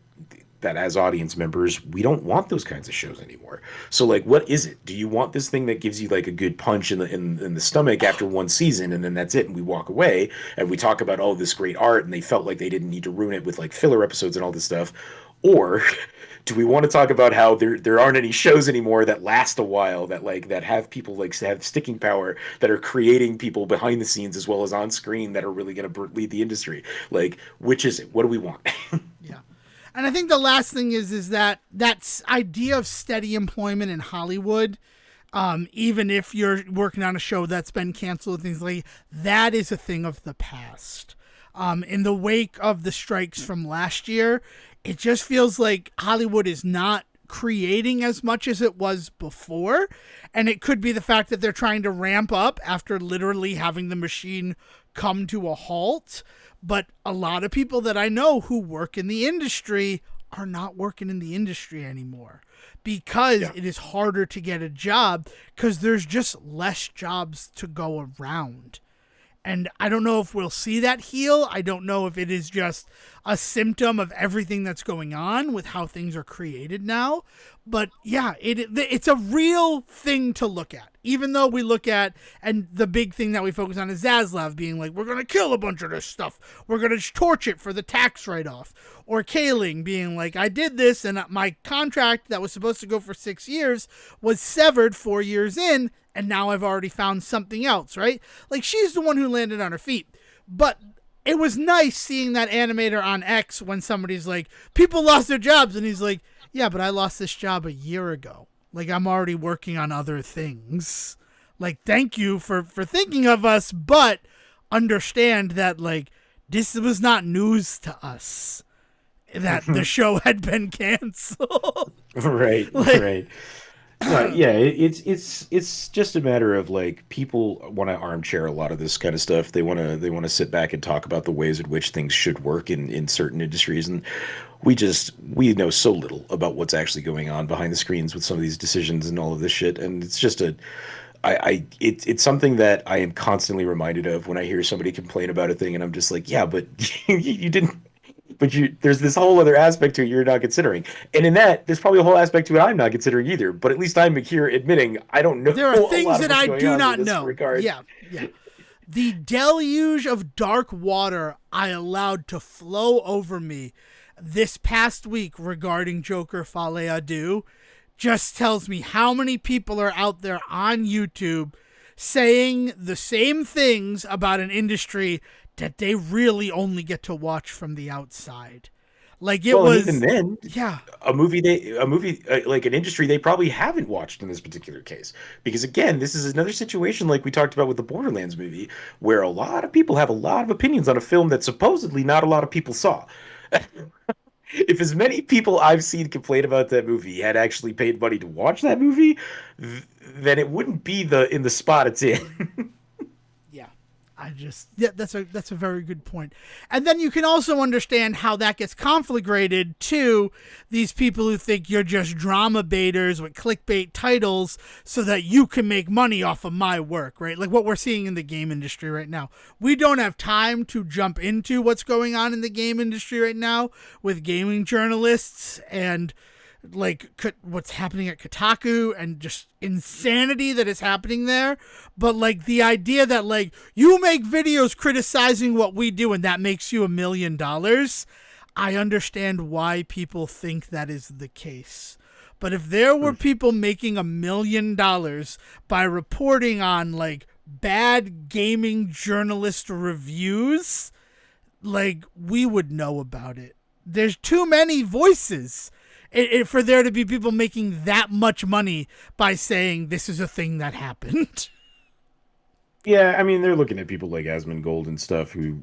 as audience members, we don't want those kinds of shows anymore. So, like, what is it? Do you want this thing that gives you, like, a good punch in the stomach after one season, and then that's it, and we walk away and we talk about, oh, this great art, and they felt like they didn't need to ruin it with, like, filler episodes and all this stuff? Or do we want to talk about how there aren't any shows anymore that last a while, that, like, that have people, like, have sticking power, that are creating people behind the scenes as well as on screen that are really going to lead the industry? Like, which is it? What do we want? Yeah. And I think the last thing is that idea of steady employment in Hollywood, even if you're working on a show that's been canceled, things like that, is a thing of the past. In the wake of the strikes from last year, it just feels like Hollywood is not creating as much as it was before. And it could be the fact that they're trying to ramp up after literally having the machine come to a halt. But a lot of people that I know who work in the industry are not working in the industry anymore because it is harder to get a job because there's just less jobs to go around. And I don't know if we'll see that heal. I don't know if it is just a symptom of everything that's going on with how things are created now. But yeah, it's a real thing to look at. Even though we look at, and the big thing that we focus on is Zaslav being like, we're going to kill a bunch of this stuff. We're going to torch it for the tax write-off. Or Kaling being like, I did this and my contract that was supposed to go for 6 years was severed 4 years in, and now I've already found something else, right? Like, she's the one who landed on her feet. But it was nice seeing that animator on X when somebody's like, people lost their jobs, and he's like, yeah, but I lost this job a year ago. Like, I'm already working on other things. Like, thank you for thinking of us, but understand that, like, this was not news to us that the show had been canceled. Right, Like, right. Yeah, it's just a matter of, like, people want to armchair a lot of this kind of stuff. They want to sit back and talk about the ways in which things should work in certain industries, and we know so little about what's actually going on behind the screens with some of these decisions and all of this shit. And it's just it's something that I am constantly reminded of when I hear somebody complain about a thing, and I'm just like, yeah, but you didn't. But there's this whole other aspect to it you're not considering. And in that, there's probably a whole aspect to it I'm not considering either. But at least I'm here admitting I don't know. there are a things lot of that what's I going do on not in this know. regard. Yeah, yeah. The deluge of dark water I allowed to flow over me this past week regarding Joker Fale Adu just tells me how many people are out there on YouTube saying the same things about an industry that they really only get to watch from the outside. Like, it was, even then, yeah, like an industry they probably haven't watched in this particular case. Because again, this is another situation like we talked about with the Borderlands movie, where a lot of people have a lot of opinions on a film that supposedly not a lot of people saw. If as many people I've seen complain about that movie had actually paid money to watch that movie, then it wouldn't be in the spot it's in. yeah. That's a very good point. And then you can also understand how that gets conflagrated to these people who think you're just drama baiters with clickbait titles so that you can make money off of my work, right? Like what we're seeing in the game industry right now. We don't have time to jump into what's going on in the game industry right now with gaming journalists and like what's happening at Kotaku and just insanity that is happening there. But like the idea that like you make videos criticizing what we do and that makes you $1 million, I understand why people think that is the case. But if there were people making $1 million by reporting on like bad gaming journalist reviews, like we would know about it. There's too many voices for there to be people making that much money by saying this is a thing that happened. Yeah, I mean, they're looking at people like Asmongold and stuff who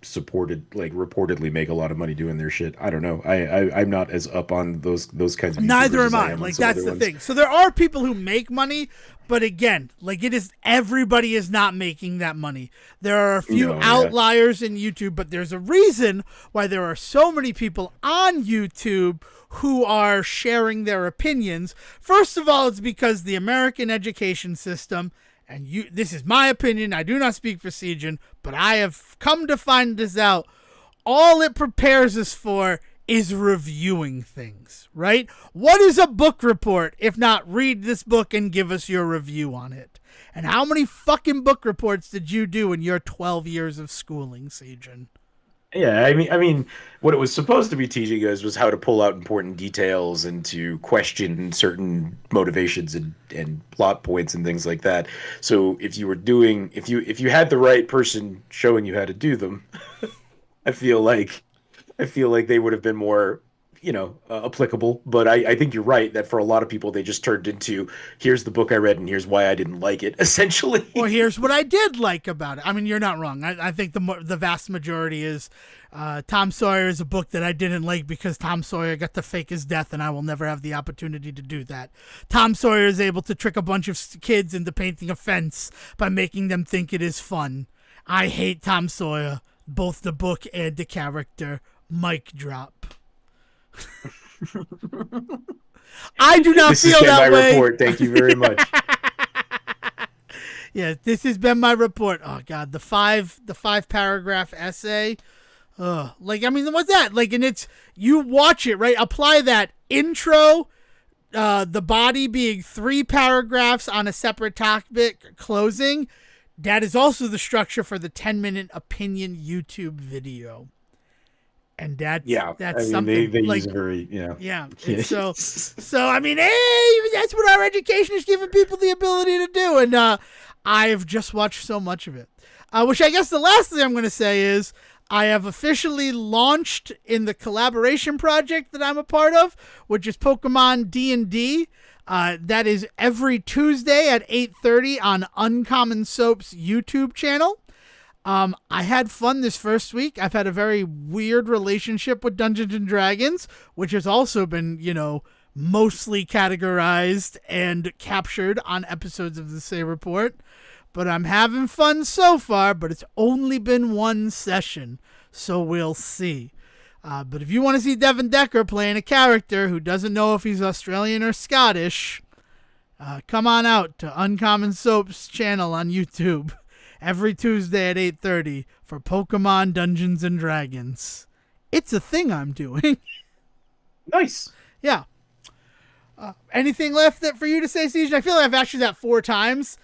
reportedly make a lot of money doing their shit. I don't know. I'm not as up on those kinds of Neither YouTubers am as I. on Like some that's other the ones. thing. So there are people who make money, but again, like everybody is not making that money. There are a few outliers in YouTube, but there's a reason why there are so many people on YouTube who are sharing their opinions. First of all, it's because the American education system, and this is my opinion, I do not speak for Sejohn, but I have come to find this out, all it prepares us for is reviewing things, right? What is a book report if not read this book and give us your review on it? And how many fucking book reports did you do in your 12 years of schooling, Sejohn? Yeah, I mean, what it was supposed to be teaching us was how to pull out important details and to question certain motivations and plot points and things like that. So if you had the right person showing you how to do them, I feel like they would have been more, applicable. But I think you're right that for a lot of people they just turned into here's the book I read and here's why I didn't like it, essentially. Or here's what I did like about it. I mean, you're not wrong. I think the vast majority is Tom Sawyer is a book that I didn't like because Tom Sawyer got to fake his death and I will never have the opportunity to do that. Tom Sawyer is able to trick a bunch of kids into painting a fence by making them think it is fun. I hate Tom Sawyer, both the book and the character. Mic drop. I do not feel that way. This has been my report. Thank you very much. Yeah, this has been my report. Oh God, the five paragraph essay. Like, I mean, what's that? Like, and it's, you watch it, right? Apply that intro, the body being 3 paragraphs on a separate topic, closing. That is also the structure for the 10-minute opinion YouTube video. And that's something they like, use a very, yeah. And so I mean, hey, that's what our education is giving people the ability to do. And I've just watched so much of it. Which I guess the last thing I'm going to say is I have officially launched in the collaboration project that I'm a part of, which is Pokemon D&D. That is every Tuesday at 8:30 on Uncommon Soap's YouTube channel. I had fun this first week. I've had a very weird relationship with Dungeons and Dragons, which has also been, mostly categorized and captured on episodes of the Say Report. But I'm having fun so far, but it's only been one session, so we'll see. But if you want to see Devon Decker playing a character who doesn't know if he's Australian or Scottish, come on out to Uncommon Soap's channel on YouTube every Tuesday at 8:30 for Pokemon Dungeons and Dragons. It's a thing I'm doing. Nice. Yeah. Anything left for you to say, Sejohn? I feel like I've asked you that 4 times.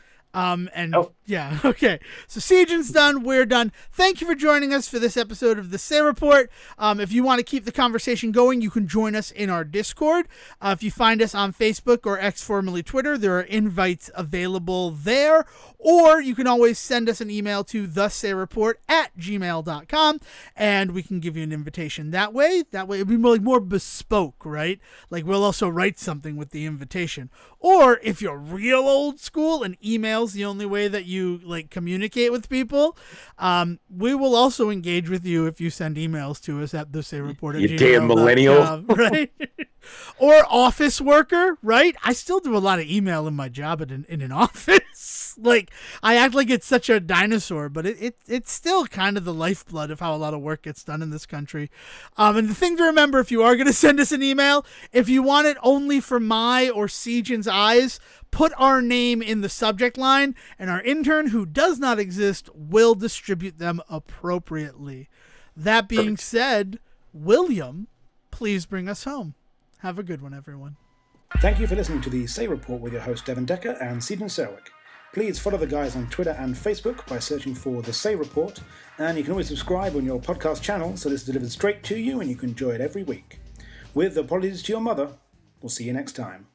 Yeah, okay. So Sejohn's done. We're done. Thank you for joining us for this episode of the Say Report. If you want to keep the conversation going, you can join us in our Discord. If you find us on Facebook or X, formerly Twitter, there are invites available there. Or you can always send us an email to thesayreport@gmail.com, and we can give you an invitation that way. That way it'll be more bespoke, right? Like we'll also write something with the invitation. Or if you're real old school and email's the only way that you like communicate with people. We will also engage with you if you send emails to us at thesayReport@gmail.com. You damn millennial. Right? Or office worker, right? I still do a lot of email in my job in an office. Like, I act like it's such a dinosaur, but it's still kind of the lifeblood of how a lot of work gets done in this country. And the thing to remember, if you are going to send us an email, if you want it only for my or Sejohn's eyes, put our name in the subject line, and our intern, who does not exist, will distribute them appropriately. That being said, William, please bring us home. Have a good one, everyone. Thank you for listening to the Say Report with your host Devon Decker and Sejohn Serwick. Please follow the guys on Twitter and Facebook by searching for The Say Report, and you can always subscribe on your podcast channel so this is delivered straight to you and you can enjoy it every week. With apologies to your mother, we'll see you next time.